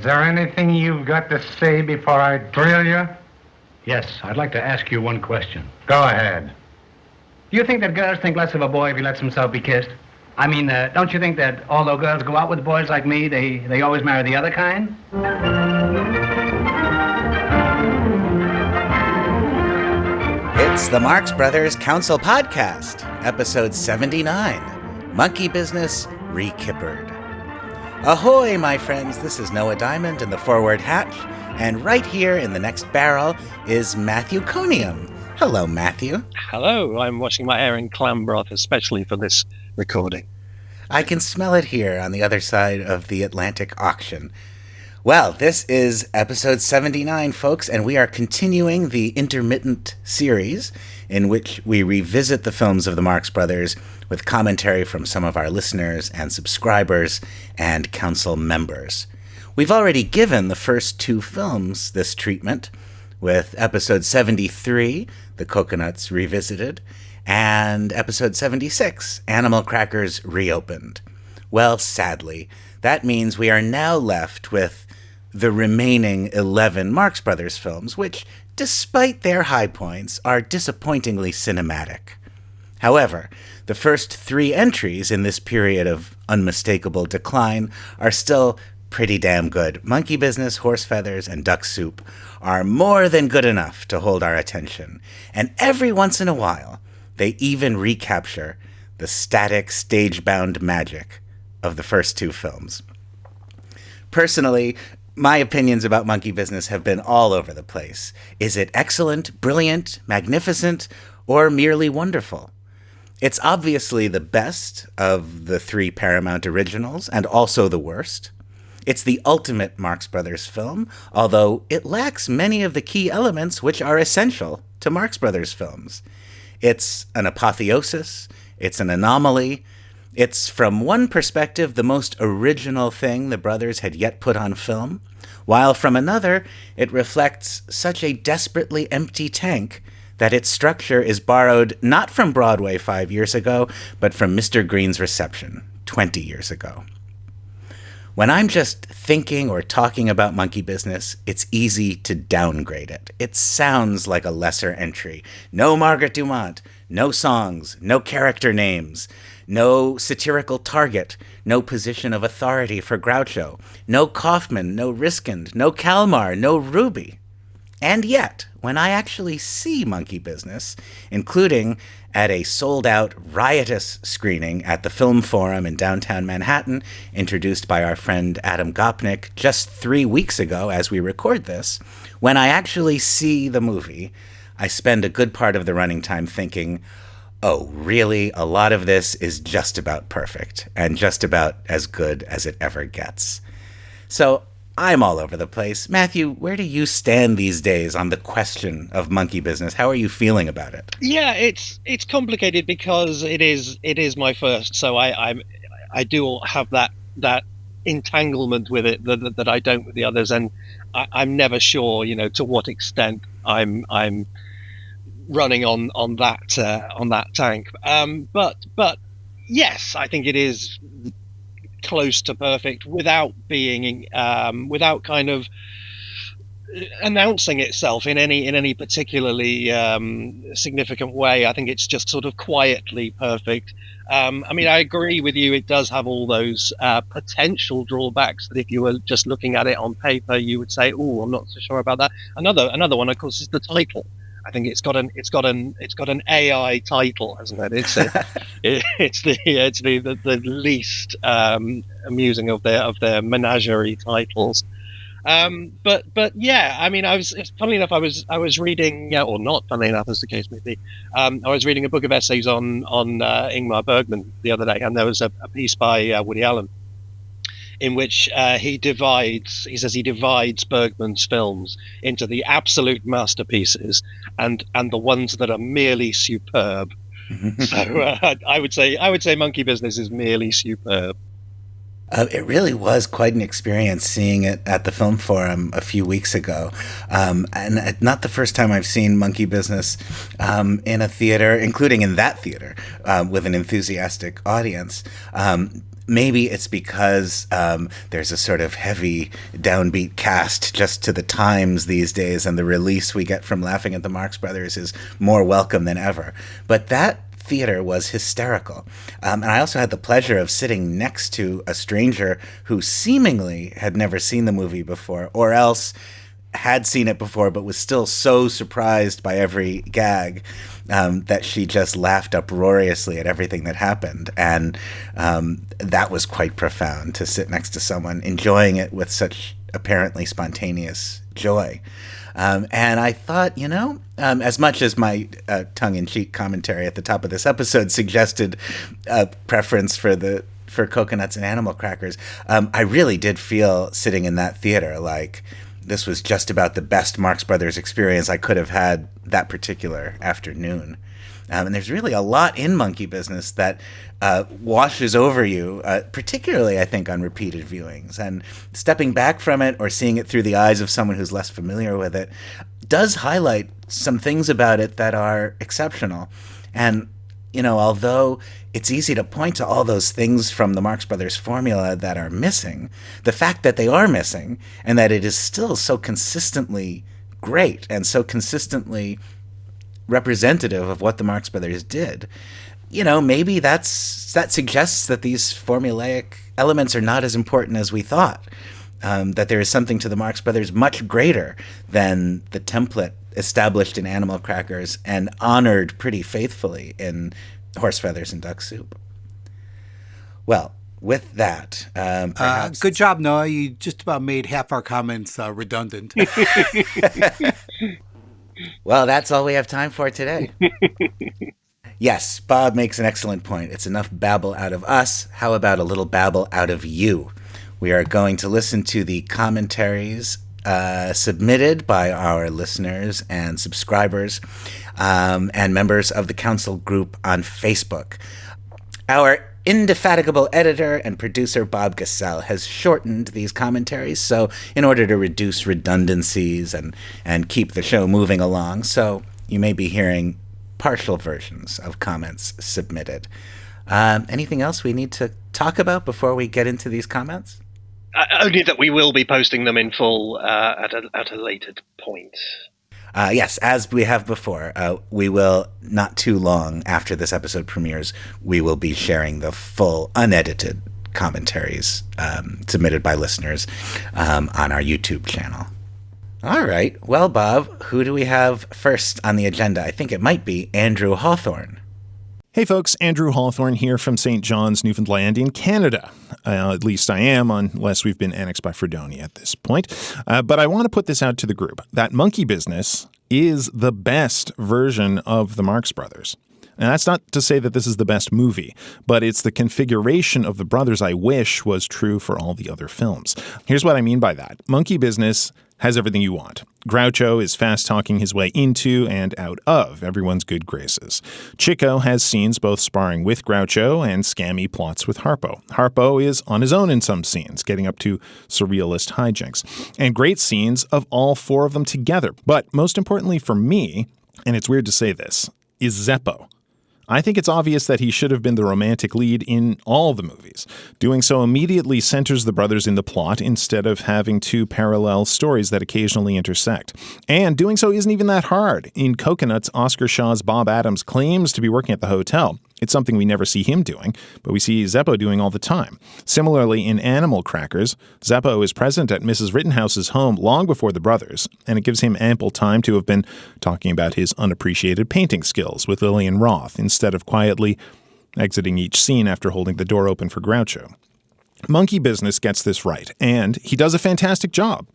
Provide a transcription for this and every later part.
there anything you've got to say before I drill you? Yes, I'd like to ask you one question. Go ahead. Do you think that girls think less of a boy if he lets himself be kissed? I mean, don't you think that although girls go out with boys like me, they always marry the other kind? It's the Marx Brothers Council Podcast, episode 79, Monkey Business Rekippered. Ahoy, my friends, this is Noah Diamond in the forward hatch, and right here in the next barrel is Matthew Conium. Hello, Matthew. Hello, I'm washing my hair in clam broth, especially for this recording. I can smell it here on the other side of the Atlantic auction. Well, this is episode 79, folks, and we are continuing the intermittent series in which we revisit the films of the Marx Brothers with commentary from some of our listeners and subscribers and council members. We've already given the first two films this treatment, with episode 73, The Coconuts Revisited, and episode 76, Animal Crackers Reopened. Well, sadly, that means we are now left with the remaining 11 Marx Brothers films, which, despite their high points, are disappointingly cinematic. However, the first three entries in this period of unmistakable decline are still pretty damn good. Monkey Business, Horse Feathers, and Duck Soup are more than good enough to hold our attention, and every once in a while, they even recapture the static, stage-bound magic of the first two films. Personally, my opinions about Monkey Business have been all over the place. Is it excellent, brilliant, magnificent, or merely wonderful? It's obviously the best of the three Paramount originals, and also the worst. It's the ultimate Marx Brothers film, although it lacks many of the key elements which are essential to Marx Brothers films. It's an apotheosis, it's an anomaly, it's, from one perspective, the most original thing the brothers had yet put on film, while from another, it reflects such a desperately empty tank that its structure is borrowed not from Broadway 5 years ago, but from Mr. Green's Reception 20 years ago. When I'm just thinking or talking about Monkey Business, it's easy to downgrade it. It sounds like a lesser entry. No Margaret Dumont, no songs, no character names, no satirical target, no position of authority for Groucho, no Kaufman, no Riskind, no Kalmar, no Ruby. And yet, when I actually see Monkey Business, including at a sold-out, riotous screening at the Film Forum in downtown Manhattan, introduced by our friend Adam Gopnik just 3 weeks ago as we record this, when I actually see the movie, I spend a good part of the running time thinking, oh, really? A lot of this is just about perfect, and just about as good as it ever gets. So I'm all over the place. Matthew, where do you stand these days on the question of Monkey Business? How are you feeling about it? Yeah, it's complicated because it is my first, so I do have that entanglement with it that I don't with the others, and I'm never sure, to what extent I'm running on that tank. But yes, I think it is close to perfect without being without kind of announcing itself in any particularly significant way. I think it's just sort of quietly perfect. I mean, I agree with you. It does have all those potential drawbacks that if you were just looking at it on paper, you would say, "Oh, I'm not so sure about that." Another one, of course, is the title. I think it's got an AI title, hasn't it? It's the least amusing of their menagerie titles. But yeah, I mean, funnily enough, I was reading, or not funnily enough, as the case may be, I was reading a book of essays on Ingmar Bergman the other day, and there was a piece by Woody Allen in which he says he divides Bergman's films into the absolute masterpieces and the ones that are merely superb. So I would say Monkey Business is merely superb. It really was quite an experience seeing it at the Film Forum a few weeks ago. And not the first time I've seen Monkey Business in a theater, including in that theater, with an enthusiastic audience. maybe it's because there's a sort of heavy downbeat cast just to the times these days, and the release we get from Laughing at the Marx Brothers is more welcome than ever. But that theater was hysterical. And I also had the pleasure of sitting next to a stranger who seemingly had never seen the movie before, or else had seen it before but was still so surprised by every gag that she just laughed uproariously at everything that happened. And that was quite profound, to sit next to someone enjoying it with such apparently spontaneous joy. And I thought, as much as my tongue-in-cheek commentary at the top of this episode suggested a preference for coconuts and animal crackers, I really did feel, sitting in that theater, like this was just about the best Marx Brothers experience I could have had that particular afternoon. And there's really a lot in Monkey Business that washes over you, particularly, I think, on repeated viewings. And stepping back from it or seeing it through the eyes of someone who's less familiar with it does highlight some things about it that are exceptional. And, although it's easy to point to all those things from the Marx Brothers formula that are missing, the fact that they are missing and that it is still so consistently great and so consistently representative of what the Marx Brothers did, maybe that suggests that these formulaic elements are not as important as we thought, that there is something to the Marx Brothers much greater than the template established in Animal Crackers and honored pretty faithfully in Horse Feathers and Duck Soup. Well, with that, good job, Noah. You just about made half our comments redundant. Well, that's all we have time for today. Yes, Bob makes an excellent point. It's enough babble out of us. How about a little babble out of you? We are going to listen to the commentaries submitted by our listeners and subscribers and members of the council group on Facebook. Our indefatigable editor and producer Bob Gassell has shortened these commentaries in order to reduce redundancies and keep the show moving along. So you may be hearing partial versions of comments submitted. Anything else we need to talk about before we get into these comments? Only that we will be posting them in full at a later point. Yes, as we have before, we will, not too long after this episode premieres, we will be sharing the full unedited commentaries submitted by listeners on our YouTube channel. All right. Well, Bob, who do we have first on the agenda? I think it might be Andrew Hawthorne. Hey folks, Andrew Hawthorne here from St. John's, Newfoundland in Canada. At least I am, unless we've been annexed by Fredonia at this point. But I want to put this out to the group, that Monkey Business is the best version of the Marx Brothers. And that's not to say that this is the best movie, but it's the configuration of the brothers I wish was true for all the other films. Here's what I mean by that. Monkey Business has everything you want. Groucho is fast-talking his way into and out of everyone's good graces. Chico has scenes both sparring with Groucho and scammy plots with Harpo. Harpo is on his own in some scenes, getting up to surrealist hijinks. And great scenes of all four of them together. But most importantly for me, and it's weird to say this, is Zeppo. I think it's obvious that he should have been the romantic lead in all the movies. Doing so immediately centers the brothers in the plot instead of having two parallel stories that occasionally intersect. And doing so isn't even that hard. In Coconuts, Oscar Shaw's Bob Adams claims to be working at the hotel. It's something we never see him doing, but we see Zeppo doing all the time. Similarly, in Animal Crackers, Zeppo is present at Mrs. Rittenhouse's home long before the brothers, and it gives him ample time to have been talking about his unappreciated painting skills with Lillian Roth, instead of quietly exiting each scene after holding the door open for Groucho. Monkey Business gets this right, and he does a fantastic job.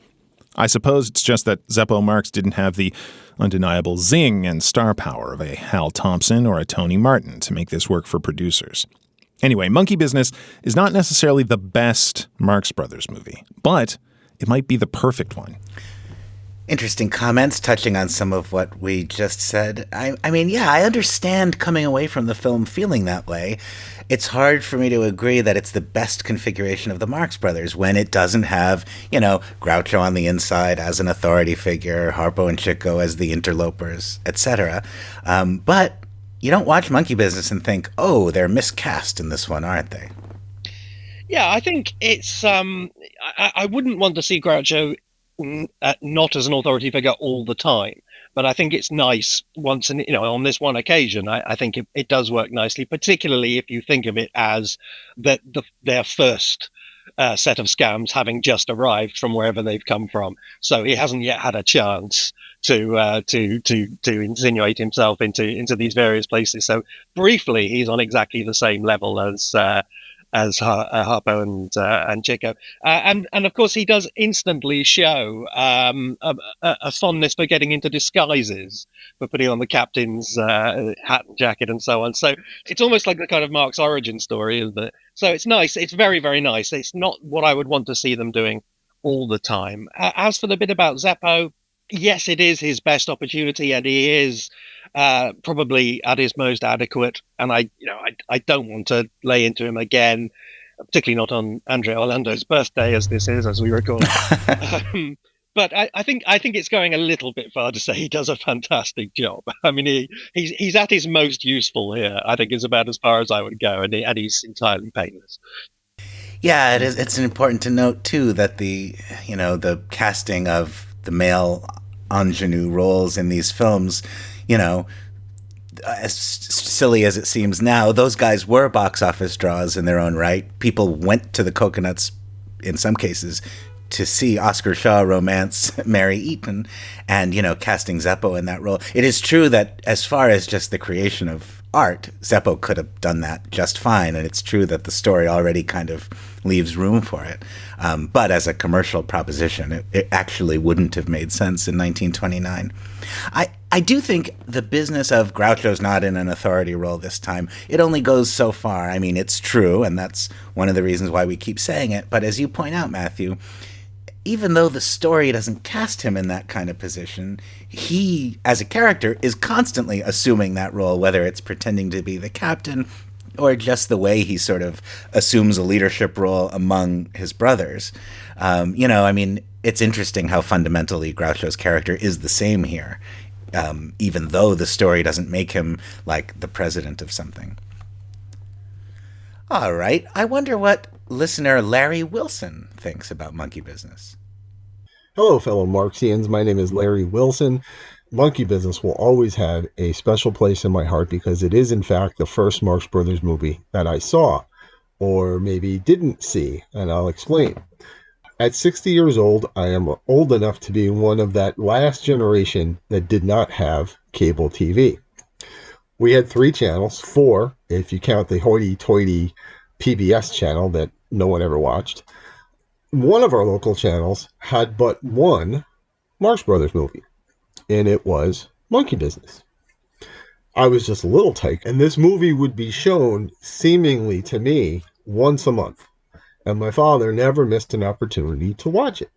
I suppose it's just that Zeppo Marx didn't have the undeniable zing and star power of a Hal Thompson or a Tony Martin to make this work for producers. Anyway, Monkey Business is not necessarily the best Marx Brothers movie, but it might be the perfect one. Interesting comments touching on some of what we just said. I mean, yeah, I understand coming away from the film feeling that way. It's hard for me to agree that it's the best configuration of the Marx Brothers when it doesn't have, Groucho on the inside as an authority figure, Harpo and Chico as the interlopers, etc. But you don't watch Monkey Business and think, oh, they're miscast in this one, aren't they? Yeah, I think it's. I wouldn't want to see Groucho not as an authority figure all the time, but I think it's nice once, and on this one occasion, I think it does work nicely, particularly if you think of it as their first set of scams having just arrived from wherever they've come from. So he hasn't yet had a chance to insinuate himself into these various places. So briefly, he's on exactly the same level as Harpo and Chico, and of course he does instantly show a fondness for getting into disguises, for putting on the captain's hat and jacket and so on. So it's almost like the kind of Marx origin story, isn't it? So it's nice. It's very, very nice. It's not what I would want to see them doing all the time. As for the bit about Zeppo, yes, it is his best opportunity, and he is probably at his most adequate. And I don't want to lay into him again, particularly not on Andrea Orlando's birthday, as this is, as we record. But I think it's going a little bit far to say he does a fantastic job. I mean, he's at his most useful here. I think is about as far as I would go, and he's entirely painless. Yeah, it is. It's important to note too that the casting of the male ingenue roles in these films, as silly as it seems now, those guys were box office draws in their own right. People went to the Coconuts, in some cases, to see Oscar Shaw romance Mary Eaton, and, casting Zeppo in that role. It is true that as far as just the creation of art, Zeppo could have done that just fine, and it's true that the story already kind of leaves room for it. But as a commercial proposition, it actually wouldn't have made sense in 1929. I do think the business of Groucho's not in an authority role this time, it only goes so far. I mean, it's true, and that's one of the reasons why we keep saying it. But as you point out, Matthew, even though the story doesn't cast him in that kind of position, he, as a character, is constantly assuming that role, whether it's pretending to be the captain or just the way he sort of assumes a leadership role among his brothers. It's interesting how fundamentally Groucho's character is the same here, even though the story doesn't make him like the president of something. All right, I wonder what listener Larry Wilson thinks about Monkey Business. Hello, fellow Marxians. My name is Larry Wilson. Monkey Business will always have a special place in my heart because it is, in fact, the first Marx Brothers movie that I saw, or maybe didn't see, and I'll explain. At 60 years old, I am old enough to be one of that last generation that did not have cable TV. We had 3 channels, 4 if you count the hoity-toity PBS channel that no one ever watched. One of our local channels had but one Marx Brothers movie, and it was Monkey Business. I was just a little tight, and this movie would be shown seemingly to me once a month, and my father never missed an opportunity to watch it.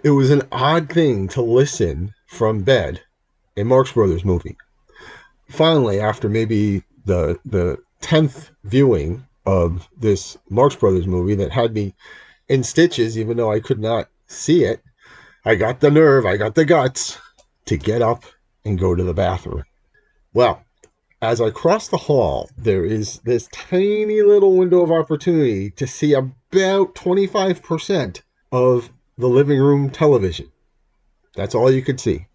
It was an odd thing to listen from bed, a Marx Brothers movie. Finally, after maybe the 10th viewing of this Marx Brothers movie that had me in stitches, even though I could not see it, I got the nerve, I got the guts to get up and go to the bathroom. Well, as I cross the hall, there is this tiny little window of opportunity to see about 25% of the living room television. That's all you could see.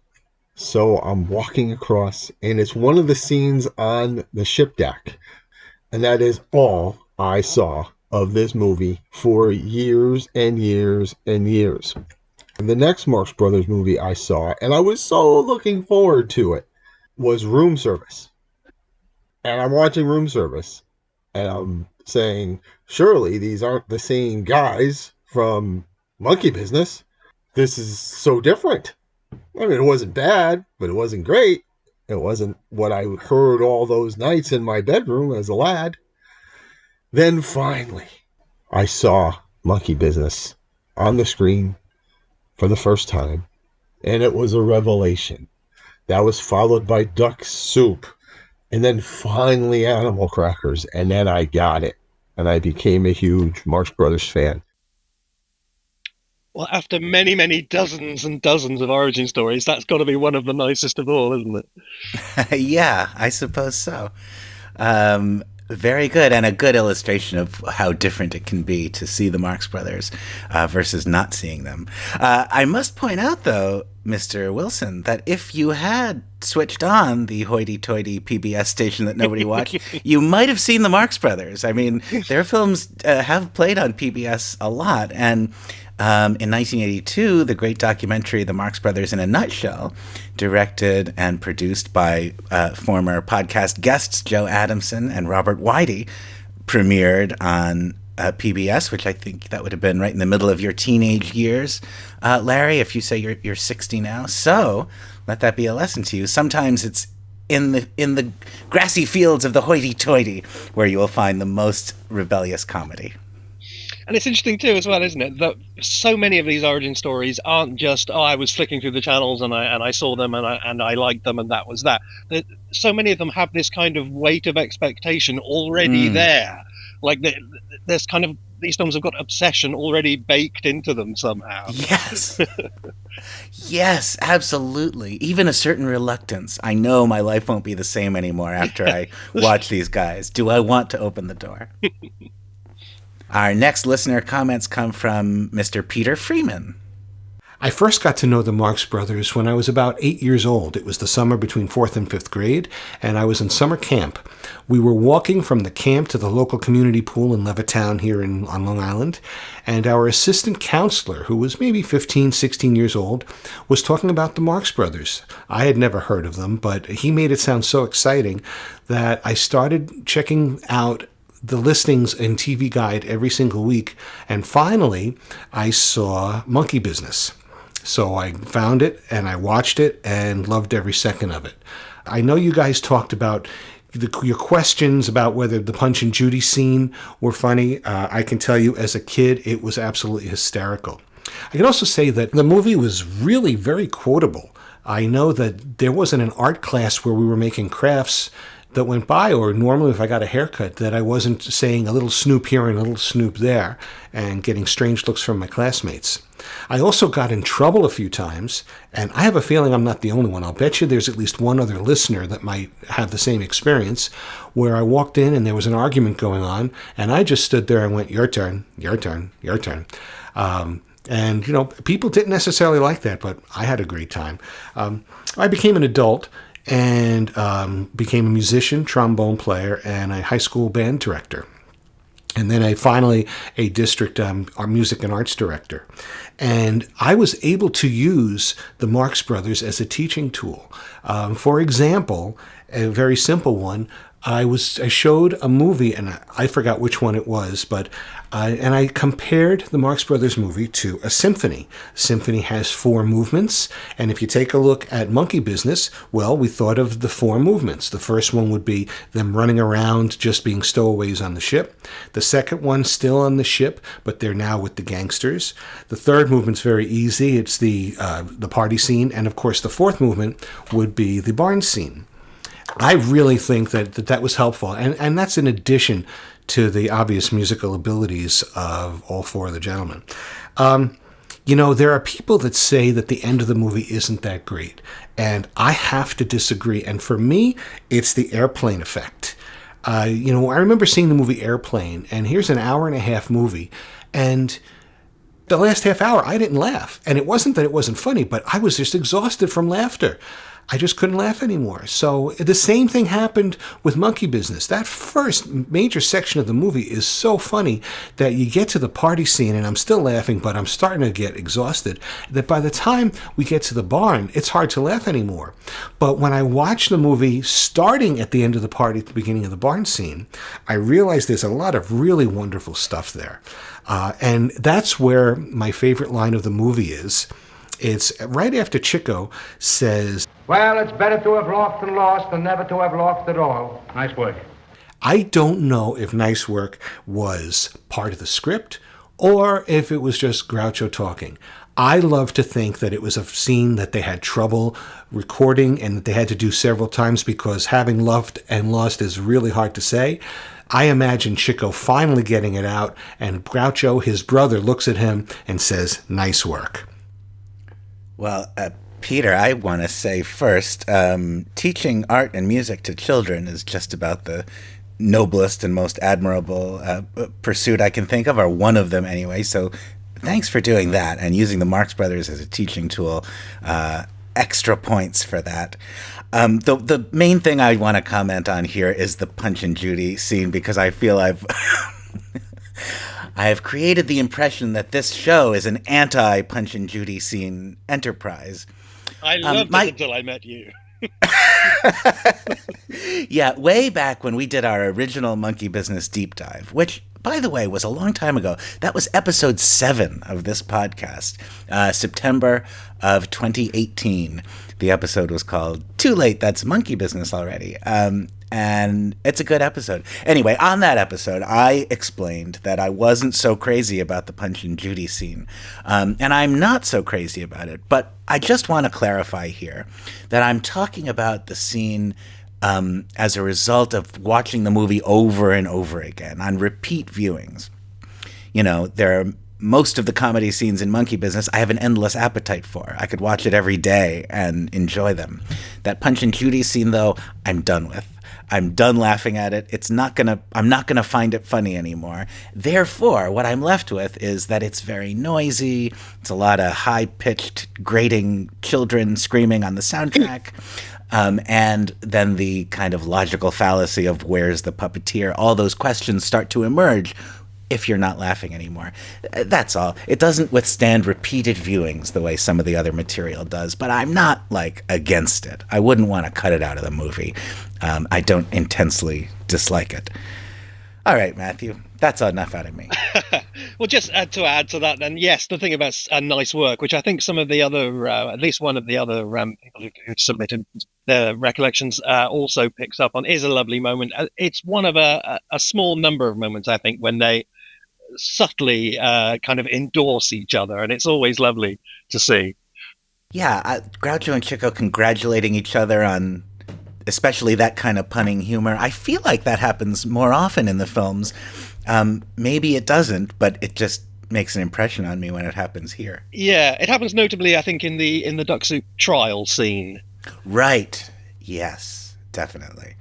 So I'm walking across, and it's one of the scenes on the ship deck. And that is all I saw of this movie for years and years and years. And the next Marx Brothers movie I saw, and I was so looking forward to it, was Room Service. And I'm watching Room Service, and I'm saying, surely these aren't the same guys from Monkey Business. This is so different. I mean, it wasn't bad, but it wasn't great. It wasn't what I heard all those nights in my bedroom as a lad. Then finally, I saw Monkey Business on the screen for the first time, and it was a revelation. That was followed by Duck Soup, and then finally Animal Crackers, and then I got it, and I became a huge Marx Brothers fan. Well, after many, many dozens and dozens of origin stories, that's got to be one of the nicest of all, isn't it? Yeah, I suppose so. Very good, and a good illustration of how different it can be to see the Marx Brothers versus not seeing them. I must point out, though, Mr. Wilson, that if you had switched on the hoity-toity PBS station that nobody watched, you might have seen the Marx Brothers. I mean, their films have played on PBS a lot, and in 1982, the great documentary The Marx Brothers in a Nutshell, directed and produced by former podcast guests Joe Adamson and Robert Whitey, premiered on PBS, which I think that would have been right in the middle of your teenage years, Larry, if you say you're 60 now. So let that be a lesson to you. Sometimes it's in the grassy fields of the hoity-toity where you will find the most rebellious comedy. And it's interesting too, as well, isn't it, that so many of these origin stories aren't just, I was flicking through the channels and I saw them and I liked them and that was that. So many of them have this kind of weight of expectation already there. Like there's kind of, these films have got obsession already baked into them somehow. Yes. Yes, absolutely. Even a certain reluctance. I know my life won't be the same anymore after I watch these guys. Do I want to open the door? Our next listener comments come from Mr. Peter Freeman. I first got to know the Marx Brothers when I was about 8 years old. It was the summer between 4th and 5th grade, and I was in summer camp. We were walking from the camp to the local community pool in Levittown here on Long Island, and our assistant counselor, who was maybe 15, 16 years old, was talking about the Marx Brothers. I had never heard of them, but he made it sound so exciting that I started checking out the listings in TV Guide every single week, and finally I saw Monkey Business. So I found it and I watched it and loved every second of it. I know you guys talked about your questions about whether the Punch and Judy scene were funny. I can tell you as a kid it was absolutely hysterical. I can also say that the movie was really very quotable. I know that there wasn't an art class where we were making crafts that went by, or normally if I got a haircut, that I wasn't saying a little snoop here and a little snoop there and getting strange looks from my classmates. I also got in trouble a few times, and I have a feeling I'm not the only one. I'll bet you there's at least one other listener that might have the same experience, where I walked in and there was an argument going on, and I just stood there and went, your turn, your turn, your turn. And, you know, people didn't necessarily like that, but I had a great time. I became an adult and became a musician, trombone player, and a high school band director. And then finally a district music and arts director. And I was able to use the Marx Brothers as a teaching tool. For example, a very simple one, I showed a movie, and I forgot which one it was, but I compared the Marx Brothers movie to a symphony. Symphony has 4 movements, and if you take a look at Monkey Business, well, we thought of the 4 movements. The first one would be them running around, just being stowaways on the ship. The second one, still on the ship, but they're now with the gangsters. The third movement's very easy. It's the party scene, and of course, the fourth movement would be the barn scene. I really think that was helpful, and that's in addition to the obvious musical abilities of all 4 of the gentlemen. You know, there are people that say that the end of the movie isn't that great, and I have to disagree. And for me, it's the airplane effect. You know, I remember seeing the movie Airplane, and here's an hour-and-a-half movie, and the last half hour, I didn't laugh. And it wasn't that it wasn't funny, but I was just exhausted from laughter. I just couldn't laugh anymore. So the same thing happened with Monkey Business. That first major section of the movie is so funny that you get to the party scene, and I'm still laughing, but I'm starting to get exhausted, that by the time we get to the barn, it's hard to laugh anymore. But when I watch the movie starting at the end of the party at the beginning of the barn scene, I realize there's a lot of really wonderful stuff there. And that's where my favorite line of the movie is. It's right after Chico says, Well, it's better to have lost and lost than never to have lost at all. Nice work. I don't know if Nice Work was part of the script or if it was just Groucho talking. I love to think that it was a scene that they had trouble recording and that they had to do several times because having loved and lost is really hard to say. I imagine Chico finally getting it out, and Groucho, his brother, looks at him and says, nice work. Well, Peter, I want to say first, teaching art and music to children is just about the noblest and most admirable pursuit I can think of, or one of them anyway. So thanks for doing that and using the Marx Brothers as a teaching tool. Extra points for that. The main thing I want to comment on here is the Punch and Judy scene, because I feel I have created the impression that this show is an anti-Punch and Judy scene enterprise. I loved it until I met you. Yeah, way back when we did our original Monkey Business deep dive, which, by the way, was a long time ago. That was episode 7 of this podcast, September of 2018. The episode was called Too Late, That's Monkey Business Already. And it's a good episode. Anyway, on that episode, I explained that I wasn't so crazy about the Punch and Judy scene. And I'm not so crazy about it. But I just want to clarify here that I'm talking about the scene as a result of watching the movie over and over again on repeat viewings. You know, there are most of the comedy scenes in Monkey Business I have an endless appetite for. I could watch it every day and enjoy them. That Punch and Judy scene, though, I'm done with. I'm done laughing at it. I'm not gonna find it funny anymore. Therefore, what I'm left with is that it's very noisy. It's a lot of high-pitched, grating children screaming on the soundtrack. And then the kind of logical fallacy of where's the puppeteer? All those questions start to emerge if you're not laughing anymore. That's all. It doesn't withstand repeated viewings the way some of the other material does, but I'm not, against it. I wouldn't want to cut it out of the movie. I don't intensely dislike it. All right, Matthew, that's enough out of me. Well, just to add to that, then, yes, the thing about nice work, which I think some of the other, at least one of the other people who submitted their recollections also picks up on, is a lovely moment. It's one of a small number of moments, I think, when they subtly kind of endorse each other, and it's always lovely to see. Yeah, Groucho and Chico congratulating each other on especially that kind of punning humor. I feel like that happens more often in the films. Maybe it doesn't, but it just makes an impression on me when it happens here. Yeah, it happens notably, I think, in the duck soup trial scene. Right. Yes, definitely.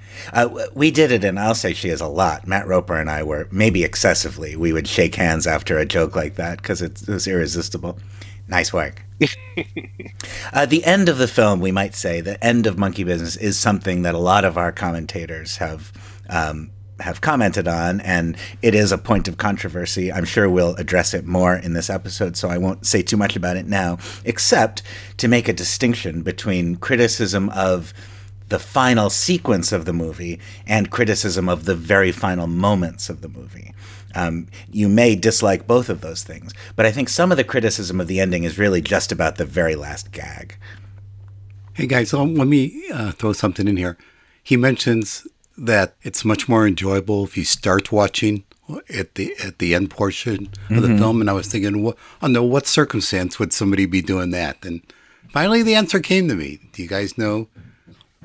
We did it, and I'll say she is a lot. Matt Roper and I were, maybe excessively, we would shake hands after a joke like that because it was irresistible. Nice work. The end of the film, we might say, the end of Monkey Business is something that a lot of our commentators have commented on, and it is a point of controversy. I'm sure we'll address it more in this episode, so I won't say too much about it now, except to make a distinction between criticism of the final sequence of the movie and criticism of the very final moments of the movie. You may dislike both of those things, but I think some of the criticism of the ending is really just about the very last gag. Hey guys, let me throw something in here. He mentions that it's much more enjoyable if you start watching at the end portion of the film, and I was thinking, under what circumstance would somebody be doing that? And finally, the answer came to me. Do you guys know?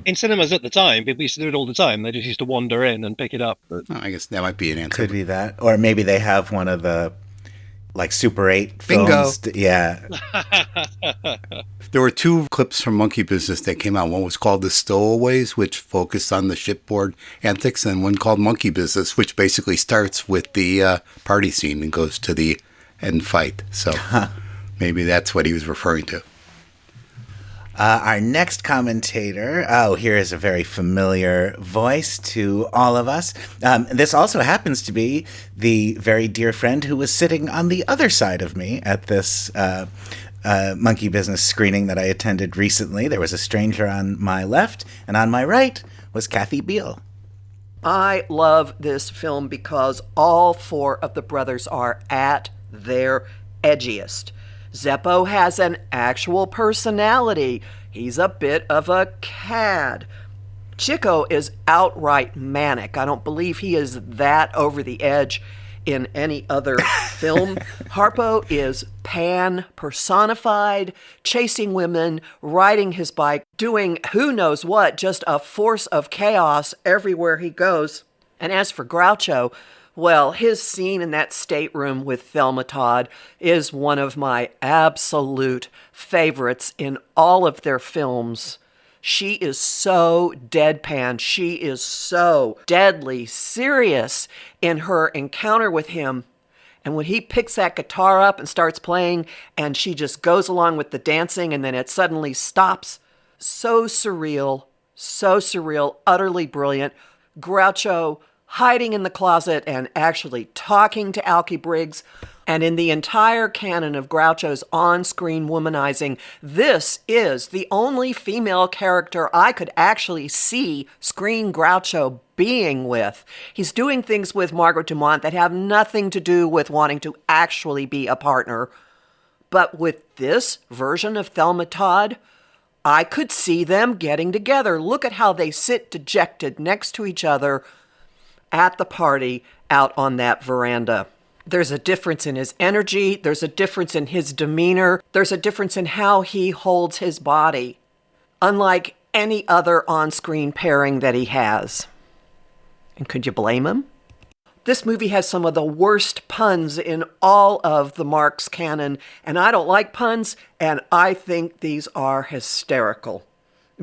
In cinemas at the time, people used to do it all the time. They just used to wander in and pick it up. But I guess that might be an answer. Could be that. Or maybe they have one of the, Super 8 films. Bingo. Yeah. There were 2 clips from Monkey Business that came out. One was called The Stowaways, which focused on the shipboard antics, and one called Monkey Business, which basically starts with the party scene and goes to the end fight. So maybe that's what he was referring to. Our next commentator, here is a very familiar voice to all of us. This also happens to be the very dear friend who was sitting on the other side of me at this Monkey Business screening that I attended recently. There was a stranger on my left, and on my right was Kathy Beale. I love this film because all 4 of the brothers are at their edgiest. Zeppo has an actual personality. He's a bit of a cad. Chico is outright manic. I don't believe he is that over the edge in any other film. Harpo is Pan personified, chasing women, riding his bike, doing who knows what, just a force of chaos everywhere he goes. And as for Groucho, well, his scene in that stateroom with Thelma Todd is one of my absolute favorites in all of their films. She is so deadpan. She is so deadly serious in her encounter with him. And when he picks that guitar up and starts playing, and she just goes along with the dancing, and then it suddenly stops. So surreal, utterly brilliant. Groucho hiding in the closet and actually talking to Alky Briggs. And in the entire canon of Groucho's on-screen womanizing, this is the only female character I could actually see screen Groucho being with. He's doing things with Margaret Dumont that have nothing to do with wanting to actually be a partner. But with this version of Thelma Todd, I could see them getting together. Look at how they sit dejected next to each other at the party out on that veranda. There's a difference in his energy. There's a difference in his demeanor. There's a difference in how he holds his body, unlike any other on-screen pairing that he has. And could you blame him? This movie has some of the worst puns in all of the Marx canon, and I don't like puns, and I think these are hysterical.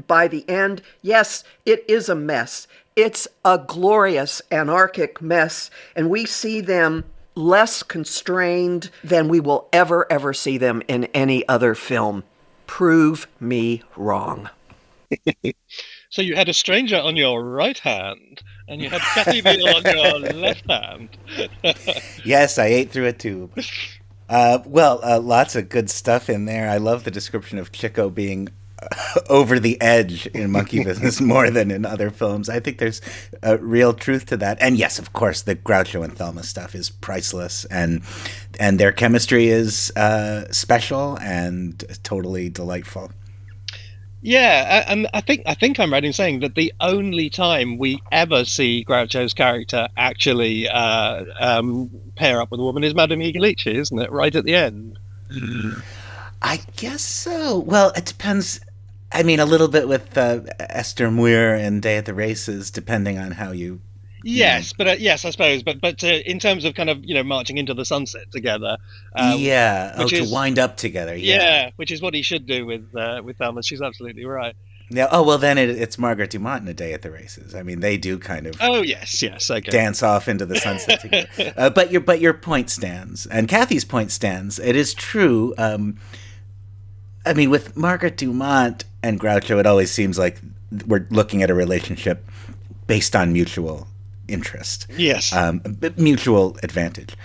By the end, yes, it is a mess. It's a glorious anarchic mess, and we see them less constrained than we will ever see them in any other film. Prove me wrong. So you had a stranger on your right hand, and you had Kathy Veal on your left hand. Yes, I ate through a tube. Lots of good stuff in there. I love the description of Chico being over the edge in Monkey Business more than in other films. I think there's a real truth to that. And yes, of course, the Groucho and Thelma stuff is priceless, and their chemistry is special and totally delightful. Yeah, and I think I'm right in saying that the only time we ever see Groucho's character actually pair up with a woman is Madame Igalici, isn't it? Right at the end. I guess so. Well, it depends. I mean, a little bit with Esther Muir and Day at the Races, depending on how you. Yes, but yes, I suppose. But in terms of kind of marching into the sunset together. To wind up together. Yeah, which is what he should do with Thelma. She's absolutely right. Yeah. Oh well, then it's Margaret Dumont in A Day at the Races. I mean, they do kind of. Oh yes, okay. Dance off into the sunset together. But your point stands, and Kathy's point stands. It is true. I mean, with Margaret Dumont and Groucho, it always seems like we're looking at a relationship based on mutual interest. Yes. Mutual advantage.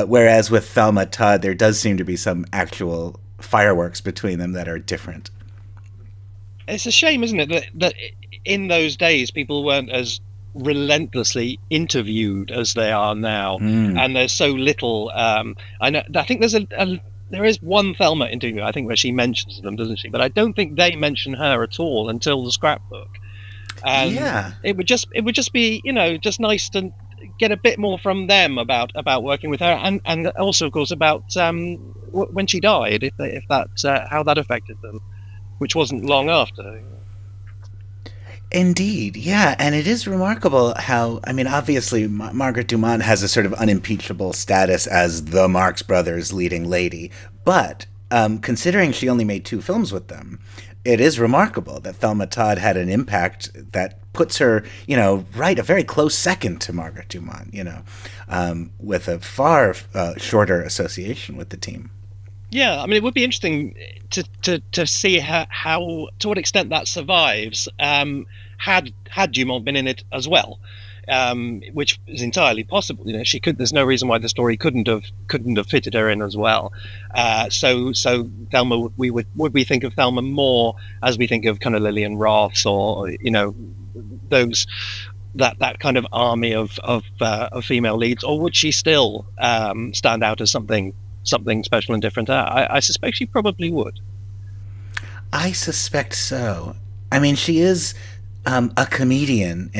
Whereas with Thelma Todd, there does seem to be some actual fireworks between them that are different. It's a shame, isn't it, that in those days people weren't as relentlessly interviewed as they are now, and there's so little. I think there is one Thelma interview, I think, where she mentions them, doesn't she? But I don't think they mention her at all until the scrapbook. Yeah, it would just be just nice to get a bit more from them about working with her, and also of course about when she died, if that how that affected them, which wasn't long after. Indeed, yeah, and it is remarkable how, I mean, obviously Margaret Dumont has a sort of unimpeachable status as the Marx Brothers' leading lady, but considering she only made 2 films with them, it is remarkable that Thelma Todd had an impact that puts her, right, a very close second to Margaret Dumont, with a far shorter association with the team. Yeah, I mean, it would be interesting to see how to what extent that survives. Had Dumont been in it as well, which is entirely possible. She could. There's no reason why the story couldn't have fitted her in as well. So Thelma, would we think of Thelma more as we think of kind of Lillian Ross or those that kind of army of female leads, or would she still stand out as something special and different? I suspect she probably would. I suspect so. I mean, she is a comedian.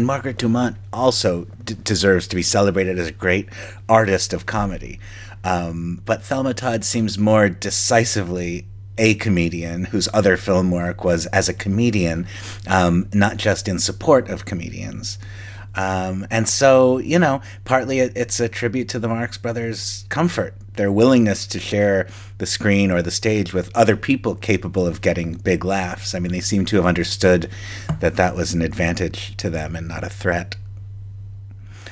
Margaret Dumont also deserves to be celebrated as a great artist of comedy. But Thelma Todd seems more decisively a comedian whose other film work was as a comedian, not just in support of comedians. And so, partly it's a tribute to the Marx Brothers' comfort, their willingness to share the screen or the stage with other people capable of getting big laughs. I mean, they seem to have understood that that was an advantage to them and not a threat.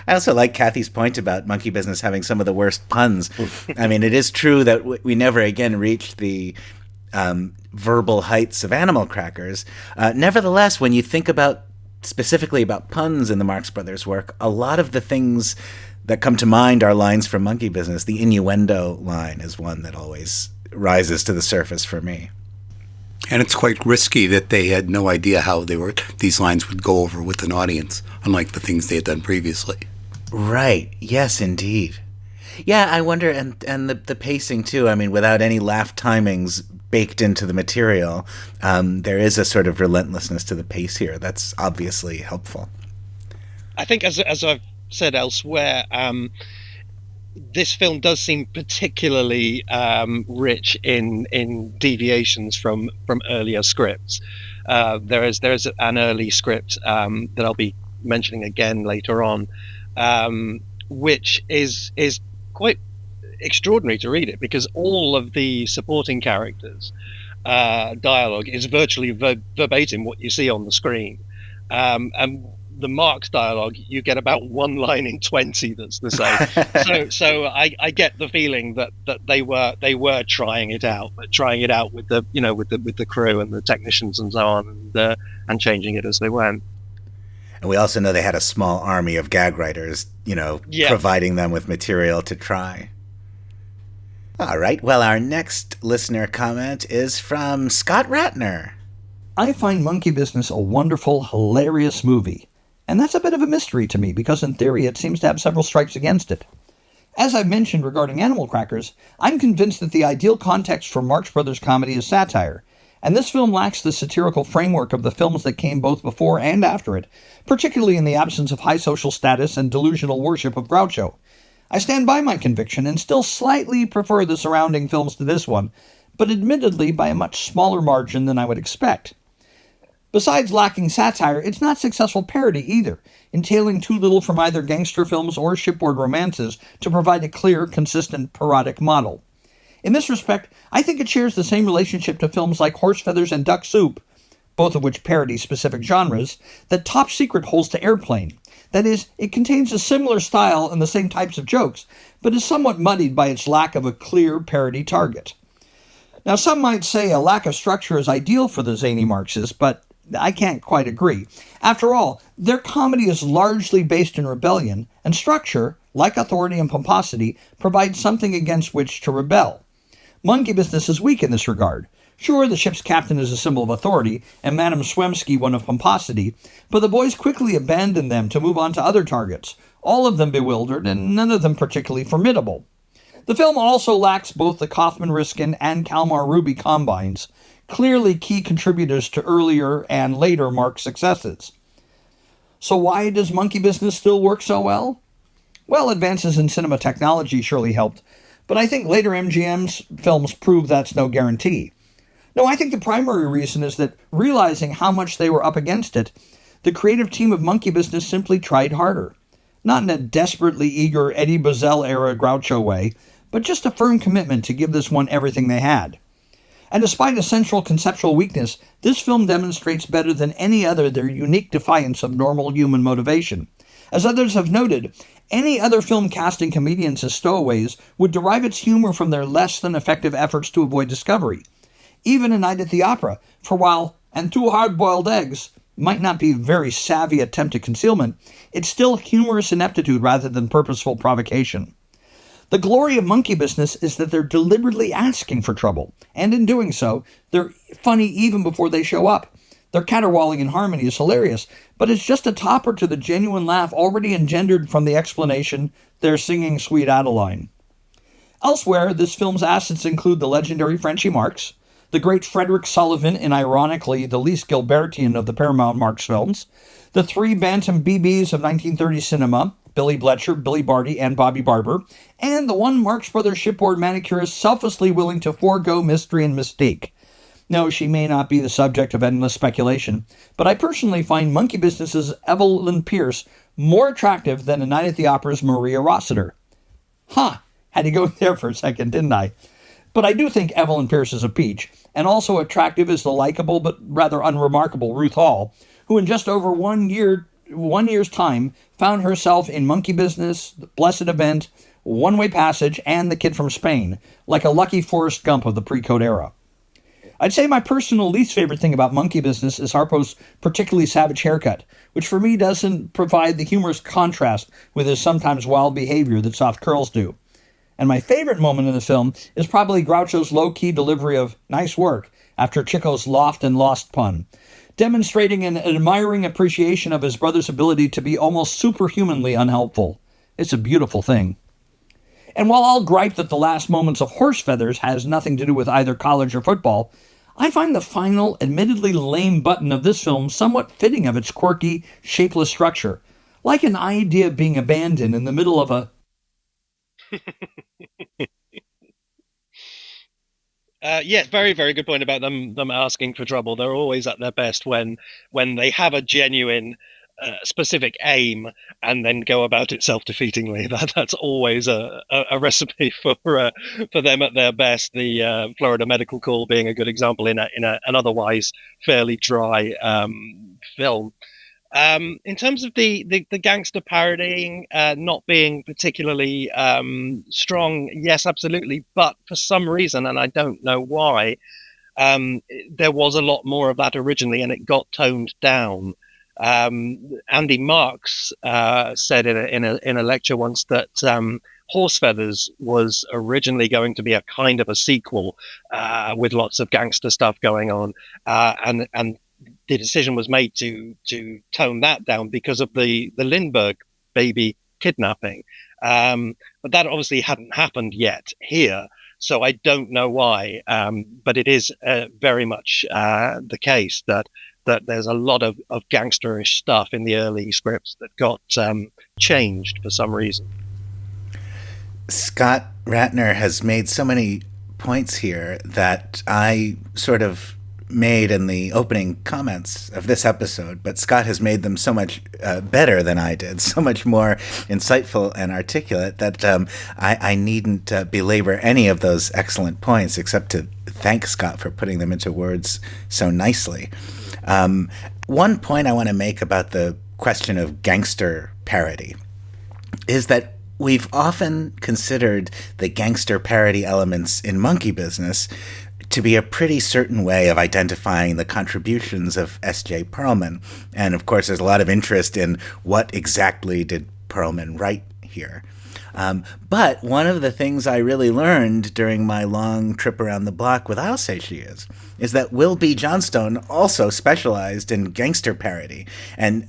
I also like Kathy's point about Monkey Business having some of the worst puns. I mean, it is true that we never again reached the verbal heights of Animal Crackers. Nevertheless, when you think specifically about puns in the Marx Brothers' work, a lot of the things that come to mind are lines from Monkey Business. The innuendo line is one that always rises to the surface for me. And it's quite risky that they had no idea how these lines would go over with an audience, unlike the things they had done previously. Right. Yes, indeed. Yeah, I wonder, and the pacing too. I mean, without any laugh timings baked into the material, there is a sort of relentlessness to the pace here that's obviously helpful. I think, as I've said elsewhere, this film does seem particularly rich in deviations from earlier scripts. There is an early script that I'll be mentioning again later on, which is quite extraordinary to read it, because all of the supporting characters' dialogue is virtually verbatim what you see on the screen, and the Marx dialogue, you get about one line in 20 that's the same. so I get the feeling that they were trying it out, but trying it out with the crew and the technicians and so on, and changing it as they went. And we also know they had a small army of gag writers, providing them with material to try. All right. Well, our next listener comment is from Scott Ratner. I find Monkey Business a wonderful, hilarious movie. And that's a bit of a mystery to me, because in theory it seems to have several strikes against it. As I've mentioned regarding Animal Crackers, I'm convinced that the ideal context for Marx Brothers comedy is satire, and this film lacks the satirical framework of the films that came both before and after it, particularly in the absence of high social status and delusional worship of Groucho. I stand by my conviction and still slightly prefer the surrounding films to this one, but admittedly by a much smaller margin than I would expect. Besides lacking satire, it's not successful parody either, entailing too little from either gangster films or shipboard romances to provide a clear, consistent, parodic model. In this respect, I think it shares the same relationship to films like Horse Feathers and Duck Soup, both of which parody specific genres, that Top Secret holds to Airplane. That is, it contains a similar style and the same types of jokes, but is somewhat muddied by its lack of a clear parody target. Now, some might say a lack of structure is ideal for the zany Marxists, but I can't quite agree. After all, their comedy is largely based in rebellion, and structure, like authority and pomposity, provides something against which to rebel. Monkey Business is weak in this regard. Sure, the ship's captain is a symbol of authority, and Madame Swemski one of pomposity, but the boys quickly abandon them to move on to other targets, all of them bewildered and none of them particularly formidable. The film also lacks both the Kaufman-Riskin and Kalmar-Ruby combines, clearly key contributors to earlier and later Marx successes. So why does Monkey Business still work so well? Well, advances in cinema technology surely helped, but I think later MGM's films prove that's no guarantee. No, I think the primary reason is that, realizing how much they were up against it, the creative team of Monkey Business simply tried harder. Not in a desperately eager Eddie Bazell-era Groucho way, but just a firm commitment to give this one everything they had. And despite a central conceptual weakness, this film demonstrates better than any other their unique defiance of normal human motivation. As others have noted, any other film casting comedians as stowaways would derive its humor from their less than effective efforts to avoid discovery. Even A Night at the Opera, for while And Two Hard-Boiled Eggs might not be a very savvy attempt at concealment, it's still humorous ineptitude rather than purposeful provocation. The glory of Monkey Business is that they're deliberately asking for trouble, and in doing so, they're funny even before they show up. Their caterwauling in harmony is hilarious, but it's just a topper to the genuine laugh already engendered from the explanation they're singing Sweet Adeline. Elsewhere, this film's assets include the legendary Frenchie Marx, the great Frederick Sullivan in ironically the least Gilbertian of the Paramount Marx films, the three Bantam BBs of 1930 cinema, Billy Bletcher, Billy Barty, and Bobby Barber, and the one Marx Brothers shipboard manicurist selflessly willing to forego mystery and mystique. No, she may not be the subject of endless speculation, but I personally find Monkey Business's Evelyn Pierce more attractive than A Night at the Opera's Maria Rossiter. Had to go there for a second, didn't I? But I do think Evelyn Pierce is a peach, and also attractive is the likable but rather unremarkable Ruth Hall, who in just over 1 year's time found herself in Monkey Business, The Blessed Event, One Way Passage, and The Kid from Spain, like a lucky Forrest Gump of the pre-code era. I'd say my personal least favorite thing about Monkey Business is Harpo's particularly savage haircut, which for me doesn't provide the humorous contrast with his sometimes wild behavior that soft curls do. And my favorite moment in the film is probably Groucho's low-key delivery of "nice work" after Chico's loft and lost pun, demonstrating an admiring appreciation of his brother's ability to be almost superhumanly unhelpful. It's a beautiful thing. And while I'll gripe that the last moments of Horse Feathers has nothing to do with either college or football, I find the final, admittedly lame button of this film somewhat fitting of its quirky, shapeless structure, like an idea being abandoned in the middle of a... Yes, very, very good point about them asking for trouble. They're always at their best when they have a genuine specific aim and then go about it self-defeatingly. That's always a recipe for them at their best. The Florida Medical Call being a good example in an otherwise fairly dry film. In terms of the gangster parodying not being particularly strong, yes, absolutely. But for some reason, and I don't know why, there was a lot more of that originally, and it got toned down. Andy Marx said in a lecture once that Horse Feathers was originally going to be a kind of a sequel with lots of gangster stuff going on, and the decision was made to tone that down because of the Lindbergh baby kidnapping. But that obviously hadn't happened yet here, so I don't know why. But it is very much the case that there's a lot of gangsterish stuff in the early scripts that got changed for some reason. Scott Ratner has made so many points here that I sort of made in the opening comments of this episode, but Scott has made them so much better than I did, so much more insightful and articulate that I needn't belabor any of those excellent points except to thank Scott for putting them into words so nicely. One point I want to make about the question of gangster parody is that we've often considered the gangster parody elements in Monkey Business to be a pretty certain way of identifying the contributions of S.J. Perlman. And of course, there's a lot of interest in what exactly did Perlman write here. But one of the things I really learned during my long trip around the block with I'll Say She is that Will B. Johnstone also specialized in gangster parody. And,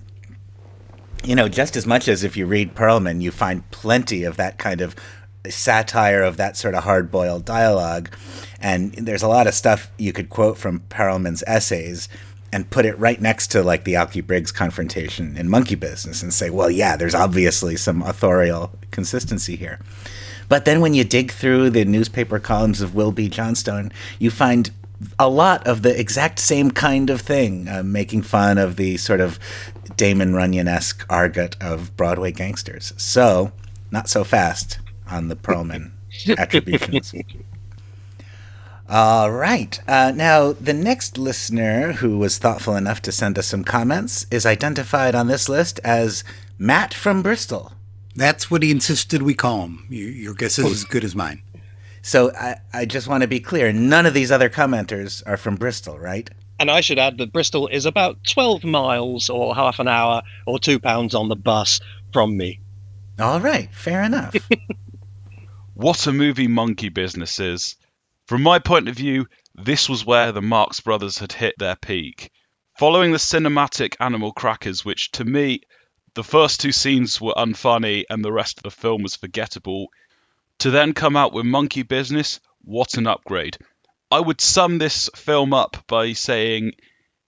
you know, just as much as if you read Perlman, you find plenty of that kind of satire of that sort of hard-boiled dialogue. And there's a lot of stuff you could quote from Perlman's essays and put it right next to, like, the Alki Briggs confrontation in Monkey Business and say, well, yeah, there's obviously some authorial consistency here. But then when you dig through the newspaper columns of Will B. Johnstone, you find a lot of the exact same kind of thing, making fun of the sort of Damon Runyon-esque argot of Broadway gangsters. So, not so fast on the Perlman attributions. All right. Now, the next listener who was thoughtful enough to send us some comments is identified on this list as Matt from Bristol. That's what he insisted we call him. Your guess is as good as mine. So I just want to be clear. None of these other commenters are from Bristol, right? And I should add that Bristol is about 12 miles or half an hour or £2 on the bus from me. All right. Fair enough. What a movie Monkey Business is. From my point of view, this was where the Marx Brothers had hit their peak. Following the cinematic animal crackers, which to me, the first two scenes were unfunny and the rest of the film was forgettable, to then come out with Monkey Business, what an upgrade. I would sum this film up by saying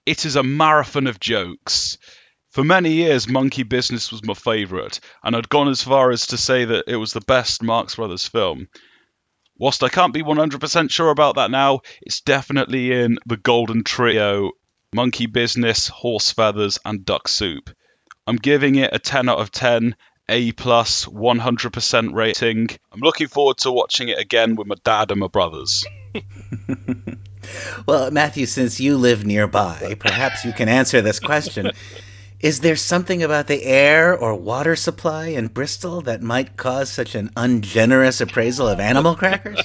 it is a marathon of jokes. For many years, Monkey Business was my favourite, and I'd gone as far as to say that it was the best Marx Brothers film. Whilst I can't be 100% sure about that now, it's definitely in the golden trio, Monkey Business, Horse Feathers, and Duck Soup. I'm giving it a 10 out of 10, A+, 100% rating. I'm looking forward to watching it again with my dad and my brothers. Well, Matthew, since you live nearby, perhaps you can answer this question. Is there something about the air or water supply in Bristol that might cause such an ungenerous appraisal of animal crackers?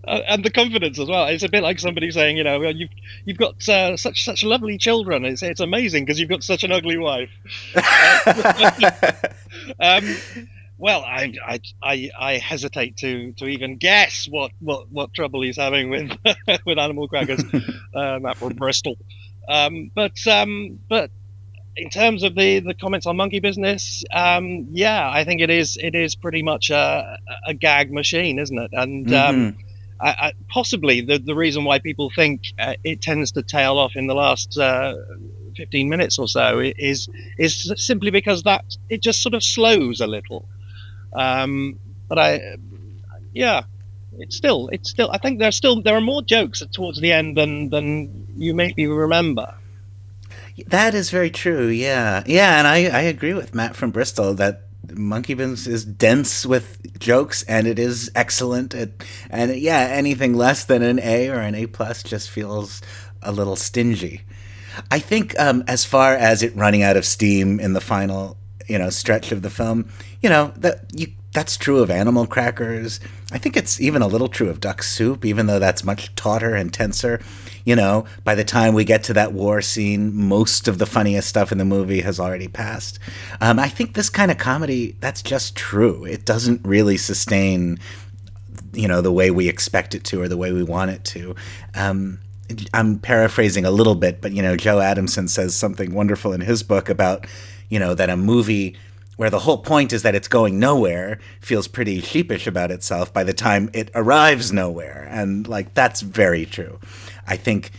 And the confidence as well. It's a bit like somebody saying, well, you've got such lovely children. It's amazing because you've got such an ugly wife. Well, I hesitate to even guess what trouble he's having with with animal crackers, that from Bristol. But in terms of the comments on monkey business, I think it is pretty much a gag machine, isn't it? And possibly the reason why people think it tends to tail off in the last 15 minutes or so is simply because that it just sort of slows a little. It's still. I think there are more jokes towards the end than you maybe remember. That is very true. Yeah, and I agree with Matt from Bristol that Monkey Business is dense with jokes, and it is excellent. Anything less than an A or an A+ just feels a little stingy. I think as far as it running out of steam in the final, stretch of the film, that's true of animal crackers. I think it's even a little true of duck soup, even though that's much tauter and tenser. By the time we get to that war scene, most of the funniest stuff in the movie has already passed. I think this kind of comedy, that's just true. It doesn't really sustain, the way we expect it to or the way we want it to. I'm paraphrasing a little bit, but, Joe Adamson says something wonderful in his book about, that a movie where the whole point is that it's going nowhere feels pretty sheepish about itself by the time it arrives nowhere. And, that's very true. I think,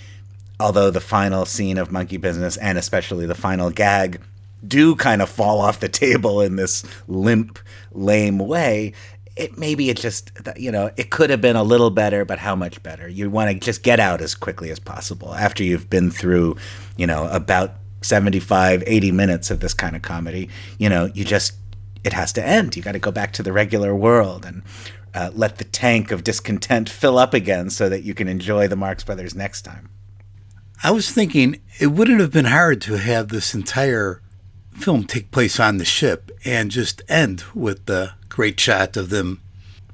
although the final scene of Monkey Business, and especially the final gag, do kind of fall off the table in this limp, lame way, it could have been a little better, but how much better? You want to just get out as quickly as possible after you've been through, about 75, 80 minutes of this kind of comedy. It has to end. You got to go back to the regular world and let the tank of discontent fill up again so that you can enjoy the Marx Brothers next time. I was thinking it wouldn't have been hard to have this entire film take place on the ship and just end with the great shot of them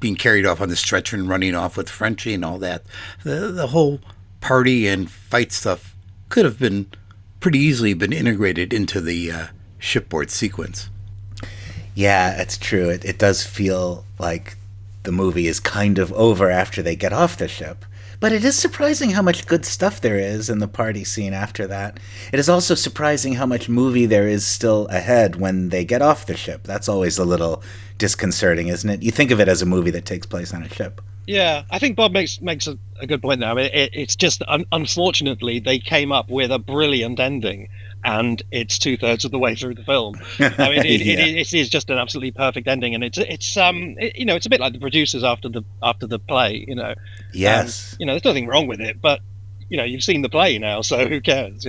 being carried off on the stretcher and running off with Frenchie and all that. The whole party and fight stuff could have been pretty easily been integrated into the shipboard sequence. Yeah, it's true. It does feel like the movie is kind of over after they get off the ship. But it is surprising how much good stuff there is in the party scene after that. It is also surprising how much movie there is still ahead when they get off the ship. That's always a little disconcerting, isn't it? You think of it as a movie that takes place on a ship. Yeah, I think Bob makes a good point there. I mean, it's just, unfortunately, they came up with a brilliant ending, and it's 2/3 of the way through the film. I mean, it is just an absolutely perfect ending, and it's a bit like the producers after the play. Yes. There's nothing wrong with it, but you've seen the play now, so who cares?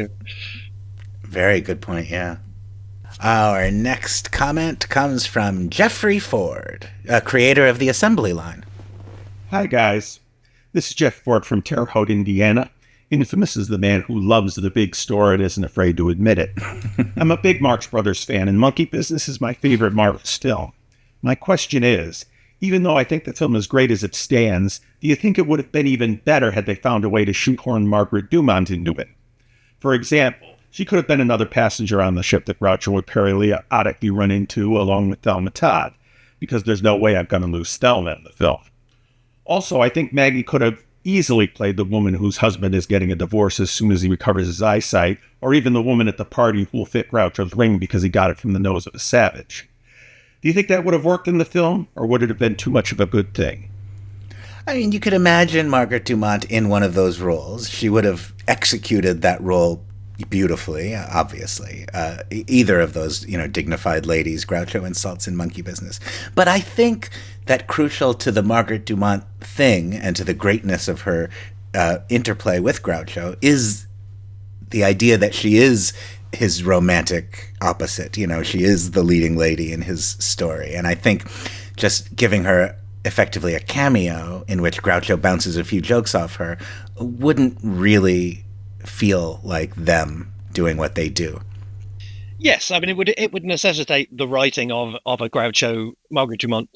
Very good point. Yeah. Our next comment comes from Jeffrey Ford, a creator of the Assembly Line. Hi, guys. This is Jeff Ford from Terre Haute, Indiana. Infamous as the man who loves the big store and isn't afraid to admit it. I'm a big Marx Brothers fan, and Monkey Business is my favorite Marx film. My question is, even though I think the film is great as it stands, do you think it would have been even better had they found a way to shoehorn Margaret Dumont into it? For example, she could have been another passenger on the ship that Groucho would periodically run into along with Thelma Todd, because there's no way I'm going to lose Thelma in the film. Also, I think Maggie could have easily played the woman whose husband is getting a divorce as soon as he recovers his eyesight, or even the woman at the party who will fit Groucho's ring because he got it from the nose of a savage. Do you think that would have worked in the film, or would it have been too much of a good thing? I mean, you could imagine Margaret Dumont in one of those roles. She would have executed that role beautifully, obviously. Either of those, dignified ladies Groucho insults in Monkey Business. But I think that crucial to the Margaret Dumont thing and to the greatness of her interplay with Groucho is the idea that she is his romantic opposite. You know, she is the leading lady in his story. And I think just giving her effectively a cameo in which Groucho bounces a few jokes off her wouldn't really feel like them doing what they do. Yes, I mean, it would necessitate the writing of a Groucho Margaret Dumont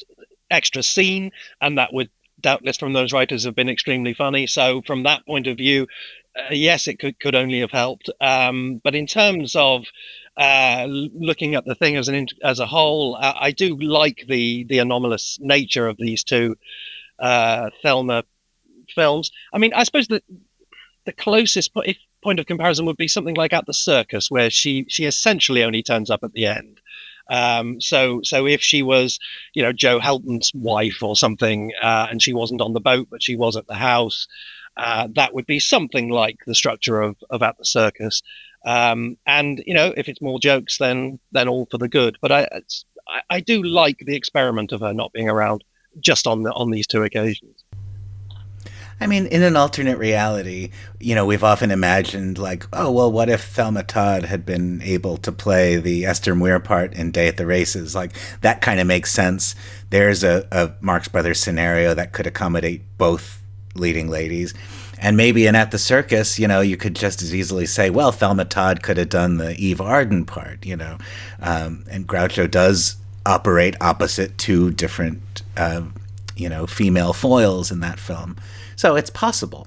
extra scene, and that would doubtless from those writers have been extremely funny. So from that point of view, yes, it could only have helped. But in terms of looking at the thing as a whole, I do like the anomalous nature of these two Thelma films. I mean, I suppose that the closest point of comparison would be something like At the Circus, where she essentially only turns up at the end. So if she was, Joe Helton's wife or something, and she wasn't on the boat, but she was at the house, that would be something like the structure of At the Circus. And if it's more jokes, then all for the good. But I do like the experiment of her not being around just on these two occasions. I mean, in an alternate reality, we've often imagined like, oh, well, what if Thelma Todd had been able to play the Esther Muir part in Day at the Races? Like, that kind of makes sense. There's a Marx Brothers scenario that could accommodate both leading ladies. And maybe in At the Circus, you could just as easily say, well, Thelma Todd could have done the Eve Arden part, and Groucho does operate opposite two different, female foils in that film. So it's possible.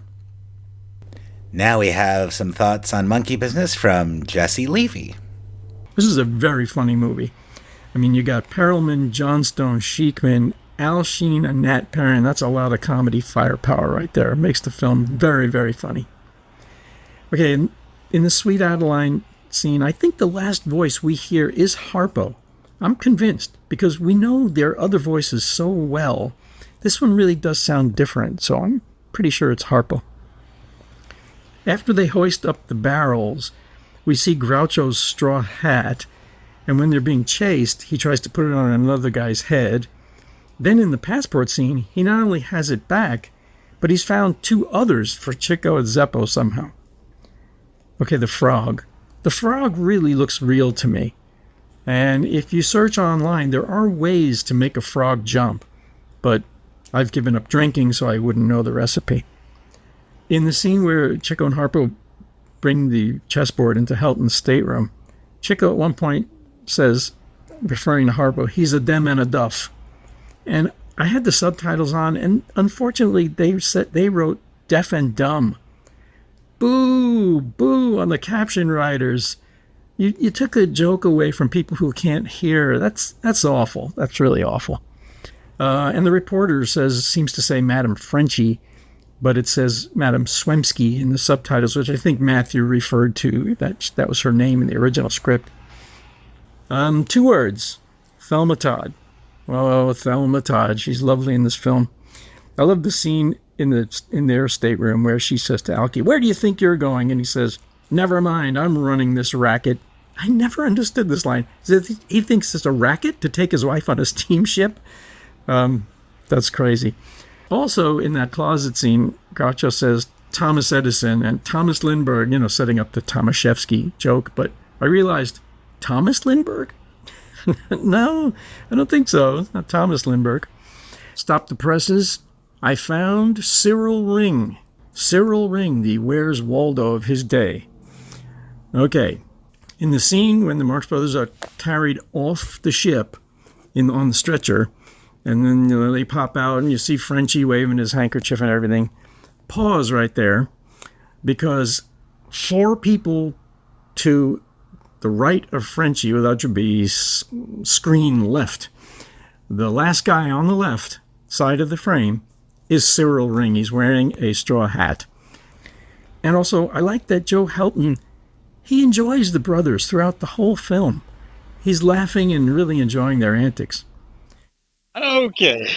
Now we have some thoughts on Monkey Business from Jesse Levy. This is a very funny movie. I mean, you got Perelman, Johnstone, Sheikman, Al Sheen, and Nat Perrin. That's a lot of comedy firepower right there. It makes the film very, very funny. Okay, in the Sweet Adeline scene, I think the last voice we hear is Harpo. I'm convinced, because we know their other voices so well. This one really does sound different, so I'm pretty sure it's Harpo. After they hoist up the barrels, we see Groucho's straw hat, and when they're being chased, he tries to put it on another guy's head. Then in the passport scene, he not only has it back, but he's found two others for Chico and Zeppo somehow. Okay, the frog. The frog really looks real to me. And if you search online, there are ways to make a frog jump, but I've given up drinking, so I wouldn't know the recipe. In the scene where Chico and Harpo bring the chessboard into Helton's stateroom, Chico at one point says, referring to Harpo, he's a dem and a duff. And I had the subtitles on, and unfortunately they wrote deaf and dumb. Boo, boo on the caption writers. You took a joke away from people who can't hear. That's awful. That's really awful. And the reporter seems to say Madam Frenchie, but it says Madam Swemski in the subtitles, which I think Matthew referred to. That was her name in the original script. 2 words. Thelma Todd. Oh, Thelma Todd. She's lovely in this film. I love the scene in their stateroom where she says to Alki, where do you think you're going? And he says, never mind, I'm running this racket. I never understood this line. He thinks it's a racket to take his wife on a steamship? That's crazy. Also, in that closet scene, Groucho says Thomas Edison and Thomas Lindbergh, setting up the Tomaszewski joke, but I realized, Thomas Lindbergh? No, I don't think so. It's not Thomas Lindbergh. Stop the presses. I found Cyril Ring. Cyril Ring, the Where's Waldo of his day. Okay, in the scene when the Marx Brothers are carried off the ship on the stretcher, and then they pop out and you see Frenchie waving his handkerchief and everything. Pause right there, because 4 people to the right of Frenchie, that should be screen left. The last guy on the left side of the frame is Cyril Ring. He's wearing a straw hat. And also, I like that Joe Helton, he enjoys the brothers throughout the whole film. He's laughing and really enjoying their antics. Okay.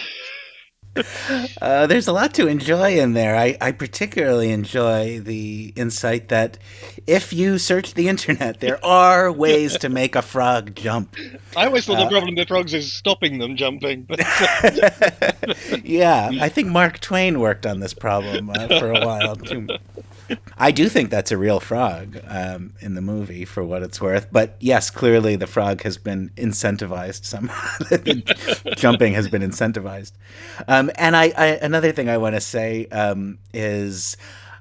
There's a lot to enjoy in there. I particularly enjoy the insight that if you search the internet, there are ways to make a frog jump. I always thought the problem with frogs is stopping them jumping. But yeah, I think Mark Twain worked on this problem for a while too. I do think that's a real frog in the movie, for what it's worth. But yes, clearly the frog has been incentivized somehow. Jumping has been incentivized. And another thing I want to say is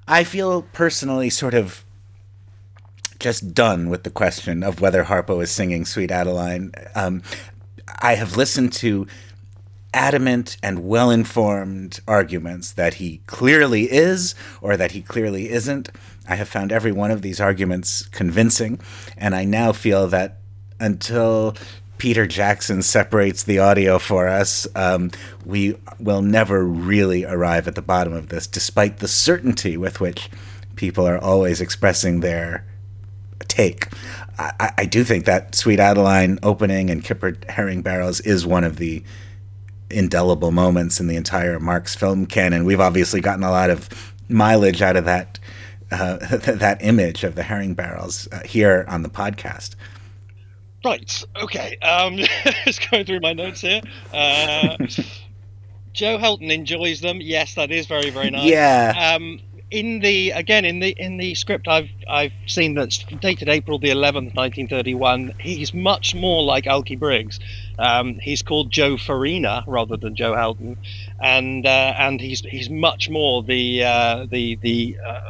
I feel personally sort of just done with the question of whether Harpo is singing Sweet Adeline. I have listened to adamant and well-informed arguments that he clearly is or that he clearly isn't. I have found every one of these arguments convincing, and I now feel that until Peter Jackson separates the audio for us, we will never really arrive at the bottom of this, despite the certainty with which people are always expressing their take. I do think that Sweet Adeline opening and Kippered herring barrels is one of the indelible moments in the entire Marx film canon. We've obviously gotten a lot of mileage out of that that image of the herring barrels here on the podcast. Right. Okay. Just going through my notes here. Joe Helton enjoys them. Yes, that is very, very nice. Yeah. In the script I've seen that's dated April the 11th, 1931, he's much more like Alky Briggs. He's called Joe Farina rather than Joe Helton, and he's much more the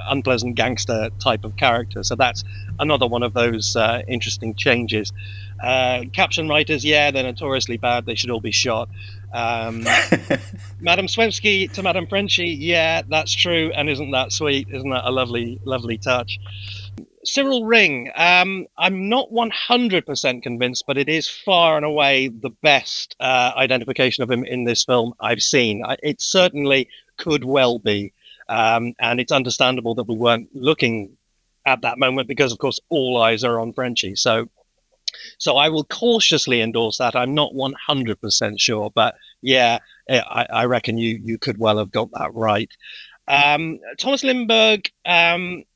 unpleasant gangster type of character. So that's another one of those interesting changes. Caption writers, yeah, they're notoriously bad. They should all be shot. Madame Swensky to Madame Frenchy, yeah, that's true, and isn't that sweet? Isn't that a lovely, lovely touch? Cyril Ring, I'm not 100% convinced, but it is far and away the best identification of him in this film I've seen. It certainly could well be, and it's understandable that we weren't looking at that moment because, of course, all eyes are on Frenchy. So I will cautiously endorse that. I'm not 100% sure, but yeah, I reckon you could well have got that right. Thomas Lindbergh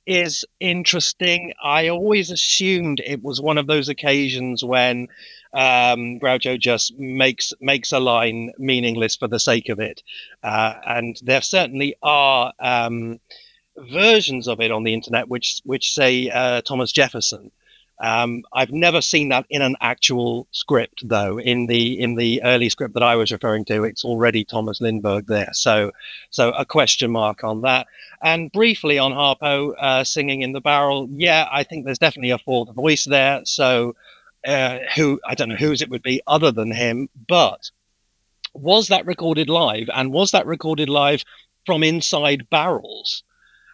is interesting. I always assumed it was one of those occasions when Groucho just makes a line meaningless for the sake of it. And there certainly are versions of it on the internet which say Thomas Jefferson. I've never seen that in an actual script, though. In the early script that I was referring to, it's already Thomas Lindbergh there. So a question mark on that. And briefly on Harpo singing in the barrel, yeah, I think there's definitely a fourth voice there. So who, I don't know whose it would be other than him, but was that recorded live? And was that recorded live from inside barrels?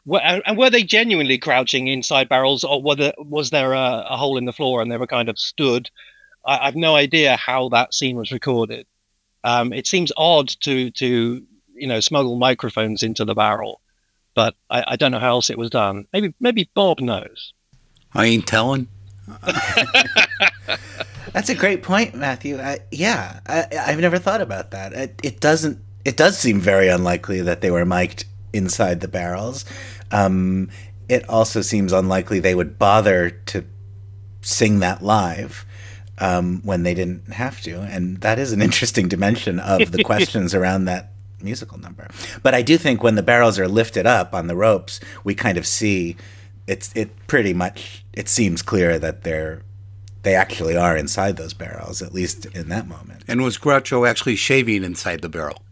And were they genuinely crouching inside barrels, or was there a hole in the floor and they were kind of stood? I've no idea how that scene was recorded. It seems odd to smuggle microphones into the barrel, but I don't know how else it was done. Maybe Bob knows. I ain't telling. That's a great point, Matthew. I've never thought about that. It does seem very unlikely that they were mic'd inside the barrels. It also seems unlikely they would bother to sing that live when they didn't have to. And that is an interesting dimension of the questions around that musical number. But I do think when the barrels are lifted up on the ropes, we kind of see it seems clear that they actually are inside those barrels, at least in that moment. And was Groucho actually shaving inside the barrel?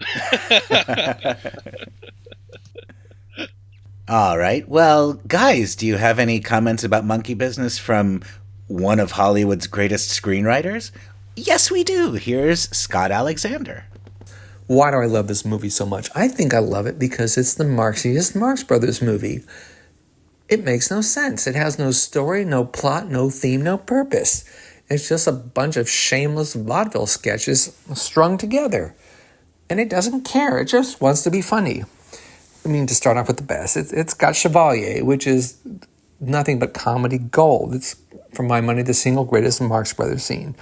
All right. Well, guys, do you have any comments about Monkey Business from one of Hollywood's greatest screenwriters? Yes, we do. Here's Scott Alexander. Why do I love this movie so much? I think I love it because it's the Marxiest Marx Brothers movie. It makes no sense. It has no story, no plot, no theme, no purpose. It's just a bunch of shameless vaudeville sketches strung together. And it doesn't care. It just wants to be funny. I mean, to start off with the best, it's got Chevalier, which is nothing but comedy gold. It's, for my money, the single greatest Marx Brothers scene.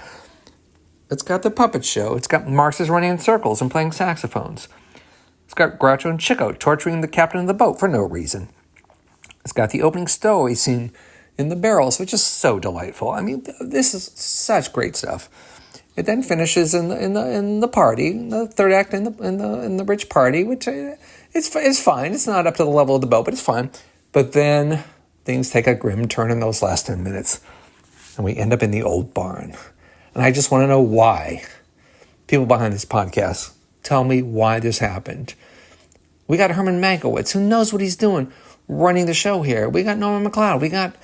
It's got the puppet show. It's got Marxes running in circles and playing saxophones. It's got Groucho and Chico torturing the captain of the boat for no reason. It's got the opening stowaway scene in the barrels, which is so delightful. I mean, this is such great stuff. It then finishes in the party, the third act in the rich party, which it's fine. It's not up to the level of the boat, but it's fine. But then things take a grim turn in those last 10 minutes, and we end up in the old barn. And I just want to know why. People behind this podcast, tell me why this happened. We got Herman Mankiewicz, who knows what he's doing, running the show here. We got Norman MacLeod. We got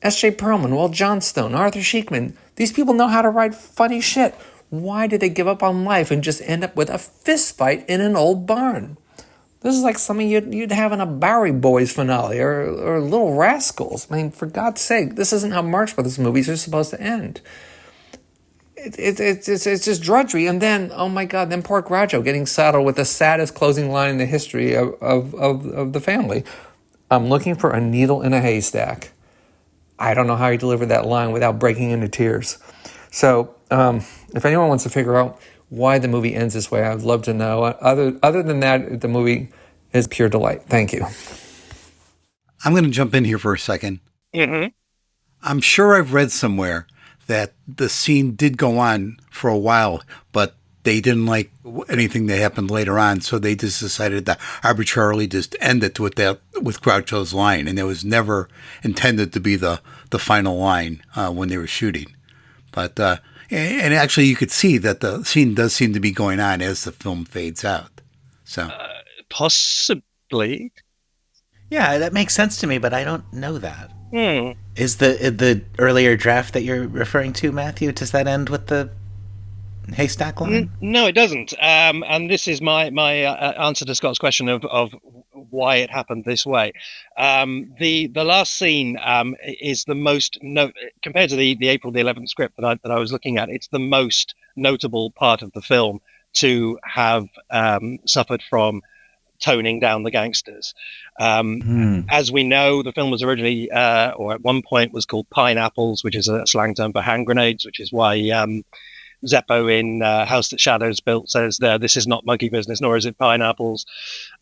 S.J. Perlman, Will Johnstone, Arthur Sheikman. These people know how to write funny shit. Why did they give up on life and just end up with a fist fight in an old barn? This is like something you'd have in a Bowery Boys finale or Little Rascals. I mean, for God's sake, this isn't how Marx Brothers movies are supposed to end. It's just drudgery. And then, oh my God, then poor Groucho getting saddled with the saddest closing line in the history of the family. I'm looking for a needle in a haystack. I don't know how he delivered that line without breaking into tears. So if anyone wants to figure out why the movie ends this way, I'd love to know. Other than that, the movie is pure delight. Thank you. I'm going to jump in here for a second. Mm-hmm. I'm sure I've read somewhere that the scene did go on for a while, but they didn't like anything that happened later on, so they just decided to arbitrarily just end it with Groucho's line, and it was never intended to be the final line when they were shooting. But and actually, you could see that the scene does seem to be going on as the film fades out. So possibly, yeah, that makes sense to me, but I don't know that. Is the earlier draft that you're referring to, Matthew? Does that end with the haystack line? No, it doesn't. And this is my answer to Scott's question of why it happened this way. The last scene is the most compared to the April the 11th script that I was looking at. It's the most notable part of the film to have suffered from toning down the gangsters. As we know, the film was originally, or at one point, was called Pineapples, which is a slang term for hand grenades, which is why Zeppo in House That Shadows Built says there, this is not monkey business, nor is it pineapples.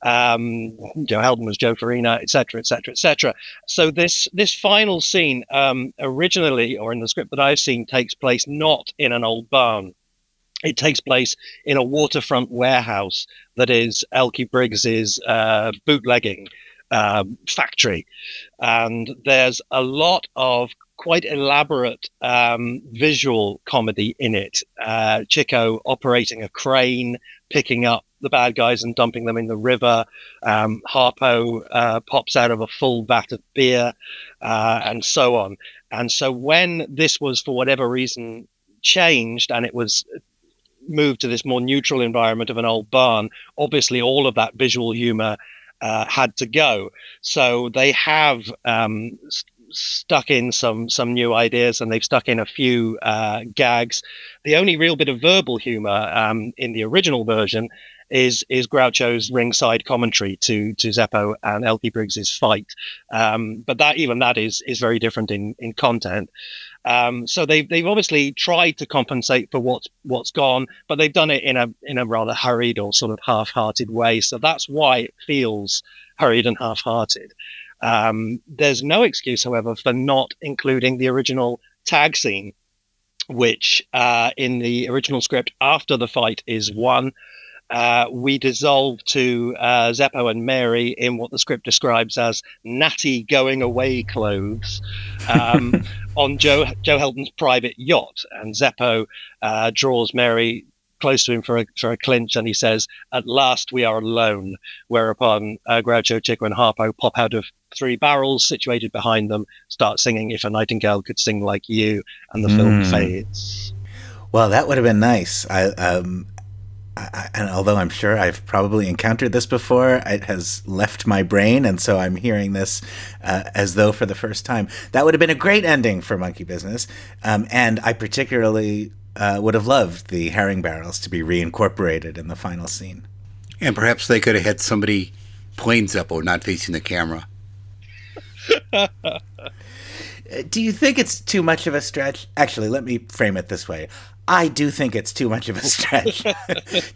Joe Heldon was Joe Farina, etc., etc., etc. So this final scene, originally, or in the script that I've seen, takes place not in an old barn. It takes place in a waterfront warehouse that is Elkie Briggs's bootlegging factory. And there's a lot of quite elaborate visual comedy in it. Chico operating a crane, picking up the bad guys and dumping them in the river. Harpo pops out of a full vat of beer, and so on. And so when this was, for whatever reason, changed and it was moved to this more neutral environment of an old barn, obviously all of that visual humor had to go. So they have stuck in some new ideas, and they've stuck in a few gags. The only real bit of verbal humor in the original version is Groucho's ringside commentary to Zeppo and Elkie Briggs's fight. But that is very different in content. So they've obviously tried to compensate for what's gone, but they've done it in a rather hurried or sort of half-hearted way. So that's why it feels hurried and half-hearted. There's no excuse, however, for not including the original tag scene, which in the original script after the fight is won. We dissolve to Zeppo and Mary in what the script describes as natty going away clothes on Joe Heldon's private yacht. And Zeppo draws Mary close to him for a clinch, and he says, "At last we are alone," whereupon Groucho, Chico and Harpo pop out of 3 barrels situated behind them, start singing "If a Nightingale Could Sing Like You," and the film fades. Well, that would have been nice. And although I'm sure I've probably encountered this before, it has left my brain, and so I'm hearing this as though for the first time. That would have been a great ending for Monkey Business, and I particularly would have loved the herring barrels to be reincorporated in the final scene. And perhaps they could have had somebody playing Zeppo, not facing the camera. Do you think it's too much of a stretch? Actually, let me frame it this way. I do think it's too much of a stretch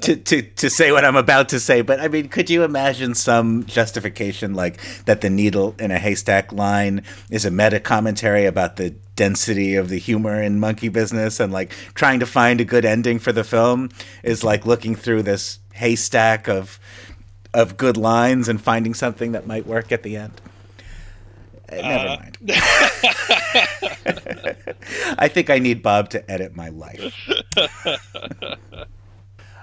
to say what I'm about to say, but I mean, could you imagine some justification like that the needle in a haystack line is a meta commentary about the density of the humor in Monkey Business, and like trying to find a good ending for the film is like looking through this haystack of good lines and finding something that might work at the end? Never mind. I think I need Bob to edit my life.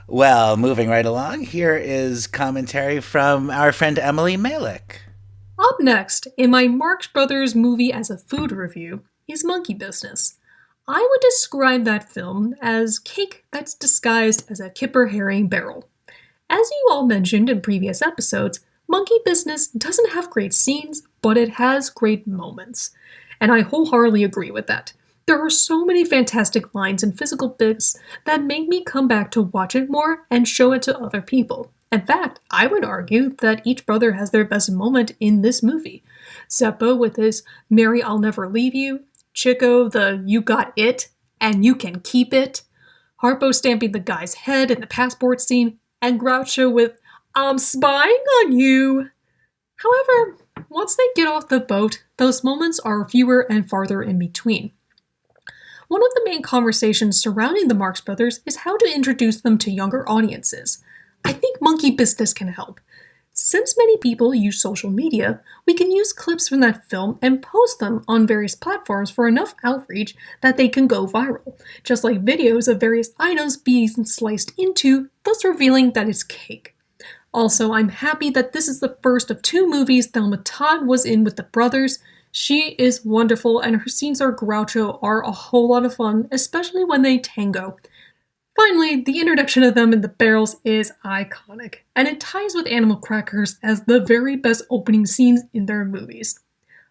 Well, moving right along, here is commentary from our friend Emily Malick. Up next, in my Marx Brothers movie as a food review, is Monkey Business. I would describe that film as cake that's disguised as a kipper herring barrel. As you all mentioned in previous episodes, Monkey Business doesn't have great scenes, but it has great moments. And I wholeheartedly agree with that. There are so many fantastic lines and physical bits that make me come back to watch it more and show it to other people. In fact, I would argue that each brother has their best moment in this movie. Zeppo with his "Mary, I'll never leave you," Chico the "you got it, and you can keep it," Harpo stamping the guy's head in the passport scene, and Groucho with "I'm spying on you." However, once they get off the boat, those moments are fewer and farther in between. One of the main conversations surrounding the Marx Brothers is how to introduce them to younger audiences. I think Monkey Business can help. Since many people use social media, we can use clips from that film and post them on various platforms for enough outreach that they can go viral, just like videos of various items being sliced into, thus revealing that it's cake. Also, I'm happy that this is the first of 2 movies Thelma Todd was in with the brothers. She is wonderful, and her scenes are Groucho are a whole lot of fun, especially when they tango. Finally, the introduction of them in the barrels is iconic, and it ties with Animal Crackers as the very best opening scenes in their movies.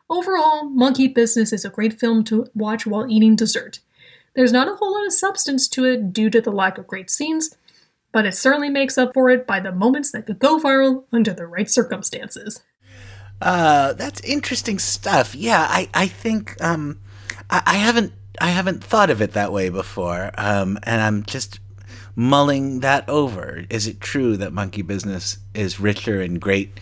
Overall, Monkey Business is a great film to watch while eating dessert. There's not a whole lot of substance to it due to the lack of great scenes, but it certainly makes up for it by the moments that could go viral under the right circumstances. That's interesting stuff. Yeah, I think I haven't thought of it that way before, and I'm just mulling that over. Is it true that Monkey Business is richer in great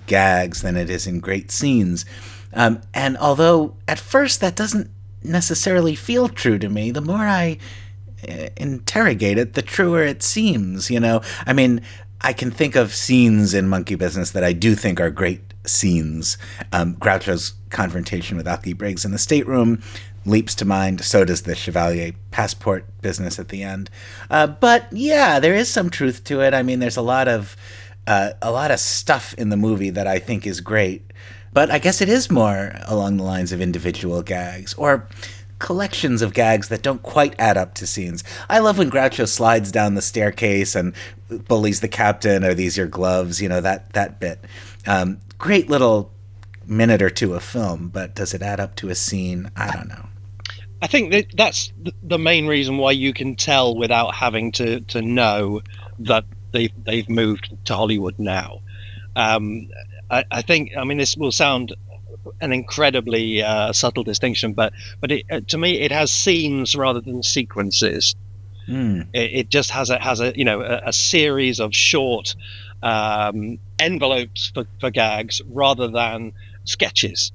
gags than it is in great scenes? And although at first that doesn't necessarily feel true to me, the more I interrogate it, the truer it seems. I mean, I can think of scenes in Monkey Business that I do think are great scenes. Groucho's confrontation with Aki Briggs in the stateroom leaps to mind. So does the Chevalier passport business at the end. But yeah, there is some truth to it. I mean, there's a lot of stuff in the movie that I think is great. But I guess it is more along the lines of individual gags or collections of gags that don't quite add up to scenes. I love when Groucho slides down the staircase and bullies the captain, "Are these your gloves?" That bit. Great little minute or two of film, but does it add up to a scene? I don't know. I think that's the main reason why you can tell without having to know that they've moved to Hollywood now. I think, I mean, this will sound an incredibly subtle distinction, but to me, it has scenes rather than sequences. It just has a series of short envelopes for gags rather than sketches.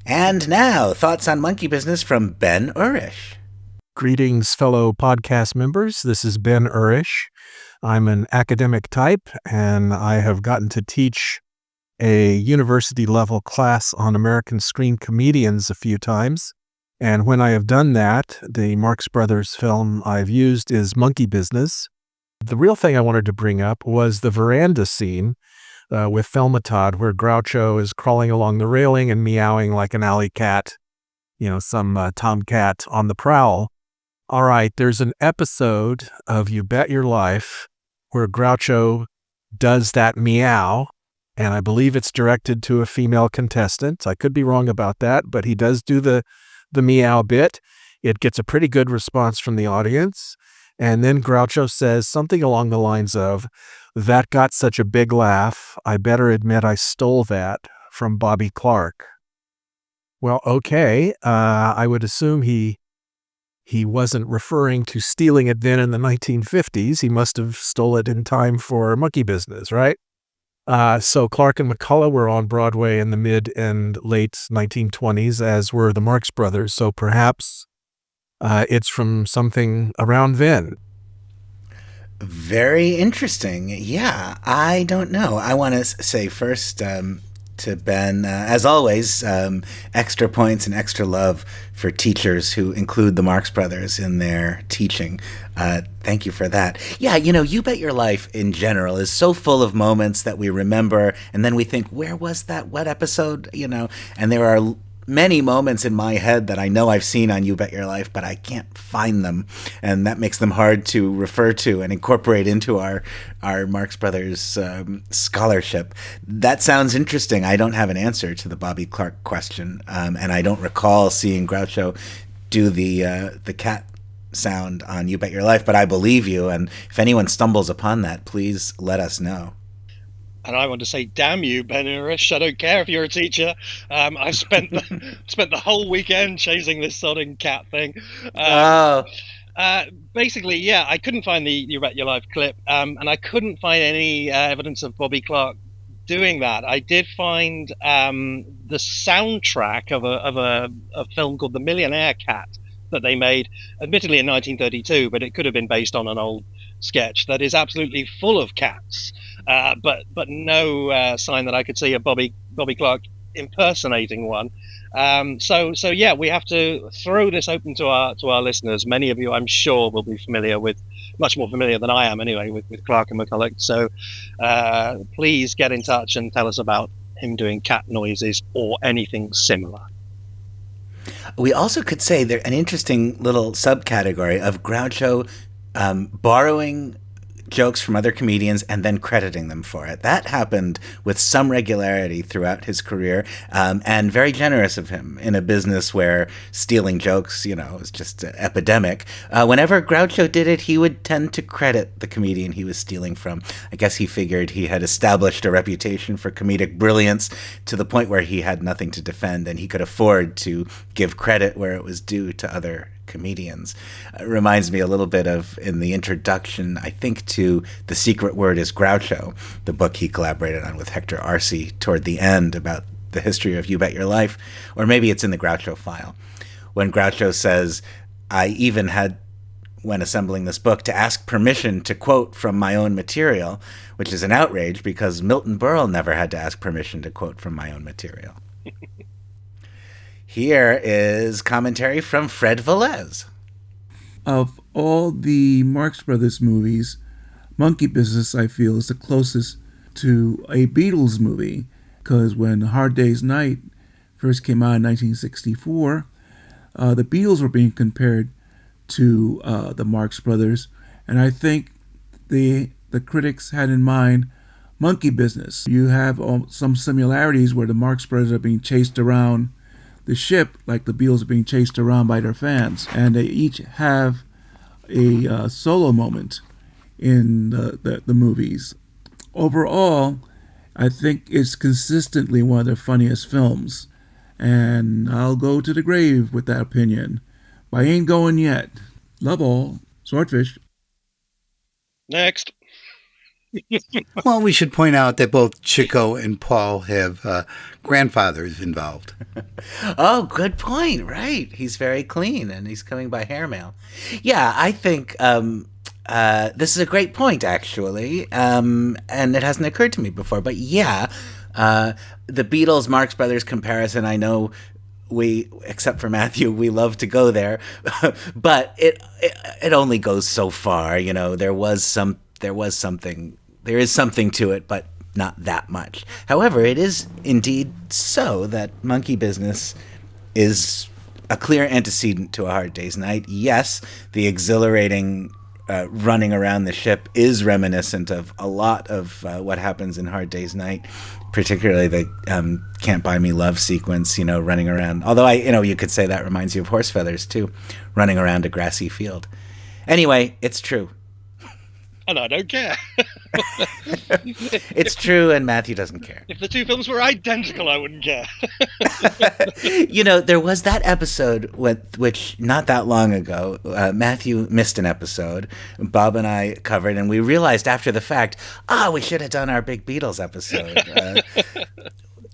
And now, thoughts on Monkey Business from Ben Urish. Greetings, fellow podcast members. This is Ben Urish. I'm an academic type, and I have gotten to teach a university-level class on American screen comedians a few times. And when I have done that, the Marx Brothers film I've used is Monkey Business. The real thing I wanted to bring up was the veranda scene with Thelma Todd, where Groucho is crawling along the railing and meowing like an alley cat, some tomcat on the prowl. All right, there's an episode of You Bet Your Life where Groucho does that meow, and I believe it's directed to a female contestant. I could be wrong about that, but he does do the meow bit. It gets a pretty good response from the audience. And then Groucho says something along the lines of, "That got such a big laugh, I better admit I stole that from Bobby Clark." Well, okay, I would assume he wasn't referring to stealing it then in the 1950s. He must have stole it in time for Monkey Business, right? So Clark and McCullough were on Broadway in the mid and late 1920s, as were the Marx Brothers. So perhaps it's from something around then. Very interesting. Yeah, I don't know. I want to say first, to Ben. As always, extra points and extra love for teachers who include the Marx Brothers in their teaching. Thank you for that. Yeah, You Bet Your Life in general is so full of moments that we remember, and then we think, where was that? What episode? And there are many moments in my head that I know I've seen on You Bet Your Life, but I can't find them, and that makes them hard to refer to and incorporate into our Marx Brothers scholarship. That sounds interesting. I don't have an answer to the Bobby Clark question, and I don't recall seeing Groucho do the cat sound on You Bet Your Life, but I believe you, and if anyone stumbles upon that, please let us know. And I want to say, damn you, Ben Irish. I don't care if you're a teacher. I've spent the whole weekend chasing this sodding cat thing. Basically, yeah, I couldn't find the You Bet Your Life clip, and I couldn't find any evidence of Bobby Clark doing that. I did find the soundtrack of a film called The Millionaire Cat that they made, admittedly in 1932, but it could have been based on an old sketch that is absolutely full of cats. But no sign that I could see of Bobby Clark impersonating one. So yeah, we have to throw this open to our listeners. Many of you, I'm sure, will be much more familiar than I am anyway, with Clark and McCulloch. So please get in touch and tell us about him doing cat noises or anything similar. We also could say there's an interesting little subcategory of Groucho borrowing jokes from other comedians and then crediting them for it. That happened with some regularity throughout his career, and very generous of him in a business where stealing jokes, is just an epidemic. Whenever Groucho did it, he would tend to credit the comedian he was stealing from. I guess he figured he had established a reputation for comedic brilliance to the point where he had nothing to defend, and he could afford to give credit where it was due to other comedians. It reminds me a little bit of, in the introduction, I think, to The Secret Word is Groucho, the book he collaborated on with Hector Arce toward the end about the history of You Bet Your Life, or maybe it's in the Groucho file, when Groucho says, I even had, when assembling this book, to ask permission to quote from my own material, which is an outrage because Milton Berle never had to ask permission to quote from my own material. Here is commentary from Fred Velez. Of all the Marx Brothers movies, Monkey Business, I feel, is the closest to a Beatles movie, because when Hard Day's Night first came out in 1964, the Beatles were being compared to the Marx Brothers, and I think the critics had in mind Monkey Business. You have some similarities where the Marx Brothers are being chased around the ship like the Beatles are being chased around by their fans, and they each have a solo moment in the movies. Overall, I think it's consistently one of their funniest films, and I'll go to the grave with that opinion. But I ain't going yet. Love all. Swordfish. Next. Well, we should point out that both Chico and Paul have grandfathers involved. Oh, good point. Right. He's very clean, and he's coming by hair mail. Yeah, I think this is a great point, actually, and it hasn't occurred to me before. But yeah, the Beatles, Marx Brothers comparison, I know we, except for Matthew, we love to go there, but it only goes so far. There is something to it, but not that much. However, it is indeed so that Monkey Business is a clear antecedent to A Hard Day's Night. Yes, the exhilarating running around the ship is reminiscent of a lot of what happens in Hard Day's Night, particularly the Can't Buy Me Love sequence, running around. Although you could say that reminds you of Horse Feathers too, running around a grassy field. Anyway, it's true. And I don't care. It's true, and Matthew doesn't care. If the two films were identical, I wouldn't care. There was that episode which not that long ago, Matthew missed an episode, Bob and I covered, and we realized after the fact, we should have done our big Beatles episode.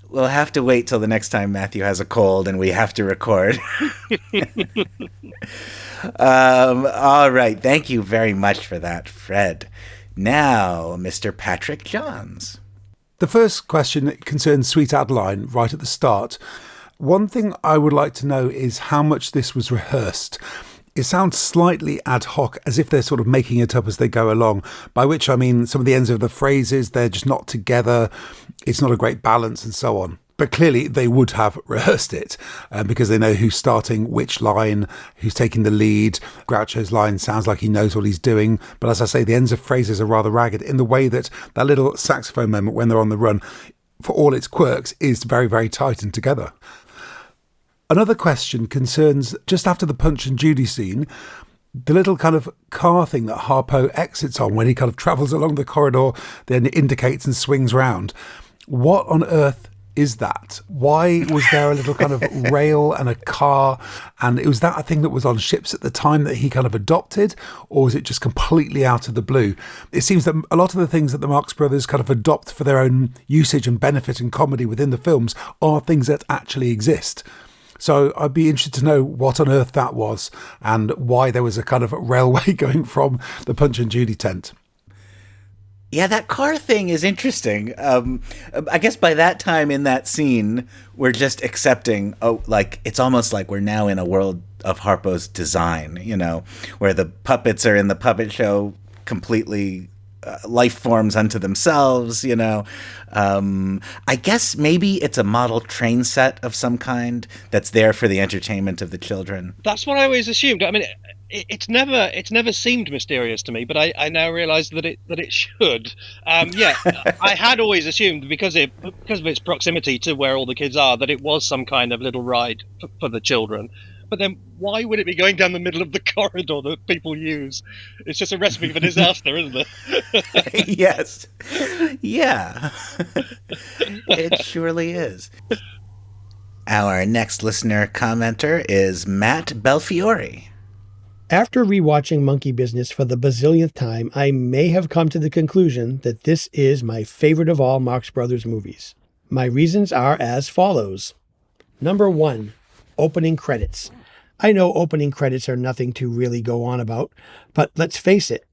We'll have to wait till the next time Matthew has a cold and we have to record. All right. Thank you very much for that, Fred. Now, Mr. Patrick Johns. The first question concerns Sweet Adeline right at the start. One thing I would like to know is how much this was rehearsed. It sounds slightly ad hoc, as if they're sort of making it up as they go along, by which I mean some of the ends of the phrases, they're just not together, it's not a great balance and so on. But clearly they would have rehearsed it because they know who's starting which line, who's taking the lead. Groucho's line sounds like he knows what he's doing. But as I say, the ends of phrases are rather ragged in the way that that little saxophone moment when they're on the run, for all its quirks, is very, very tight and together. Another question concerns just after the Punch and Judy scene, the little kind of car thing that Harpo exits on when he kind of travels along the corridor, then indicates and swings round. What on earth is that? Why was there a little kind of rail and a car? And was that a thing that was on ships at the time that he kind of adopted? Or was it just completely out of the blue? It seems that a lot of the things that the Marx Brothers kind of adopt for their own usage and benefit and comedy within the films are things that actually exist. So I'd be interested to know what on earth that was and why there was a kind of railway going from the Punch and Judy tent. Yeah, that car thing is interesting. I guess by that time in that scene, we're just accepting, it's almost like we're now in a world of Harpo's design, where the puppets are in the puppet show completely life forms unto themselves, I guess maybe it's a model train set of some kind that's there for the entertainment of the children. That's what I always assumed. I mean, it's never seemed mysterious to me, but I now realise that it should. I had always assumed because of its proximity to where all the kids are that it was some kind of little ride for the children. But then why would it be going down the middle of the corridor that people use? It's just a recipe for disaster, isn't it? Yes. Yeah. It surely is. Our next listener commenter is Matt Belfiore. After rewatching Monkey Business for the bazillionth time, I may have come to the conclusion that this is my favorite of all Marx Brothers movies. My reasons are as follows. Number 1, opening credits. I know opening credits are nothing to really go on about, but let's face it,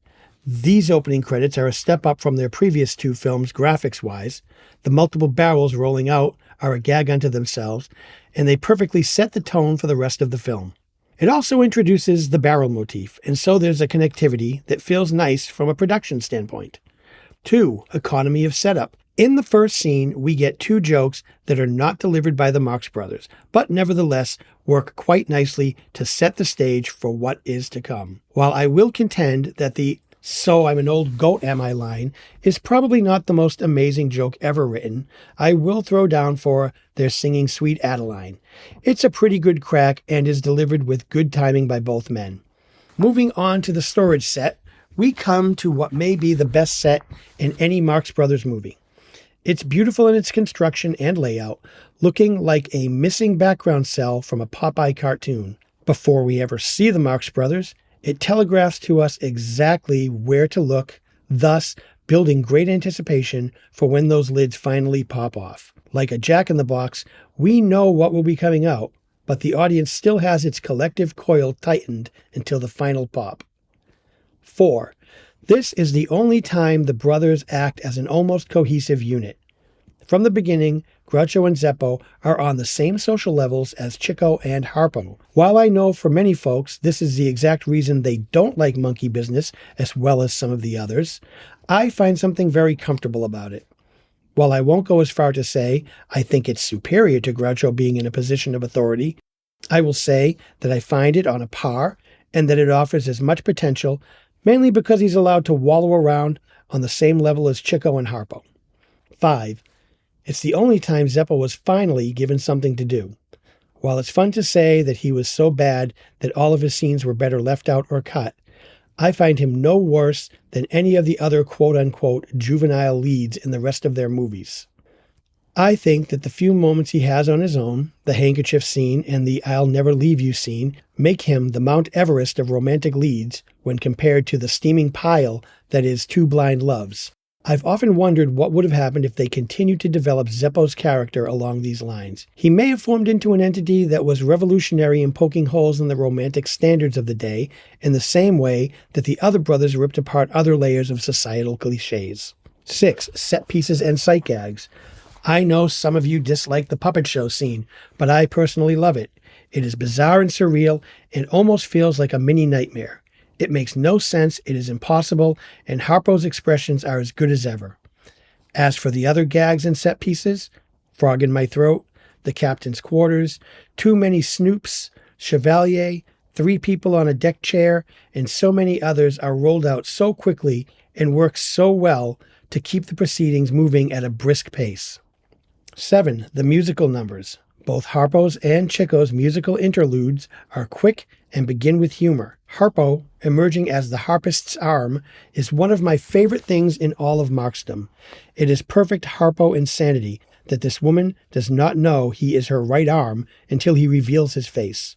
these opening credits are a step up from their previous 2 films graphics-wise. The multiple barrels rolling out are a gag unto themselves, and they perfectly set the tone for the rest of the film. It also introduces the barrel motif, and so there's a connectivity that feels nice from a production standpoint. 2, economy of setup. In the first scene, we get 2 jokes that are not delivered by the Marx Brothers, but nevertheless work quite nicely to set the stage for what is to come. While I will contend that the "so I'm an old goat am I" line is probably not the most amazing joke ever written, I will throw down for their singing Sweet Adeline. It's a pretty good crack and is delivered with good timing by both men. Moving on to the storage set, we come to what may be the best set in any Marx Brothers movie. It's beautiful in its construction and layout, looking like a missing background cell from a Popeye cartoon. Before we ever see the Marx Brothers, it telegraphs to us exactly where to look, thus building great anticipation for when those lids finally pop off. Like a jack-in-the-box, we know what will be coming out, but the audience still has its collective coil tightened until the final pop. 4. This is the only time the brothers act as an almost cohesive unit. From the beginning, Groucho and Zeppo are on the same social levels as Chico and Harpo. While I know for many folks this is the exact reason they don't like Monkey Business as well as some of the others, I find something very comfortable about it. While I won't go as far to say I think it's superior to Groucho being in a position of authority, I will say that I find it on a par and that it offers as much potential, mainly because he's allowed to wallow around on the same level as Chico and Harpo. 5. It's the only time Zeppo was finally given something to do. While it's fun to say that he was so bad that all of his scenes were better left out or cut, I find him no worse than any of the other quote-unquote juvenile leads in the rest of their movies. I think that the few moments he has on his own, the handkerchief scene and the I'll never leave you scene, make him the Mount Everest of romantic leads when compared to the steaming pile that is Two Blind Loves. I've often wondered what would have happened if they continued to develop Zeppo's character along these lines. He may have formed into an entity that was revolutionary in poking holes in the romantic standards of the day in the same way that the other brothers ripped apart other layers of societal cliches. 6. Set pieces and sight gags. I know some of you dislike the puppet show scene, but I personally love it. It is bizarre and surreal and almost feels like a mini nightmare. It makes no sense, it is impossible, and Harpo's expressions are as good as ever. As for the other gags and set pieces, Frog in My Throat, The Captain's Quarters, Too Many Snoops, Chevalier, 3 People on a Deck Chair, and so many others are rolled out so quickly and work so well to keep the proceedings moving at a brisk pace. 7. The musical numbers. Both Harpo's and Chico's musical interludes are quick and begin with humor. Harpo, emerging as the harpist's arm, is one of my favorite things in all of Marxdom. It is perfect Harpo insanity that this woman does not know he is her right arm until he reveals his face.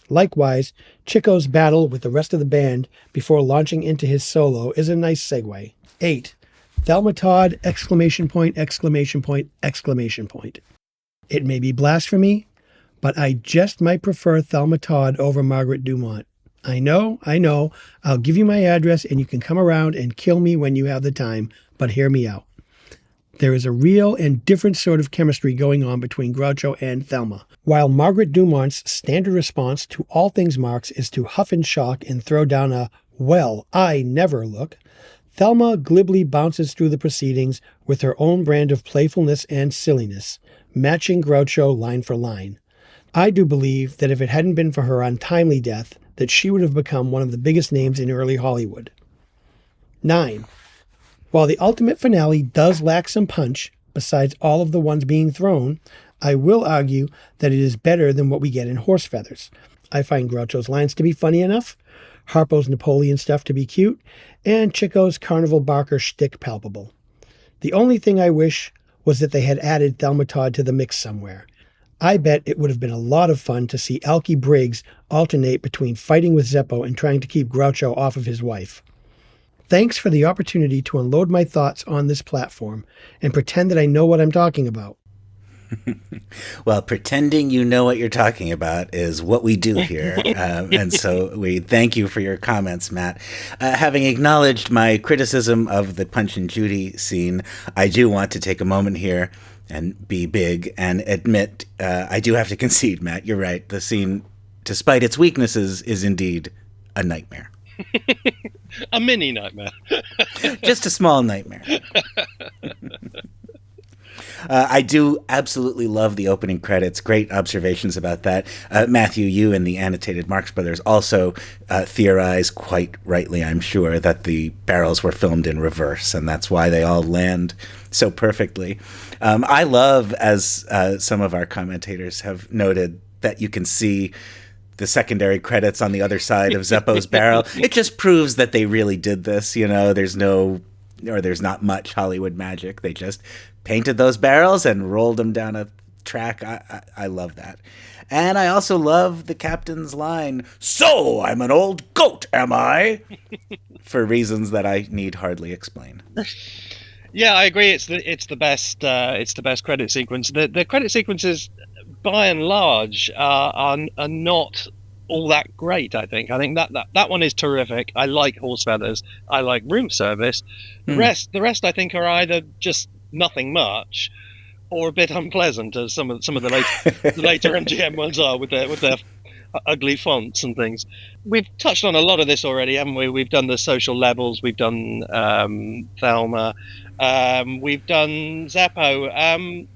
Likewise, Chico's battle with the rest of the band before launching into his solo is a nice segue. 8. Thelma Todd, ! It may be blasphemy, but I just might prefer Thelma Todd over Margaret Dumont. I know, I'll give you my address and you can come around and kill me when you have the time, but hear me out. There is a real and different sort of chemistry going on between Groucho and Thelma. While Margaret Dumont's standard response to all things Marx is to huff and shock and throw down a, well, I never look, Thelma glibly bounces through the proceedings with her own brand of playfulness and silliness, matching Groucho line for line. I do believe that if it hadn't been for her untimely death, that she would have become one of the biggest names in early Hollywood. 9. While the ultimate finale does lack some punch, besides all of the ones being thrown, I will argue that it is better than what we get in Horse Feathers. I find Groucho's lines to be funny enough, Harpo's Napoleon stuff to be cute, and Chico's Carnival Barker shtick palpable. The only thing I wish was that they had added Thelma Todd to the mix somewhere. I bet it would have been a lot of fun to see Alky Briggs alternate between fighting with Zeppo and trying to keep Groucho off of his wife. Thanks for the opportunity to unload my thoughts on this platform and pretend that I know what I'm talking about. Well, pretending you know what you're talking about is what we do here. And so we thank you for your comments, Matt. Having acknowledged my criticism of the Punch and Judy scene, I do want to take a moment here and be big and admit I do have to concede, Matt. You're right. The scene, despite its weaknesses, is indeed a nightmare. A mini nightmare. Just a small nightmare. I do absolutely love the opening credits. Great observations about that. Matthew, you and the annotated Marx Brothers also theorize, quite rightly, I'm sure, that the barrels were filmed in reverse, and that's why they all land so perfectly. I love, as some of our commentators have noted, that you can see the secondary credits on the other side of Zeppo's barrel. It just proves that they really did this. You know, there's not much Hollywood magic. They just painted those barrels and rolled them down a track. I love that. And I also love the captain's line, "So I'm an old goat, am I?" for reasons that I need hardly explain. Yeah, I agree. It's the best credit sequence. The credit sequences, by and large, are not all that great. I think that one is terrific. I like Horse Feathers. I like Room Service. The rest, I think, are either just nothing much, or a bit unpleasant, as some of the later MGM ones are with their ugly fonts and things. We've touched on a lot of this already, haven't we? We've done the social levels. We've done Thelma. We've done Zeppo.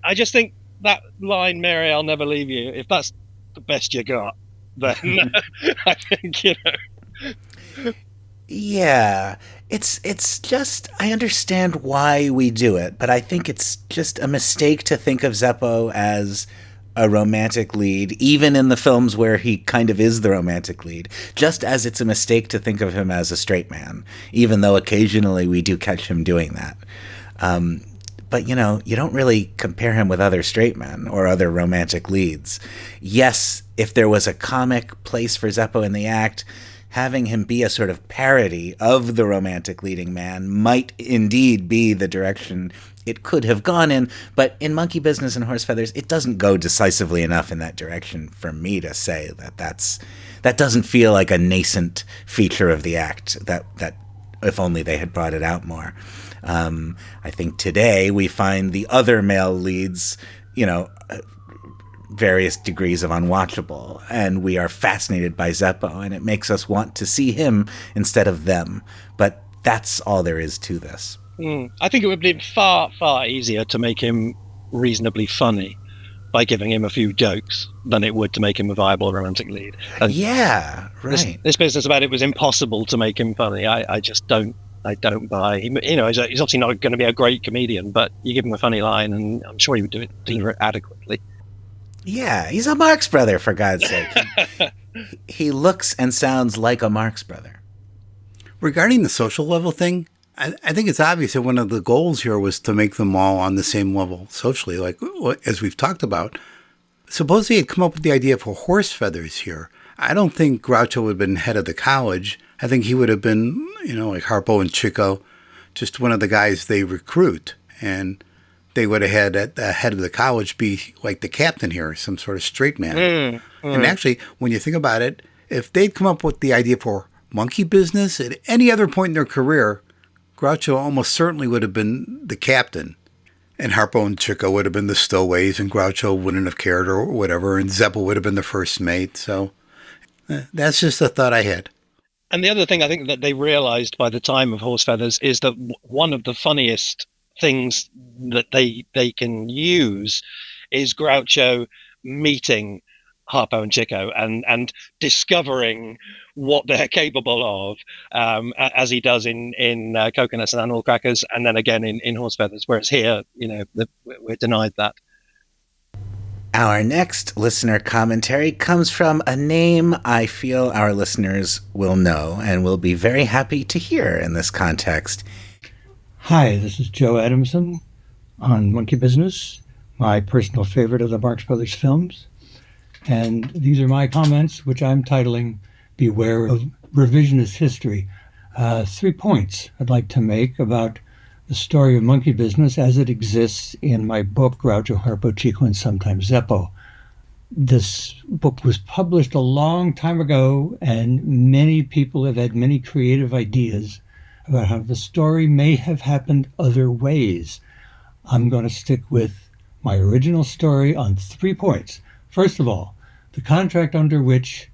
I just think that line, "Mary, I'll never leave you," if that's the best you got, then I think, you know. Yeah, it's just, I understand why we do it, but I think it's just a mistake to think of Zeppo as a romantic lead, even in the films where he kind of is the romantic lead, just as it's a mistake to think of him as a straight man, even though occasionally we do catch him doing that. But, you know, you don't really compare him with other straight men or other romantic leads. Yes, if there was a comic place for Zeppo in the act, having him be a sort of parody of the romantic leading man might indeed be the direction it could have gone in, but in Monkey Business and Horse Feathers, it doesn't go decisively enough in that direction for me to say that doesn't feel like a nascent feature of the act, that if only they had brought it out more. I think today we find the other male leads, various degrees of unwatchable, and we are fascinated by Zeppo, and it makes us want to see him instead of them. But that's all there is to this. I think it would be far, far easier to make him reasonably funny by giving him a few jokes than it would to make him a viable romantic lead. And this business about it was impossible to make him funny. I just don't buy. He's obviously not going to be a great comedian, but you give him a funny line, and I'm sure he would do it adequately. Yeah, he's a Marx brother, for God's sake. He looks and sounds like a Marx brother. Regarding the social level thing, I think it's obvious that one of the goals here was to make them all on the same level socially, like as we've talked about. Suppose he had come up with the idea for horse feathers here. I don't think Groucho would have been head of the college. I think he would have been, like Harpo and Chico, just one of the guys they recruit. And they would have had at the head of the college be like the captain here, some sort of straight man. And actually, when you think about it, if they'd come up with the idea for monkey business at any other point in their career, Groucho almost certainly would have been the captain. And Harpo and Chico would have been the stowaways, and Groucho wouldn't have cared or whatever, and Zeppo would have been the first mate. So that's just a thought I had. And the other thing I think that they realized by the time of Horse Feathers is that one of the funniest things that they can use is Groucho meeting Harpo and Chico and discovering what they're capable of, as he does in Coconuts and Animal Crackers, and then again in Horse Feathers, whereas here, we're denied that. Our next listener commentary comes from a name I feel our listeners will know and will be very happy to hear in this context. Hi, this is Joe Adamson on Monkey Business, my personal favorite of the Marx Brothers films. And these are my comments, which I'm titling Beware of Revisionist History. 3 points I'd like to make about the story of Monkey Business as it exists in my book, Groucho, Harpo, Chico, and Sometimes Zeppo. This book was published a long time ago, and many people have had many creative ideas about how the story may have happened other ways. I'm going to stick with my original story on 3 points. First of all, the contract under which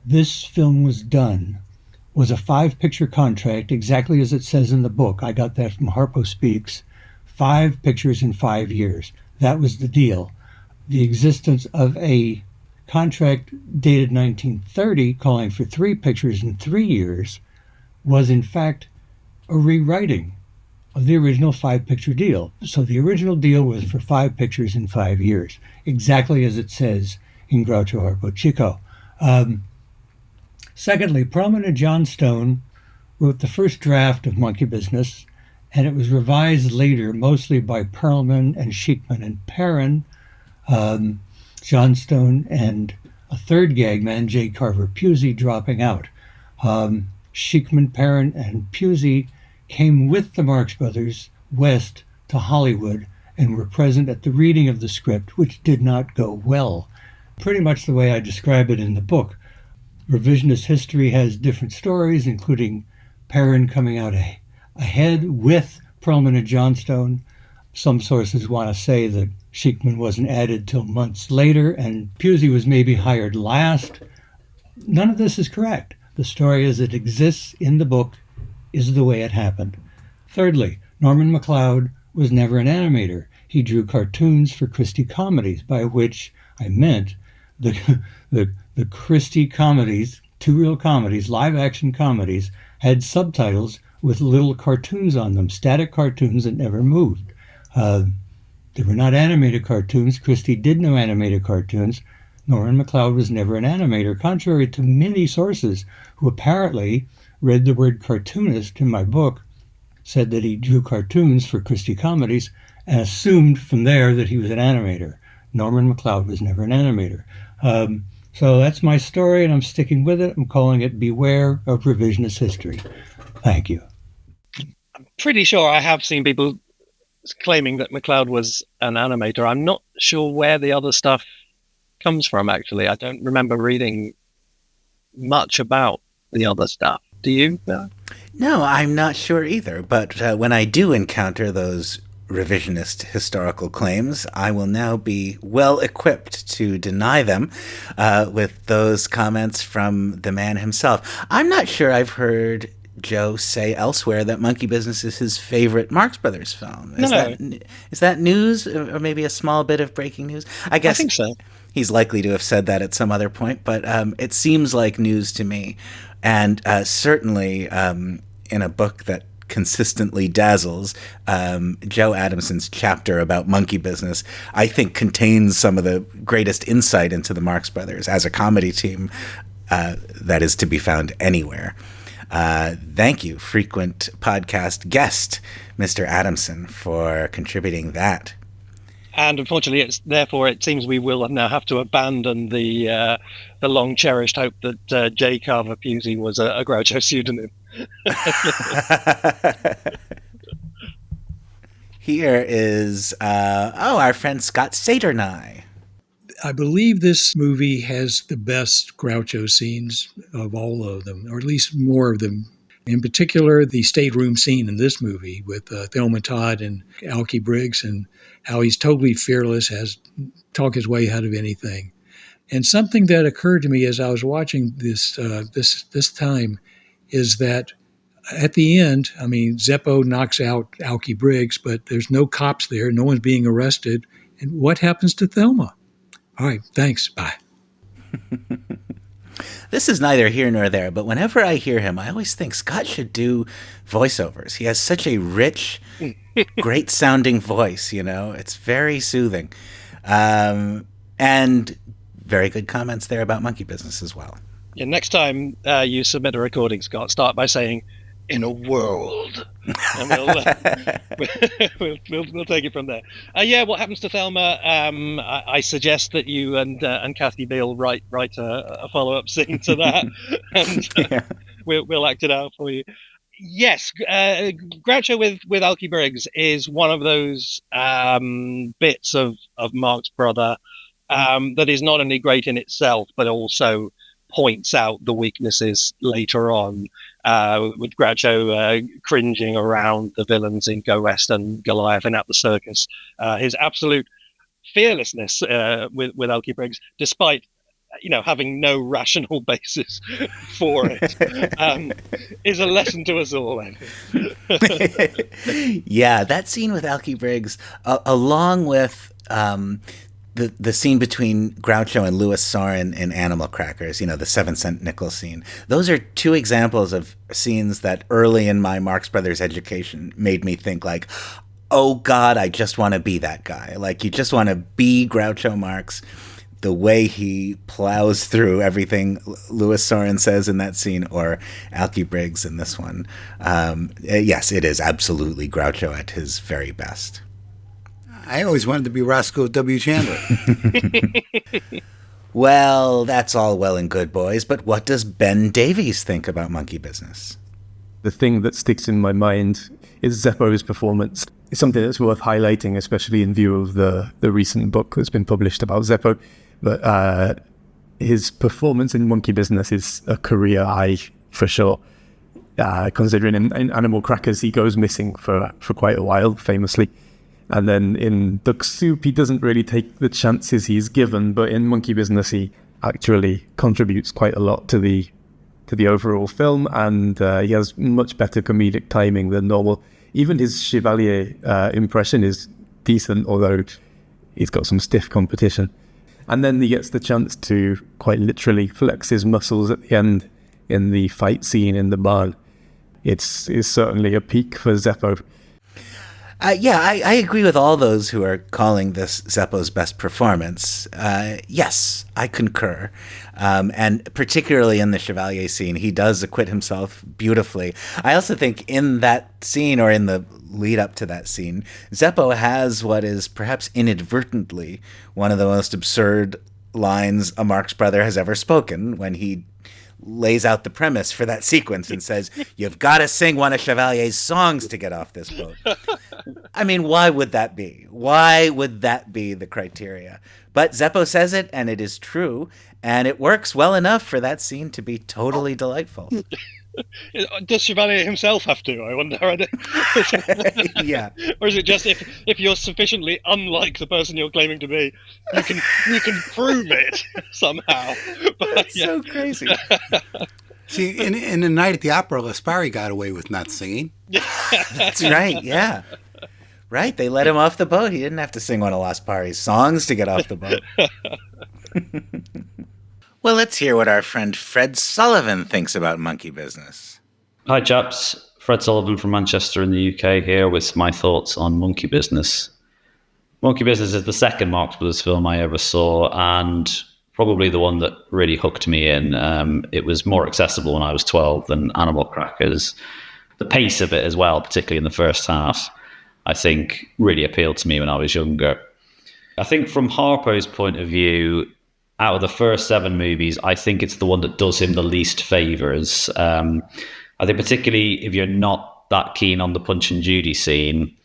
this film was done was a 5-picture contract, exactly as it says in the book. I got that from Harpo Speaks. 5 pictures in 5 years. That was the deal. The existence of a contract dated 1930 calling for 3 pictures in 3 years was in fact a rewriting of the original 5-picture deal. So the original deal was for 5 pictures in 5 years, exactly as it says in Groucho, Harpo, Chico. Secondly, Perlman and Johnstone wrote the first draft of Monkey Business, and it was revised later, mostly by Perlman and Sheikman and Perrin, Johnstone and a third gag man, J. Carver Pusey, dropping out. Sheikman, Perrin, and Pusey came with the Marx Brothers west to Hollywood and were present at the reading of the script, which did not go well. Pretty much the way I describe it in the book. Revisionist history has different stories, including Perrin coming out ahead with Perlman and Johnstone. Some sources want to say that Sheikman wasn't added till months later, and Pusey was maybe hired last. None of this is correct. The story as it exists in the book is the way it happened. Thirdly, Norman MacLeod was never an animator. He drew cartoons for Christie Comedies, by which I meant the Christie comedies, 2 real comedies, live-action comedies, had subtitles with little cartoons on them, static cartoons that never moved. They were not animated cartoons. Christie did no animated cartoons. Norman MacLeod was never an animator, contrary to many sources who apparently read the word cartoonist in my book, said that he drew cartoons for Christie Comedies, and assumed from there that he was an animator. Norman MacLeod was never an animator. So that's my story, and I'm sticking with it. I'm calling it Beware of Revisionist History. Thank you. I'm pretty sure I have seen people claiming that MacLeod was an animator. I'm not sure where the other stuff comes from, actually. I don't remember reading much about the other stuff. Do you? No, I'm not sure either. But when I do encounter those revisionist historical claims, I will now be well equipped to deny them with those comments from the man himself. I'm not sure I've heard Joe say elsewhere that Monkey Business is his favorite Marx Brothers film. Is that news, or maybe a small bit of breaking news? I think so. He's likely to have said that at some other point, but it seems like news to me. And certainly in a book that consistently dazzles, Joe Adamson's chapter about Monkey Business, I think, contains some of the greatest insight into the Marx Brothers as a comedy team that is to be found anywhere. Thank you, frequent podcast guest, Mr. Adamson, for contributing that. And unfortunately, it seems we will now have to abandon the long cherished hope that J. Carver Pusey was a Groucho pseudonym. Here is our friend Scott Saturnai. I believe this movie has the best Groucho scenes of all of them, or at least more of them. In particular, the stateroom scene in this movie with Thelma Todd and Alky Briggs, and how he's totally fearless, has talk his way out of anything. And something that occurred to me as I was watching this time is that at the end, I mean, Zeppo knocks out Alky Briggs, but there's no cops there, no one's being arrested. And what happens to Thelma? All right, thanks. Bye. This is neither here nor there, but whenever I hear him, I always think Scott should do voiceovers. He has such a rich, great sounding voice, you know. It's very soothing. And very good comments there about Monkey Business as well. Yeah, next time you submit a recording, Scott, start by saying, "In a world," and we'll take it from there. What happens to Thelma? I suggest that you and Kathy Beale write a follow-up scene to that, and we'll act it out for you. Yes, Groucho with Alky Briggs is one of those bits of Marx Brother that is not only great in itself, but also points out the weaknesses later on, with Groucho cringing around the villains in Go West and Goliath and At the Circus. His absolute fearlessness with Alky Briggs, despite having no rational basis for it, is a lesson to us all, I think. Yeah, that scene with Alky Briggs, along with the scene between Groucho and Louis Sorin in Animal Crackers, the 7-cent nickel scene. Those are two examples of scenes that early in my Marx Brothers education made me think like, oh God, I just want to be that guy. Like, you just want to be Groucho Marx. The way he plows through everything Louis Sorin says in that scene, or Alky Briggs in this one. Yes, it is absolutely Groucho at his very best. I always wanted to be Roscoe W. Chandler. Well, that's all well and good, boys, but what does Ben Davies think about Monkey Business? The thing that sticks in my mind is Zeppo's performance. It's something that's worth highlighting, especially in view of the recent book that's been published about Zeppo. But his performance in Monkey Business is a career high for sure. Considering in Animal Crackers, he goes missing for quite a while, famously. And then in Duck Soup, he doesn't really take the chances he's given, but in Monkey Business, he actually contributes quite a lot to the overall film, and he has much better comedic timing than normal. Even his Chevalier impression is decent, although he's got some stiff competition. And then he gets the chance to quite literally flex his muscles at the end in the fight scene in the barn. It's certainly a peak for Zeppo. I agree with all those who are calling this Zeppo's best performance. Yes, I concur. And particularly in the Chevalier scene, he does acquit himself beautifully. I also think in that scene, or in the lead up to that scene, Zeppo has what is perhaps inadvertently one of the most absurd lines a Marx brother has ever spoken, when he lays out the premise for that sequence and says, "You've got to sing one of Chevalier's songs to get off this boat." I mean, why would that be? Why would that be the criteria? But Zeppo says it, and it is true, and it works well enough for that scene to be totally delightful. Does Chevalier himself have to? I wonder. Yeah. Or is it just if you're sufficiently unlike the person you're claiming to be, you can prove it somehow? That's so crazy. See, in A Night at the Opera, Laspari got away with not singing. That's right, yeah. Right, they let him off the boat. He didn't have to sing one of Laspari's songs to get off the boat. Well, let's hear what our friend Fred Sullivan thinks about Monkey Business. Hi, chaps. Fred Sullivan from Manchester in the UK here with my thoughts on Monkey Business. Monkey Business is the second Marx Brothers film I ever saw, and probably the one that really hooked me in. It was more accessible when I was 12 than Animal Crackers. The pace of it as well, particularly in the first half, I think really appealed to me when I was younger. I think from Harpo's point of view, out of the first 7 movies, I think it's the one that does him the least favours. I think particularly if you're not that keen on the Punch and Judy scene,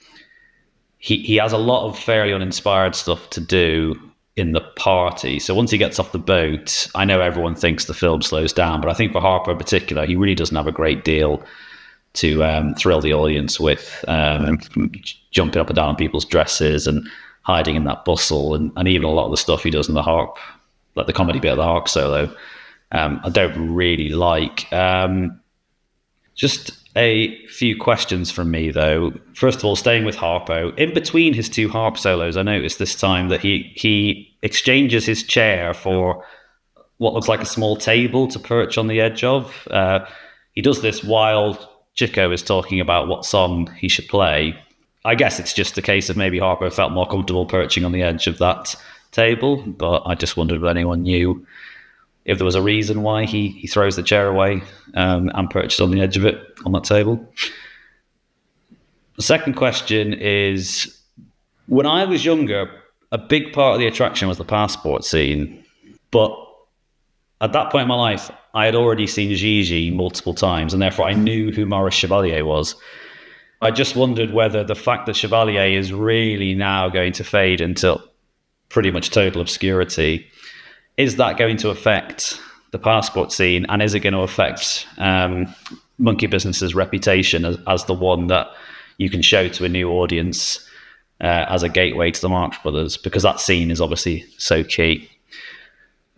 he has a lot of fairly uninspired stuff to do in the party. So once he gets off the boat, I know everyone thinks the film slows down, but I think for Harpo in particular, he really doesn't have a great deal to thrill the audience with, jumping up and down on people's dresses and hiding in that bustle, and even a lot of the stuff he does in the harp, like the comedy bit of the harp solo, I don't really like. Just a few questions from me, though. First of all, staying with Harpo, in between his 2 harp solos, I noticed this time that he exchanges his chair for what looks like a small table to perch on the edge of. He does this while Chico is talking about what song he should play. I guess it's just a case of maybe Harpo felt more comfortable perching on the edge of that table, but I just wondered if anyone knew if there was a reason why he throws the chair away and perches on the edge of it on that table. The second question is, when I was younger, a big part of the attraction was the passport scene, but at that point in my life, I had already seen Gigi multiple times, and therefore I knew who Maurice Chevalier was. I just wondered whether the fact that Chevalier is really now going to fade into pretty much total obscurity, is that going to affect the passport scene, and is it going to affect Monkey Business's reputation as the one that you can show to a new audience as a gateway to the Marx Brothers, because that scene is obviously so key.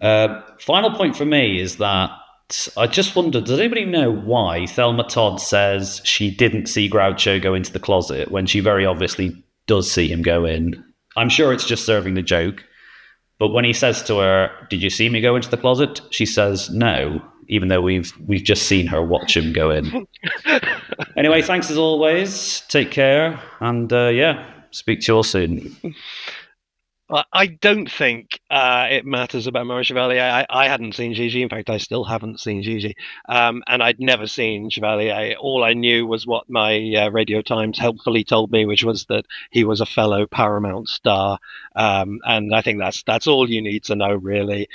Final point for me is that I just wondered, does anybody know why Thelma Todd says she didn't see Groucho go into the closet when she very obviously does see him go in? I'm sure it's just serving the joke, but when he says to her, "Did you see me go into the closet?" she says no, even though we've just seen her watch him go in. Anyway, thanks as always. Take care, and speak to you all soon. I don't think it matters about Maurice Chevalier. I hadn't seen Gigi. In fact, I still haven't seen Gigi. And I'd never seen Chevalier. All I knew was what my Radio Times helpfully told me, which was that he was a fellow Paramount star. And I think that's all you need to know, really.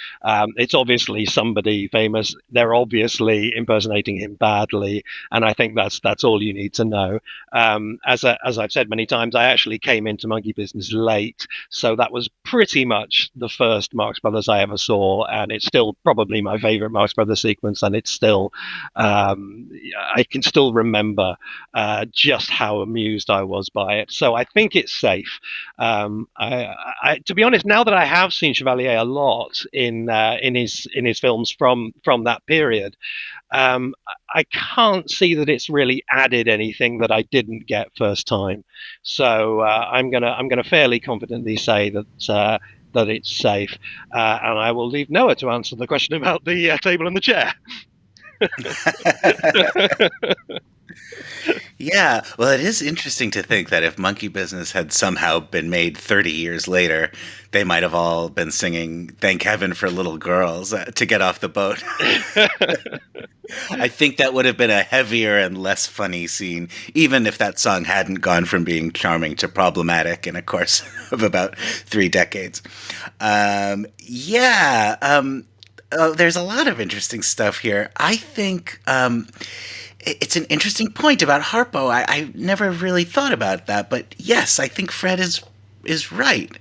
It's obviously somebody famous. They're obviously impersonating him badly. And I think that's all you need to know. As I've said many times, I actually came into Monkey Business late. So that was pretty much the first Marx Brothers I ever saw, and it's still probably my favorite Marx Brothers sequence, and it's still I can still remember just how amused I was by it. So I think it's safe. I to be honest, now that I have seen Chevalier a lot in his films from that period, I can't see that it's really added anything that I didn't get first time. So I'm gonna fairly confidently say that it's safe, and I will leave Noah to answer the question about the table and the chair. Yeah, well, it is interesting to think that if Monkey Business had somehow been made 30 years later, they might have all been singing "Thank Heaven for Little Girls" to get off the boat. I think that would have been a heavier and less funny scene, even if that song hadn't gone from being charming to problematic in a course of about 3 decades. There's a lot of interesting stuff here. I think it's an interesting point about Harpo. I never really thought about that, but yes, I think Fred is right.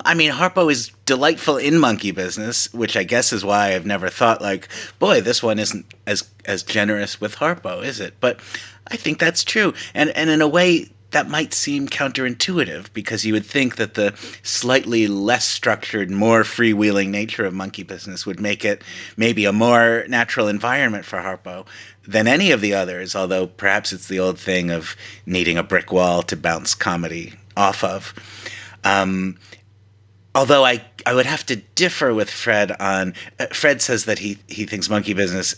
I mean, Harpo is delightful in Monkey Business, which I guess is why I've never thought like, boy, this one isn't as generous with Harpo, is it? But I think that's true. And in a way, that might seem counterintuitive, because you would think that the slightly less structured, more freewheeling nature of Monkey Business would make it maybe a more natural environment for Harpo than any of the others, although perhaps it's the old thing of needing a brick wall to bounce comedy off of. Although I would have to differ with Fred on... Fred says that he thinks Monkey Business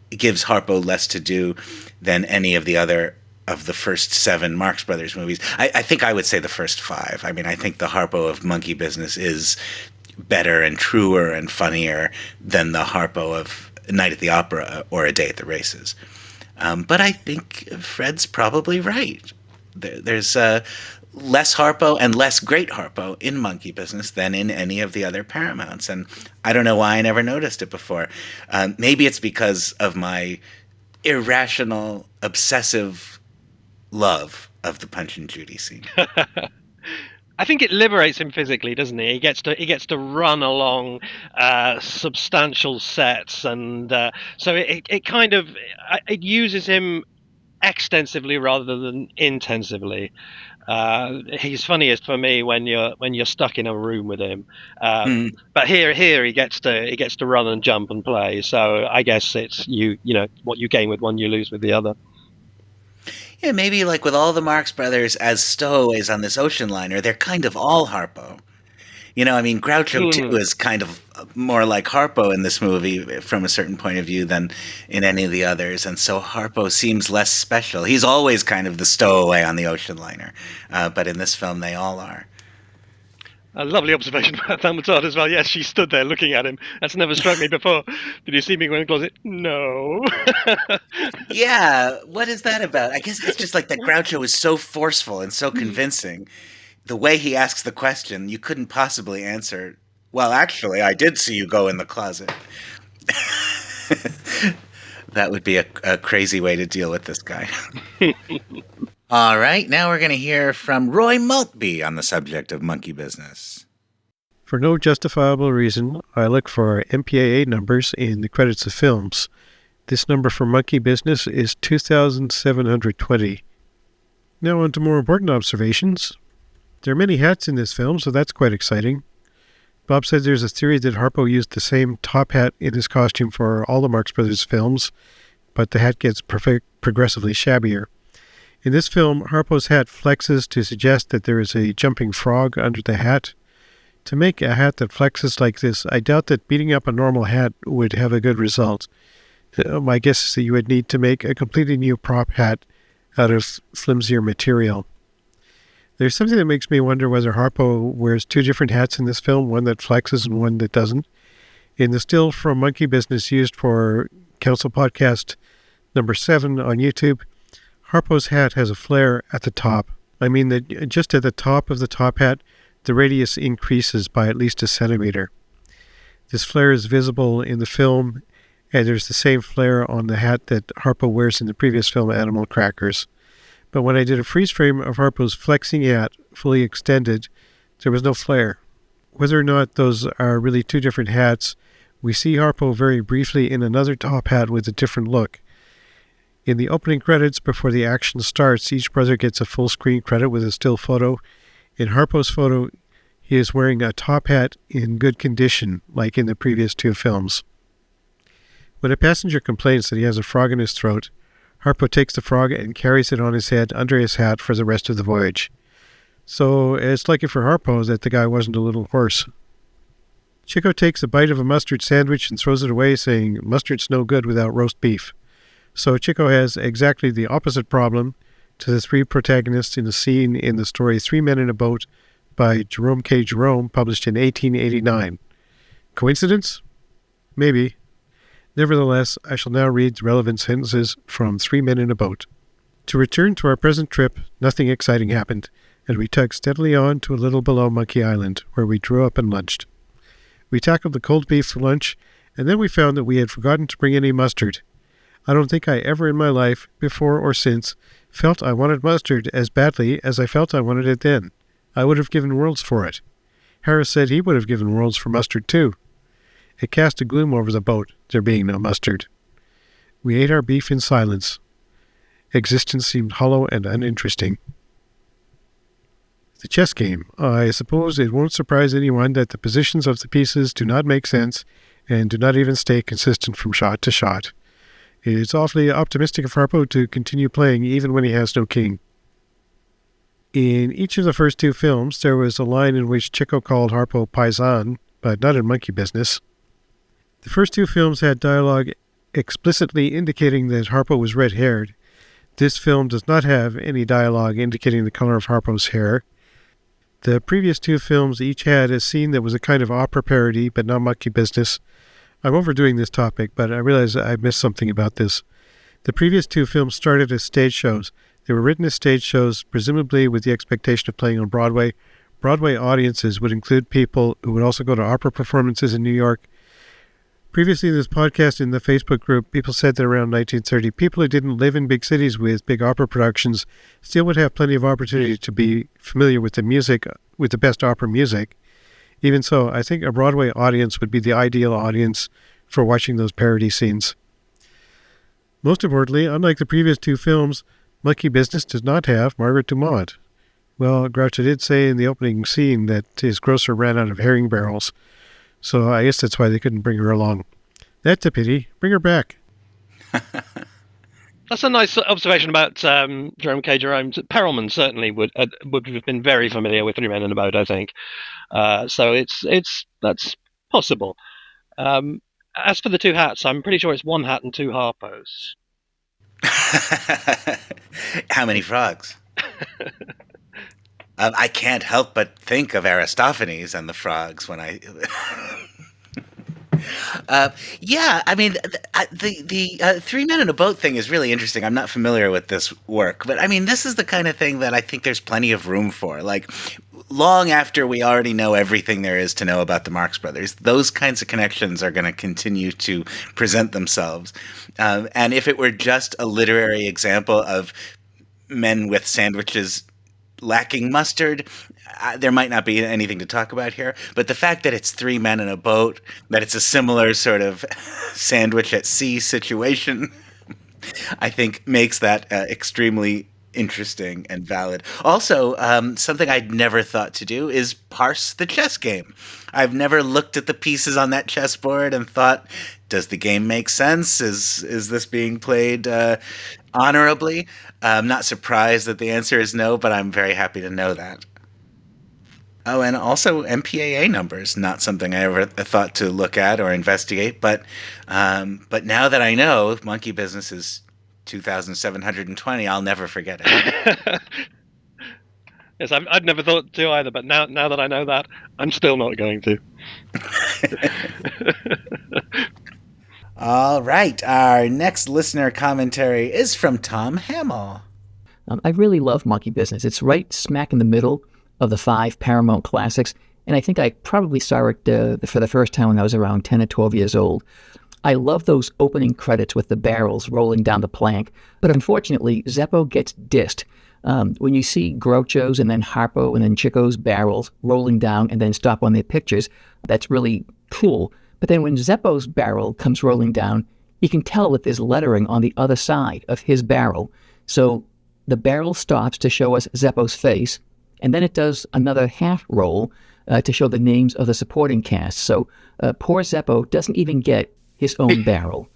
gives Harpo less to do than any of the other of the first 7 Marx Brothers movies. I think I would say the first 5. I mean, I think the Harpo of Monkey Business is better and truer and funnier than the Harpo of Night at the Opera or A Day at the Races. But I think Fred's probably right. There's less Harpo and less great Harpo in Monkey Business than in any of the other Paramounts. And I don't know why I never noticed it before. Maybe it's because of my irrational, obsessive love of the Punch and Judy scene. I think it liberates him physically, doesn't it? He gets to run along substantial sets, and so it kind of it uses him extensively rather than intensively. He's funniest for me when you're stuck in a room with him. But here he gets to run and jump and play. So I guess it's you know what you gain with one, you lose with the other. Yeah, maybe like with all the Marx Brothers as stowaways on this ocean liner, they're kind of all Harpo. You know, I mean, Groucho too is kind of more like Harpo in this movie from a certain point of view than in any of the others, and so Harpo seems less special. He's always kind of the stowaway on the ocean liner, but in this film they all are. A lovely observation about Thelma Todd as well. Yes, she stood there looking at him. That's never struck me before. Did you see me go in the closet? No. Yeah, what is that about? I guess it's just like that Groucho is so forceful and so convincing. The way he asks the question, you couldn't possibly answer, well, actually, I did see you go in the closet. That would be a crazy way to deal with this guy. All right, now we're going to hear from Roy Maltby on the subject of Monkey Business. For no justifiable reason, I look for MPAA numbers in the credits of films. This number for Monkey Business is 2,720. Now on to more important observations. There are many hats in this film, so that's quite exciting. Bob said there's a theory that Harpo used the same top hat in his costume for all the Marx Brothers films, but the hat gets progressively shabbier. In this film, Harpo's hat flexes to suggest that there is a jumping frog under the hat. To make a hat that flexes like this, I doubt that beating up a normal hat would have a good result. My guess is that you would need to make a completely new prop hat out of flimsier material. There's something that makes me wonder whether Harpo wears 2 different hats in this film, one that flexes and one that doesn't. In the still from Monkey Business used for Council Podcast number 7 on YouTube, Harpo's hat has a flare at the top. I mean that just at the top of the top hat, the radius increases by at least 1 centimeter. This flare is visible in the film, and there's the same flare on the hat that Harpo wears in the previous film, Animal Crackers. But when I did a freeze frame of Harpo's flexing hat, fully extended, there was no flare. Whether or not those are really 2 different hats, we see Harpo very briefly in another top hat with a different look. In the opening credits, before the action starts, each brother gets a full screen credit with a still photo. In Harpo's photo, he is wearing a top hat in good condition, like in the previous 2 films. When a passenger complains that he has a frog in his throat, Harpo takes the frog and carries it on his head under his hat for the rest of the voyage. So it's lucky for Harpo that the guy wasn't a little horse. Chico takes a bite of a mustard sandwich and throws it away, saying, "Mustard's no good without roast beef." So Chico has exactly the opposite problem to the 3 protagonists in the scene in the story 3 Men in a Boat by Jerome K. Jerome, published in 1889. Coincidence? Maybe. Nevertheless, I shall now read the relevant sentences from 3 Men in a Boat. To return to our present trip, nothing exciting happened, and we tugged steadily on to a little below Monkey Island, where we drew up and lunched. We tackled the cold beef for lunch, and then we found that we had forgotten to bring any mustard. I don't think I ever in my life, before or since, felt I wanted mustard as badly as I felt I wanted it then. I would have given worlds for it. Harris said he would have given worlds for mustard too. It cast a gloom over the boat, there being no mustard. We ate our beef in silence. Existence seemed hollow and uninteresting. The chess game. I suppose it won't surprise anyone that the positions of the pieces do not make sense and do not even stay consistent from shot to shot. It's awfully optimistic of Harpo to continue playing even when he has no king. In each of the first two films, there was a line in which Chico called Harpo paisan, but not in Monkey Business. The first two films had dialogue explicitly indicating that Harpo was red-haired. This film does not have any dialogue indicating the color of Harpo's hair. The previous two films each had a scene that was a kind of opera parody, but not Monkey Business. I'm overdoing this topic, but I realize I missed something about this. The previous two films started as stage shows. They were written as stage shows, presumably with the expectation of playing on Broadway. Broadway audiences would include people who would also go to opera performances in New York. Previously in this podcast, in the Facebook group, people said that around 1930, people who didn't live in big cities with big opera productions still would have plenty of opportunity to be familiar with the music, with the best opera music. Even so, I think a Broadway audience would be the ideal audience for watching those parody scenes. Most importantly, unlike the previous two films, Monkey Business does not have Margaret Dumont. Well, Groucho did say in the opening scene that his grocer ran out of herring barrels, so I guess that's why they couldn't bring her along. That's a pity. Bring her back. That's a nice observation about Jerome K. Jerome. Perelman certainly would have been very familiar with Three Men in a Boat, I think. So that's possible. As for the two hats, I'm pretty sure it's one hat and two Harpos. How many frogs? I can't help but think of Aristophanes and the frogs when I... yeah, I mean, the Three Men in a Boat thing is really interesting. I'm not familiar with this work, but I mean, this is the kind of thing that I think there's plenty of room for. Like, long after we already know everything there is to know about the Marx Brothers, those kinds of connections are going to continue to present themselves. And if it were just a literary example of men with sandwiches lacking mustard, there might not be anything to talk about here. But the fact that it's three men in a boat, that it's a similar sort of sandwich at sea situation, I think makes that extremely interesting and valid. Also, something I'd never thought to do is parse the chess game. I've never looked at the pieces on that chessboard and thought, does the game make sense? Is this being played honorably? I'm not surprised that the answer is no, but I'm very happy to know that. Oh, and also MPAA numbers, not something I ever thought to look at or investigate, but now that I know Monkey Business is 2,720, I'll never forget it. Yes, I'd never thought to either, but now that I know that, I'm still not going to. All right, our next listener commentary is from Tom Hamill. I really love Monkey Business. It's right smack in the middle of the 5 Paramount classics, and I think I probably saw it for the first time when I was around 10 or 12 years old. I love those opening credits with the barrels rolling down the plank, but unfortunately, Zeppo gets dissed. When you see Groucho's and then Harpo and then Chico's barrels rolling down and then stop on their pictures, that's really cool. But then when Zeppo's barrel comes rolling down, you can tell that there's lettering on the other side of his barrel. So the barrel stops to show us Zeppo's face, and then it does another half roll to show the names of the supporting cast. So poor Zeppo doesn't even get his own barrel.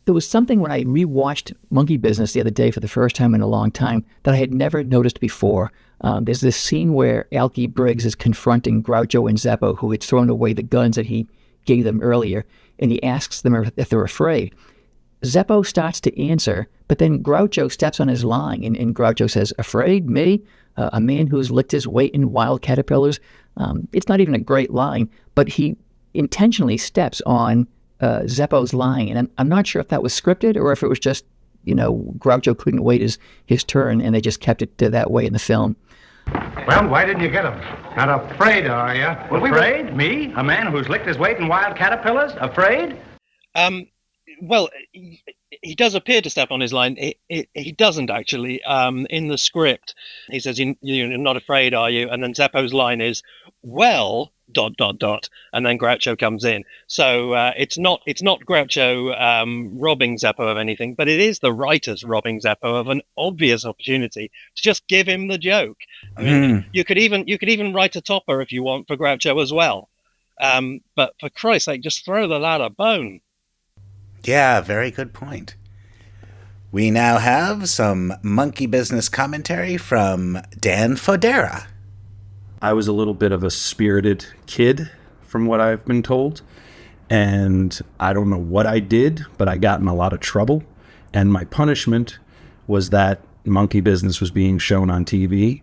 There was something when I rewatched Monkey Business the other day for the first time in a long time that I had never noticed before. There's this scene where Alky Briggs is confronting Groucho and Zeppo, who had thrown away the guns that he gave them earlier, and he asks them if they're afraid. Zeppo starts to answer, but then Groucho steps on his line, and Groucho says, "Afraid? Me? A man who's licked his weight in wild caterpillars?" It's not even a great line, but he intentionally steps on Zeppo's line, and I'm not sure if that was scripted or if it was just, Groucho couldn't wait his turn, and they just kept it that way in the film. Well, why didn't you get him? Not afraid, are you? Well, afraid? Me? A man who's licked his weight in wild caterpillars? Afraid? Well, he does appear to step on his line. He doesn't actually. In the script, he says, "You're not afraid, are you?" And then Zeppo's line is, "Well, ... and then Groucho comes in. So it's not Groucho robbing Zeppo of anything, but it is the writers robbing Zeppo of an obvious opportunity to just give him the joke. I mean, you could even write a topper if you want for Groucho as well. But for Christ's sake, just throw the lad a bone. Yeah, very good point. We now have some monkey business commentary from Dan Fodera. I was a little bit of a spirited kid, from what I've been told. And I don't know what I did, but I got in a lot of trouble. And my punishment was that monkey business was being shown on TV,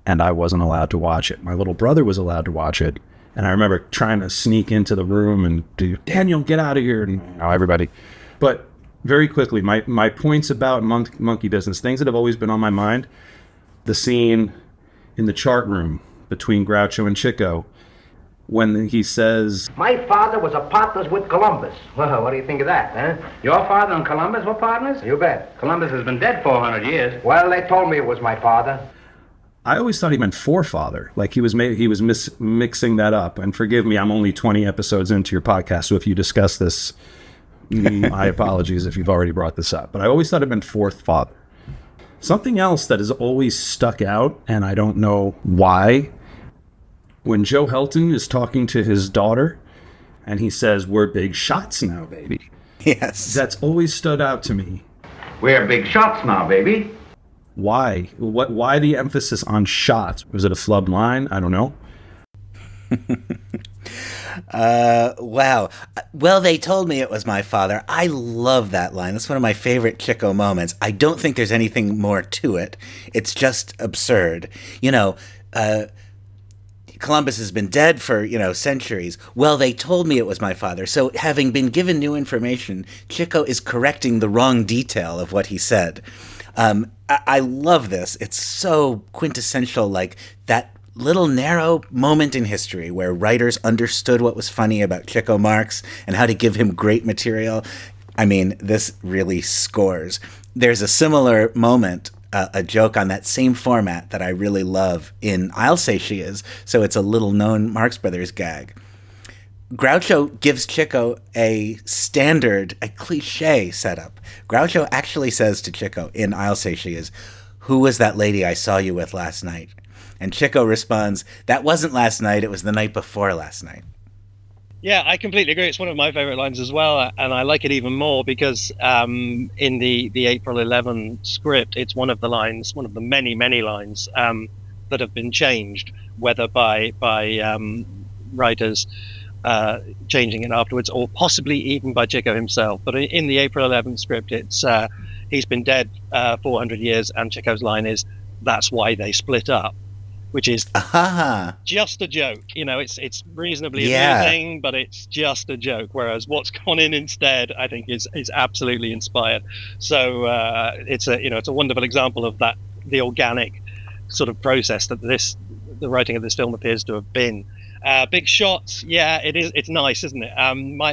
and I wasn't allowed to watch it. My little brother was allowed to watch it. And I remember trying to sneak into the room and do, "Daniel, get out of here," and everybody. But very quickly, my points about monkey business, things that have always been on my mind, the scene in the chart room between Groucho and Chico, when he says, "My father was a partners with Columbus." Well, what do you think of that, huh? Your father and Columbus were partners? You bet. Columbus has been dead 400 years. Well, they told me it was my father. I always thought he meant forefather, like he was mixing that up. And forgive me, I'm only 20 episodes into your podcast, so if you discuss this, my apologies if you've already brought this up. But I always thought it meant fourth father. Something else that has always stuck out, and I don't know why, when Joe Helton is talking to his daughter, and he says, "We're big shots now, baby." Yes. That's always stood out to me. We're big shots now, baby. Why? Why the emphasis on shots? Was it a flubbed line? I don't know. Wow. Well, they told me it was my father. I love that line. That's one of my favorite Chico moments. I don't think there's anything more to it. It's just absurd. Columbus has been dead for, centuries. Well, they told me it was my father. So having been given new information, Chico is correcting the wrong detail of what he said. I love this. It's so quintessential, like that little narrow moment in history where writers understood what was funny about Chico Marx and how to give him great material. I mean, this really scores. There's a similar moment, a joke on that same format that I really love in I'll Say She Is, so it's a little-known Marx Brothers gag. Groucho gives Chico a cliche setup. Groucho actually says to Chico in I'll Say She Is, "Who was that lady I saw you with last night?" And Chico responds, "That wasn't last night, it was the night before last night." Yeah, I completely agree. It's one of my favorite lines as well, and I like it even more because in the April 11 script, it's one of the many, many lines that have been changed, whether by writers changing it afterwards, or possibly even by Chico himself. But in the April 11th script, it's he's been dead 400 years, and Chico's line is, "That's why they split up," which is just a joke. It's reasonably amusing, but it's just a joke. Whereas what's gone in instead, I think, is absolutely inspired. So it's a wonderful example of that, the organic sort of process that the writing of this film appears to have been. Big shots, yeah, it is. It's nice, isn't it?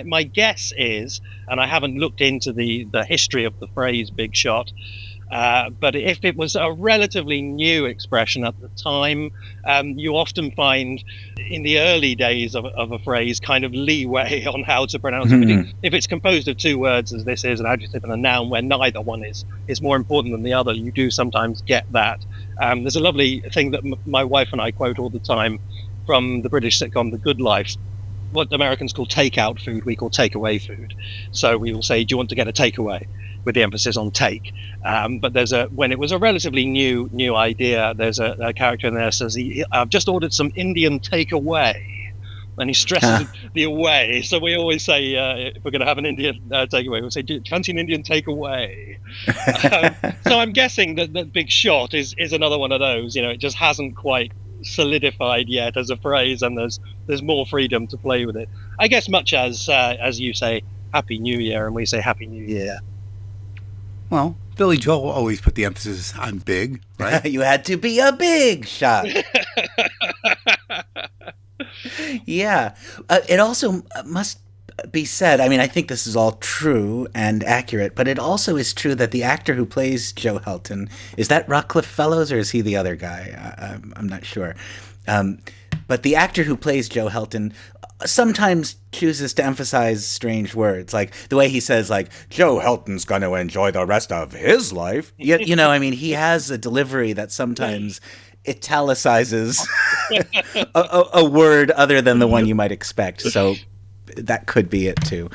My guess is, and I haven't looked into the history of the phrase "big shot," but if it was a relatively new expression at the time, you often find in the early days of a phrase kind of leeway on how to pronounce it. If it's composed of two words, as this is, an adjective and a noun, where neither one is more important than the other, you do sometimes get that. There's a lovely thing that my wife and I quote all the time from the British sitcom The Good Life. What Americans call takeout food, we call takeaway food. So we will say, "Do you want to get a takeaway?" with the emphasis on take. But when it was a relatively new idea, there's a character in there that says, "I've just ordered some Indian takeaway." And he stresses the away. So we always say, if we're going to have an Indian takeaway, we'll say, "Do you fancy an Indian takeaway?" So I'm guessing that "big shot" is another one of those. It just hasn't quite solidified yet as a phrase, and there's more freedom to play with it. I guess much as you say Happy New Year and we say Happy New Year. Well, Billy Joel always put the emphasis on big, right? You had to be a big shot. Yeah. It also must be said. I mean, I think this is all true and accurate, but it also is true that the actor who plays Joe Helton, is that Rockcliffe Fellows or is he the other guy? I'm not sure. But the actor who plays Joe Helton sometimes chooses to emphasize strange words, like the way he says, like, Joe Helton's going to enjoy the rest of his life. You know, I mean, he has a delivery that sometimes italicizes a word other than the one you might expect. So that could be it too.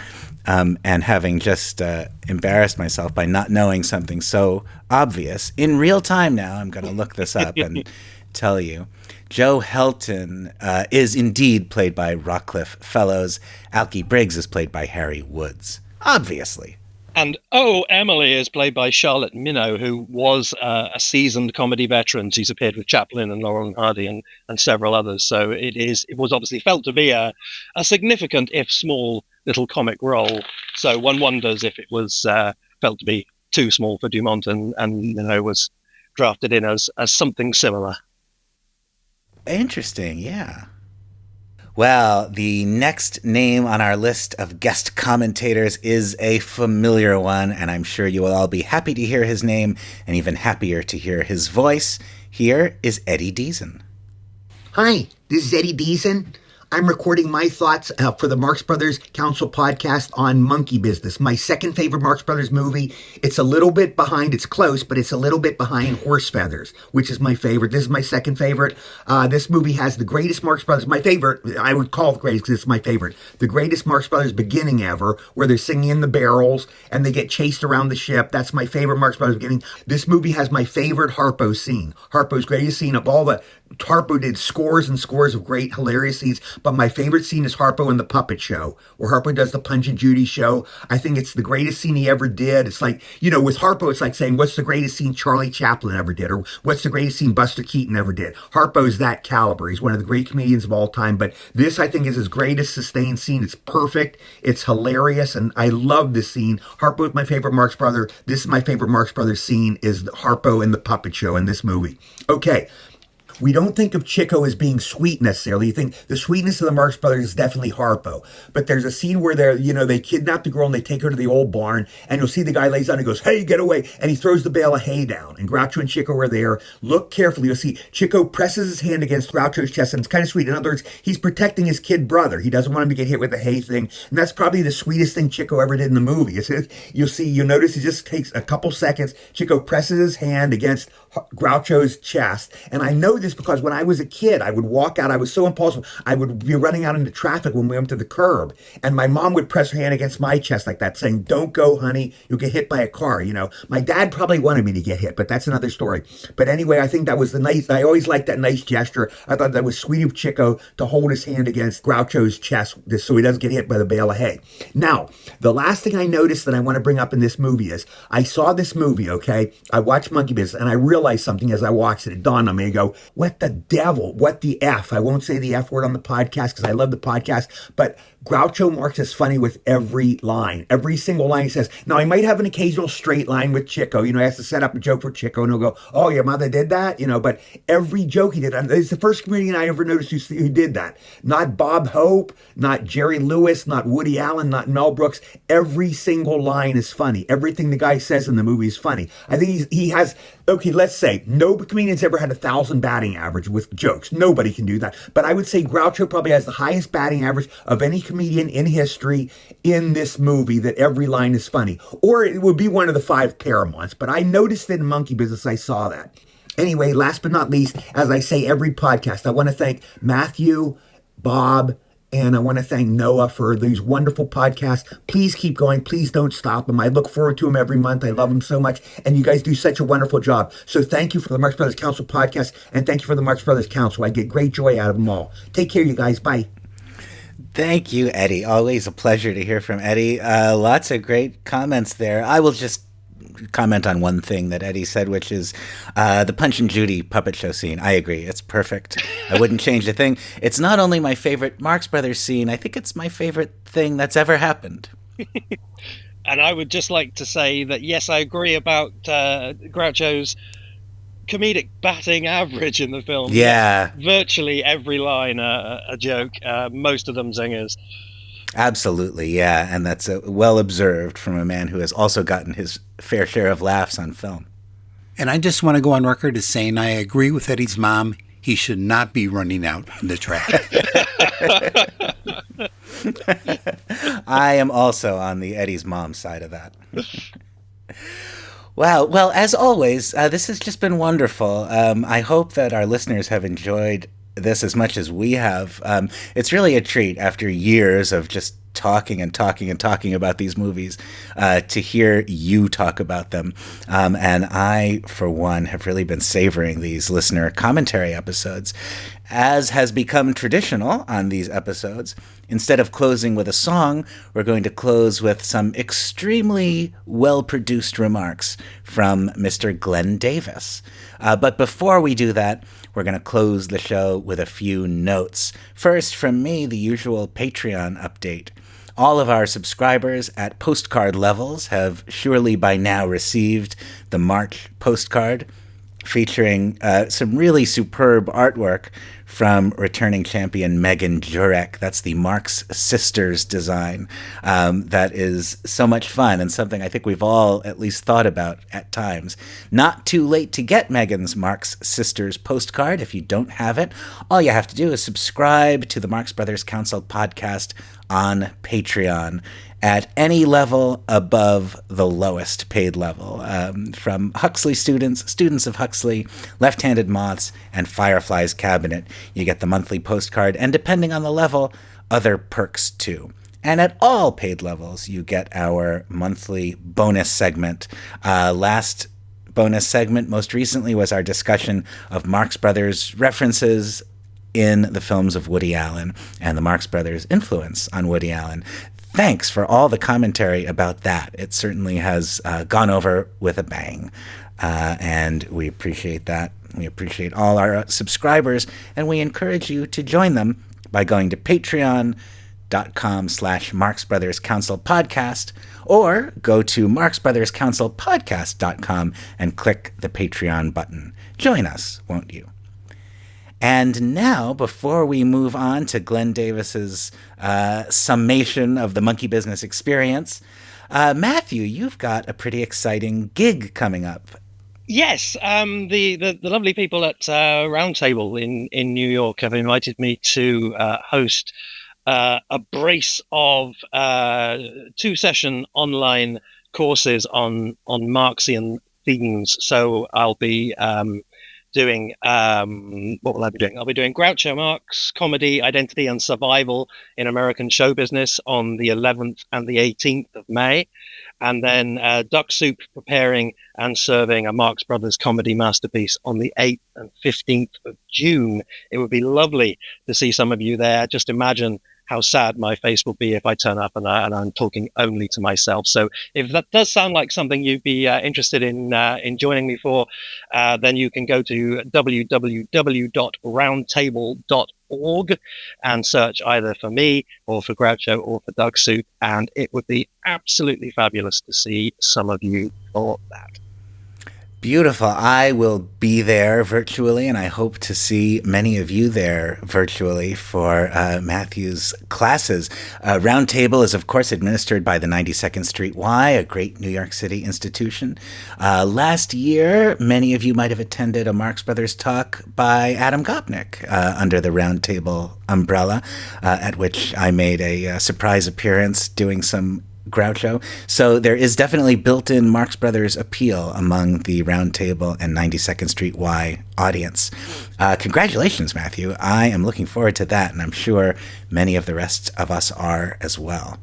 And having just embarrassed myself by not knowing something so obvious in real time now, I'm going to look this up and tell you. Joe Helton is indeed played by Rockcliffe Fellows. Alki Briggs is played by Harry Woods, obviously. And Emily is played by Charlotte Minot, who was a seasoned comedy veteran. She's appeared with Chaplin and Laurel and Hardy and several others. So it was obviously felt to be a significant, if small, little comic role. So one wonders if it was felt to be too small for Dumont and Minot was drafted in as something similar. Interesting, yeah. Well, the next name on our list of guest commentators is a familiar one, and I'm sure you will all be happy to hear his name and even happier to hear his voice. Here is Eddie Deezen. Hi, this is Eddie Deezen. I'm recording my thoughts for the Marx Brothers Council podcast on Monkey Business, my second favorite Marx Brothers movie. It's a little bit behind, it's close, but it's a little bit behind Horse Feathers, which is my favorite. This is my second favorite. This movie has the greatest Marx Brothers, my favorite, I would call it the greatest because it's my favorite, the greatest Marx Brothers beginning ever, where they're singing in the barrels and they get chased around the ship. That's my favorite Marx Brothers beginning. This movie has my favorite Harpo scene. Harpo's greatest scene of all the Harpo did scores and scores of great, hilarious scenes, but my favorite scene is Harpo in the Puppet Show, where Harpo does the Punch and Judy show. I think it's the greatest scene he ever did. It's like, you know, with Harpo, it's like saying, what's the greatest scene Charlie Chaplin ever did, or what's the greatest scene Buster Keaton ever did? Harpo's that caliber. He's one of the great comedians of all time, but this, I think, is his greatest sustained scene. It's perfect. It's hilarious, and I love this scene. Harpo is my favorite Marx Brother. This is my favorite Marx Brothers scene, is Harpo in the Puppet Show in this movie. Okay. We don't think of Chico as being sweet necessarily. You think the sweetness of the Marx Brothers is definitely Harpo. But there's a scene where they kidnap the girl and they take her to the old barn, and you'll see the guy lays down and goes, hey, get away. And he throws the bale of hay down. And Groucho and Chico are there. Look carefully. You'll see Chico presses his hand against Groucho's chest, and it's kind of sweet. In other words, he's protecting his kid brother. He doesn't want him to get hit with the hay thing. And that's probably the sweetest thing Chico ever did in the movie. You'll notice it just takes a couple seconds. Chico presses his hand against Groucho's chest. And I know this because when I was a kid, I would walk out. I was so impulsive. I would be running out into traffic when we went to the curb. And my mom would press her hand against my chest like that, saying, don't go, honey. You'll get hit by a car. You know, my dad probably wanted me to get hit, but that's another story. But anyway, I think that was I always liked that nice gesture. I thought that was sweet of Chico to hold his hand against Groucho's chest so he doesn't get hit by the bale of hay. Now, the last thing I noticed that I want to bring up in this movie is I saw this movie, okay? I watched Monkey Business, and I realized something as I watched it. It dawned on me. I go, what the devil? What the F? I won't say the F word on the podcast because I love the podcast, but Groucho Marx is funny with every line. Every single line he says. Now, he might have an occasional straight line with Chico. You know, he has to set up a joke for Chico, and he'll go, oh, your mother did that? You know, but every joke he did, and it's the first comedian I ever noticed who did that. Not Bob Hope, not Jerry Lewis, not Woody Allen, not Mel Brooks. Every single line is funny. Everything the guy says in the movie is funny. I think he has, okay, let's say, no comedian's ever had 1,000 batting average with jokes. Nobody can do that. But I would say Groucho probably has the highest batting average of any comedian in history in this movie, that every line is funny. Or it would be one of the 5 Paramounts. But I noticed it in Monkey Business. I saw that. Anyway, last but not least, as I say every podcast, I want to thank Matthew, Bob, and I want to thank Noah for these wonderful podcasts. Please keep going. Please don't stop them. I look forward to them every month. I love them so much. And you guys do such a wonderful job. So thank you for the Marx Brothers Council podcast. And thank you for the Marx Brothers Council. I get great joy out of them all. Take care, you guys. Bye. Thank you, Eddie. Always a pleasure to hear from Eddie. Lots of great comments there. I will just comment on one thing that Eddie said, which is the Punch and Judy puppet show scene. I agree. It's perfect. I wouldn't change a thing. It's not only my favorite Marx Brothers scene, I think it's my favorite thing that's ever happened. And I would just like to say that, yes, I agree about Groucho's comedic batting average in the film. Yeah. Virtually every line a joke, most of them zingers. Absolutely, yeah. And that's well observed from a man who has also gotten his fair share of laughs on film. And I just want to go on record as saying I agree with Eddie's mom. He should not be running out in the trash. I am also on the Eddie's mom side of that. Wow. Well, as always, this has just been wonderful. I hope that our listeners have enjoyed this as much as we have. It's really a treat after years of just talking about these movies to hear you talk about them. And I, for one, have really been savoring these listener commentary episodes. As has become traditional on these episodes, instead of closing with a song, we're going to close with some extremely well-produced remarks from Mr. Glenn Davis. But before we do that, we're going to close the show with a few notes. First, from me, the usual Patreon update. All of our subscribers at postcard levels have surely by now received the March postcard, featuring some really superb artwork from returning champion Megan Jurek. That's the Marx Sisters design. That is so much fun and something I think we've all at least thought about at times. Not too late to get Megan's Marx Sisters postcard. If you don't have it, all you have to do is subscribe to the Marx Brothers Council podcast on Patreon at any level above the lowest paid level, from Huxley students of Huxley, Left-Handed Moths, and Firefly's Cabinet. You get the monthly postcard, and depending on the level, other perks too. And at all paid levels, you get our monthly bonus segment. Last bonus segment, most recently, was our discussion of Marx Brothers references in the films of Woody Allen and the Marx Brothers' influence on Woody Allen. Thanks for all the commentary about that. It certainly has gone over with a bang, and we appreciate that. We appreciate all our subscribers, and we encourage you to join them by going to patreon.com/Marx Brothers Council Podcast, or go to marxbrotherscouncilpodcast.com and click the Patreon button. Join us, won't you? And now, before we move on to Glenn Davis's summation of the monkey business experience, Matthew, you've got a pretty exciting gig coming up. Yes, the lovely people at Roundtable in New York have invited me to host a brace of 2-session online courses on Marxian themes. So I'll be doing what will I be doing? I'll be doing Groucho Marx, Comedy, Identity and Survival in American Show Business on the 11th and the 18th of May. And then Duck Soup, Preparing and Serving a Marx Brothers comedy masterpiece on the 8th and 15th of June. It would be lovely to see some of you there. Just imagine how sad my face will be if I turn up and I'm talking only to myself. So if that does sound like something you'd be interested in joining me for, then you can go to www.roundtable.org and search either for me or for Groucho or for Doug Soup, and it would be absolutely fabulous to see some of you for that. Beautiful. I will be there virtually, and I hope to see many of you there virtually for Matthew's classes. Roundtable is, of course, administered by the 92nd Street Y, a great New York City institution. Last year, many of you might have attended a Marx Brothers talk by Adam Gopnik under the Roundtable umbrella, at which I made a surprise appearance doing some Groucho. So there is definitely built-in Marx Brothers appeal among the Roundtable and 92nd Street Y audience. Congratulations, Matthew. I am looking forward to that, and I'm sure many of the rest of us are as well.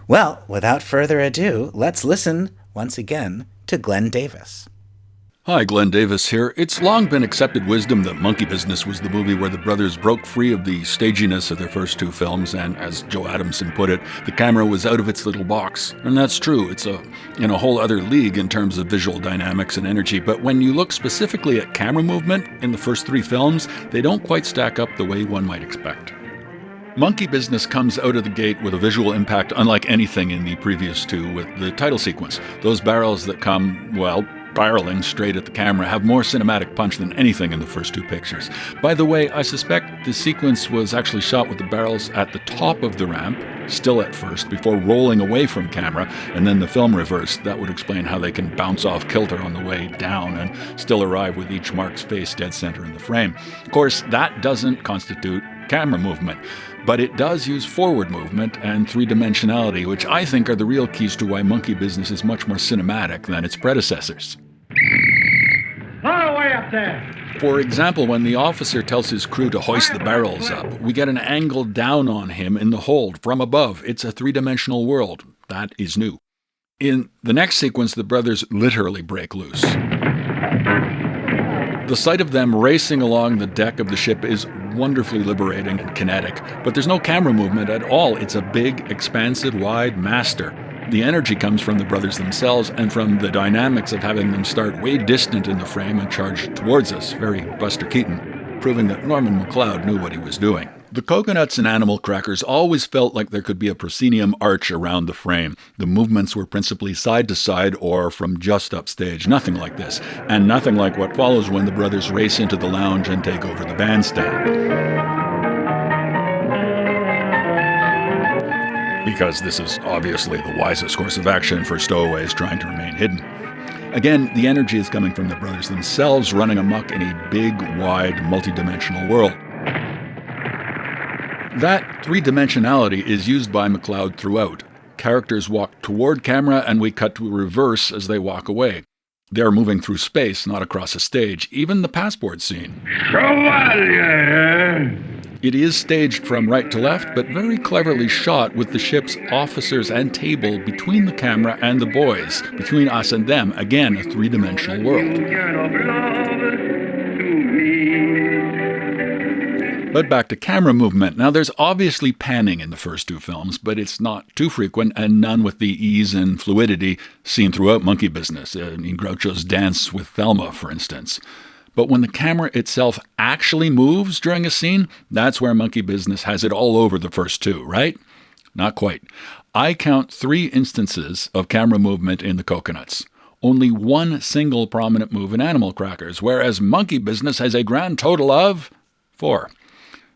Well, without further ado, let's listen once again to Glenn Davis. Hi, Glenn Davis here. It's long been accepted wisdom that Monkey Business was the movie where the brothers broke free of the staginess of their first 2 films, and as Joe Adamson put it, the camera was out of its little box. And that's true. It's in a whole other league in terms of visual dynamics and energy. But when you look specifically at camera movement in the first 3 films, they don't quite stack up the way one might expect. Monkey Business comes out of the gate with a visual impact unlike anything in the previous 2 with the title sequence. Those barrels that come, well, barreling straight at the camera have more cinematic punch than anything in the first 2 pictures. By the way, I suspect the sequence was actually shot with the barrels at the top of the ramp still at first, before rolling away from camera, and then the film reversed. That would explain how they can bounce off kilter on the way down and still arrive with each Marx face dead center in the frame. Of course, that doesn't constitute camera movement, but it does use forward movement and three-dimensionality, which I think are the real keys to why Monkey Business is much more cinematic than its predecessors. Far away up there! For example, when the officer tells his crew to hoist the barrels up, we get an angle down on him in the hold from above. It's a three-dimensional world. That is new. In the next sequence, the brothers literally break loose. The sight of them racing along the deck of the ship is wonderfully liberating and kinetic, but there's no camera movement at all. It's a big, expansive, wide master. The energy comes from the brothers themselves and from the dynamics of having them start way distant in the frame and charge towards us, very Buster Keaton, proving that Norman MacLeod knew what he was doing. The coconuts and animal crackers always felt like there could be a proscenium arch around the frame. The movements were principally side to side or from just upstage, nothing like this, and nothing like what follows when the brothers race into the lounge and take over the bandstand. Because this is obviously the wisest course of action for stowaways trying to remain hidden. Again, the energy is coming from the brothers themselves, running amok in a big, wide, multidimensional world. That three-dimensionality is used by MacLeod throughout. Characters walk toward camera, and we cut to a reverse as they walk away. They're moving through space, not across a stage. Even the passport scene. Chevalier! It is staged from right to left, but very cleverly shot with the ship's officers and table between the camera and the boys, between us and them. Again, a three-dimensional world. But back to camera movement. Now, there's obviously panning in the first two films, but it's not too frequent and none with the ease and fluidity seen throughout Monkey Business, in Groucho's dance with Thelma, for instance. But when the camera itself actually moves during a scene, that's where Monkey Business has it all over the first two, right? Not quite. I count 3 instances of camera movement in The Coconuts. Only one single prominent move in Animal Crackers, whereas Monkey Business has a grand total of 4.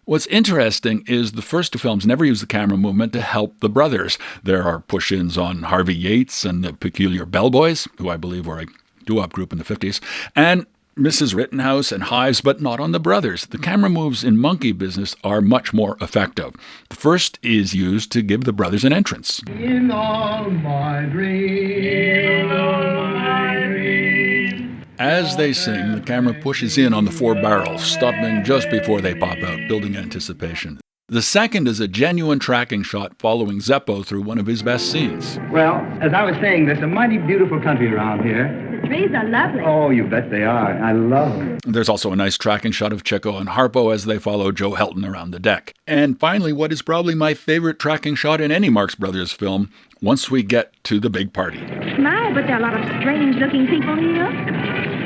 What's interesting is the first two films never use the camera movement to help the brothers. There are push-ins on Harvey Yates and the Peculiar Bellboys, who I believe were a doo-wop group in the 50s, and Mrs. Rittenhouse and Hives, but not on the brothers. The camera moves in Monkey Business are much more effective. The first is used to give the brothers an entrance. In all my dreams. As they sing, the camera pushes in on the 4 barrels, stopping just before they pop out, building anticipation. The second is a genuine tracking shot following Zeppo through one of his best scenes. Well, as I was saying, there's a mighty beautiful country around here. The trees are lovely. Oh, you bet they are. I love them. There's also a nice tracking shot of Chico and Harpo as they follow Joe Helton around the deck. And finally, what is probably my favorite tracking shot in any Marx Brothers film, once we get to the big party. My, but there are a lot of strange-looking people here.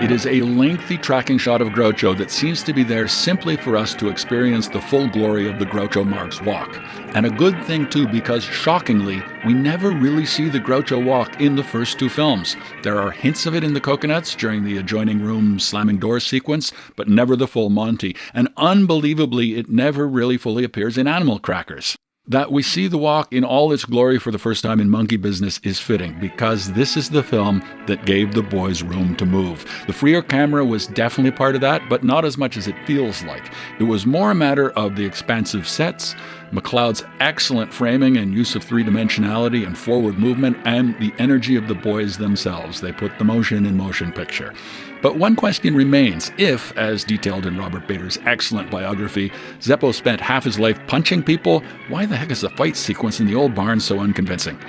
It is a lengthy tracking shot of Groucho that seems to be there simply for us to experience the full glory of the Groucho Marx walk. And a good thing, too, because shockingly, we never really see the Groucho walk in the first two films. There are hints of it in The Coconuts during the adjoining room slamming doors sequence, but never the full Monty. And unbelievably, it never really fully appears in Animal Crackers. That we see the walk in all its glory for the first time in Monkey Business is fitting, because this is the film that gave the boys room to move. The freer camera was definitely part of that, but not as much as it feels like. It was more a matter of the expansive sets, MacLeod's excellent framing and use of three-dimensionality and forward movement, and the energy of the boys themselves. They put the motion in motion picture. But one question remains. If, as detailed in Robert Bader's excellent biography, Zeppo spent half his life punching people, why the heck is the fight sequence in the old barn so unconvincing?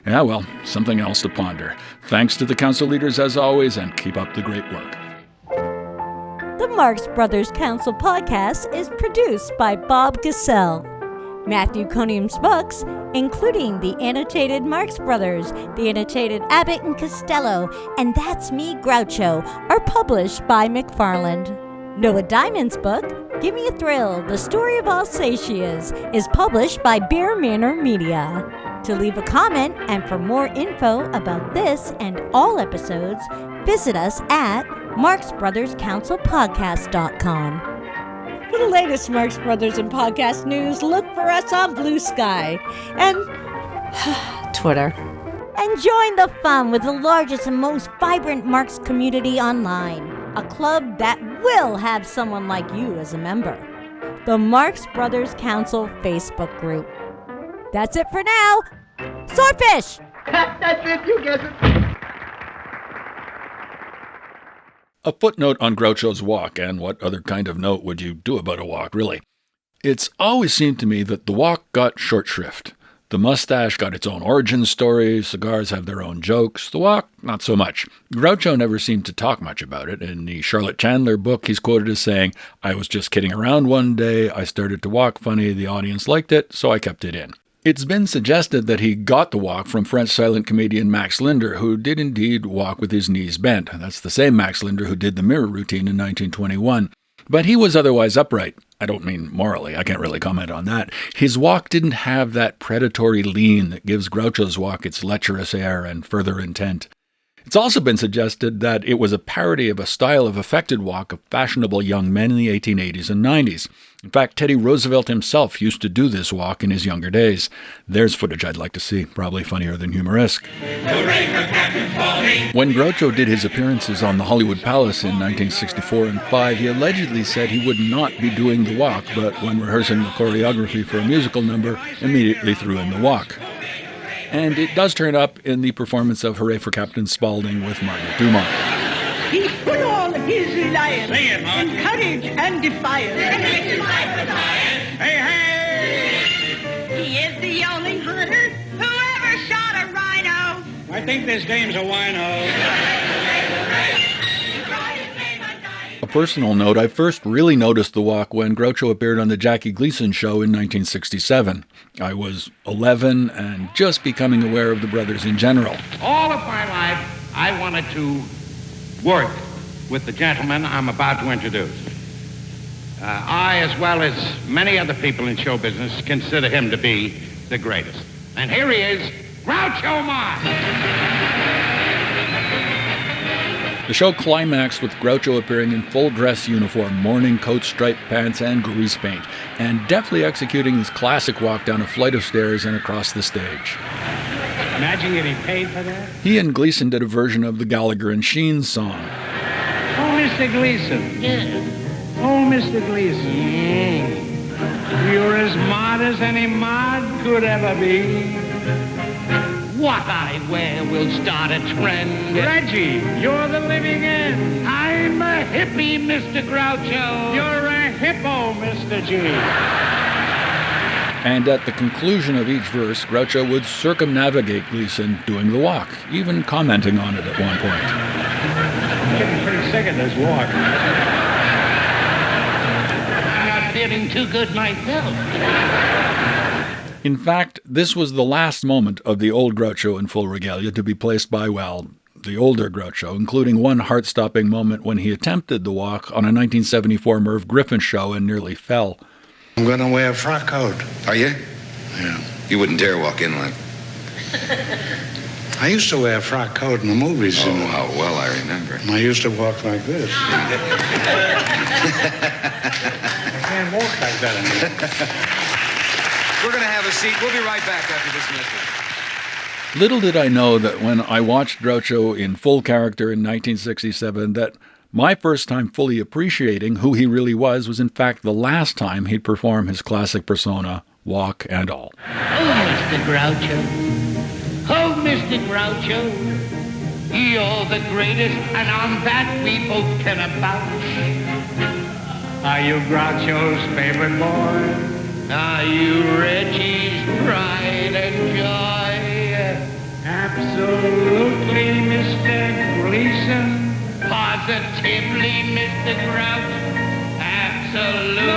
Yeah, well, something else to ponder. Thanks to the council leaders as always, and keep up the great work. The Marx Brothers Council podcast is produced by Bob Gassell. Matthew Conium's books, including the annotated Marx Brothers, the annotated Abbott and Costello, and That's Me, Groucho, are published by McFarland. Noah Diamond's book, Give Me a Thrill, The Story of Alsatias, is published by Bear Manor Media. To leave a comment and for more info about this and all episodes, visit us at marxbrotherscouncilpodcast.com. For the latest Marx Brothers and podcast news, look for us on Blue Sky and Twitter. And join the fun with the largest and most vibrant Marx community online. A club that will have someone like you as a member. The Marx Brothers Council Facebook group. That's it for now. Swordfish! That's it, you guess it. A footnote on Groucho's walk, and what other kind of note would you do about a walk, really? It's always seemed to me that the walk got short shrift. The mustache got its own origin story, cigars have their own jokes, the walk, not so much. Groucho never seemed to talk much about it. In the Charlotte Chandler book, he's quoted as saying, "I was just kidding around one day, I started to walk funny, the audience liked it, so I kept it in." It's been suggested that he got the walk from French silent comedian Max Linder, who did indeed walk with his knees bent. That's the same Max Linder who did the mirror routine in 1921. But he was otherwise upright. I don't mean morally, I can't really comment on that. His walk didn't have that predatory lean that gives Groucho's walk its lecherous air and further intent. It's also been suggested that it was a parody of a style of affected walk of fashionable young men in the 1880s and 90s. In fact, Teddy Roosevelt himself used to do this walk in his younger days. There's footage I'd like to see, probably funnier than humoresque. When Groucho did his appearances on the Hollywood Palace in 1964 and 5, he allegedly said he would not be doing the walk, but when rehearsing the choreography for a musical number, immediately threw in the walk. And it does turn up in the performance of Hooray for Captain Spaulding with Margaret Dumont. He put all his reliance in courage and defiance. Hey, hey! He is the only hunter who ever shot a rhino. I think this dame's a wino. A personal note, I first really noticed the walk when Groucho appeared on the Jackie Gleason show in 1967. I was 11 and just becoming aware of the brothers in general. All of my life, I wanted to work with the gentleman I'm about to introduce. I, as well as many other people in show business, consider him to be the greatest. And here he is, Groucho Marx. The show climaxed with Groucho appearing in full dress uniform, morning coat, striped pants, and grease paint, and deftly executing his classic walk down a flight of stairs and across the stage. Imagine getting paid for that? He and Gleason did a version of the Gallagher and Sheen song. Oh, Mr. Gleason. Yeah. Oh, Mr. Gleason. You're as mod as any mod could ever be. What I wear will start a trend. Reggie, you're the living end. I'm a hippie, Mr. Groucho. You're a hippo, Mr. G. And at the conclusion of each verse, Groucho would circumnavigate Gleason doing the walk, even commenting on it at one point. I'm getting pretty sick of this walk. I'm not feeling too good myself. In fact, this was the last moment of the old Groucho in full regalia to be placed by, well, the older Groucho, including one heart-stopping moment when he attempted the walk on a 1974 Merv Griffin show and nearly fell. I'm going to wear a frock coat. Are you? Yeah. You wouldn't dare walk inland. I used to wear a frock coat in the movies. Oh, how well I remember. I used to walk like this. I can't walk like that anymore. We're going to have a seat. We'll be right back after this message. Little did I know that when I watched Groucho in full character in 1967, that my first time fully appreciating who he really was in fact the last time he'd perform his classic persona, walk and all. Oh, Mr. Groucho. Oh, Mr. Groucho. You're the greatest, and on that we both can avouch. Are you Groucho's favorite boy? Are you Reggie's pride and joy? Absolutely, Mr. Gleason. Positively, Mr. Grouch. Absolutely.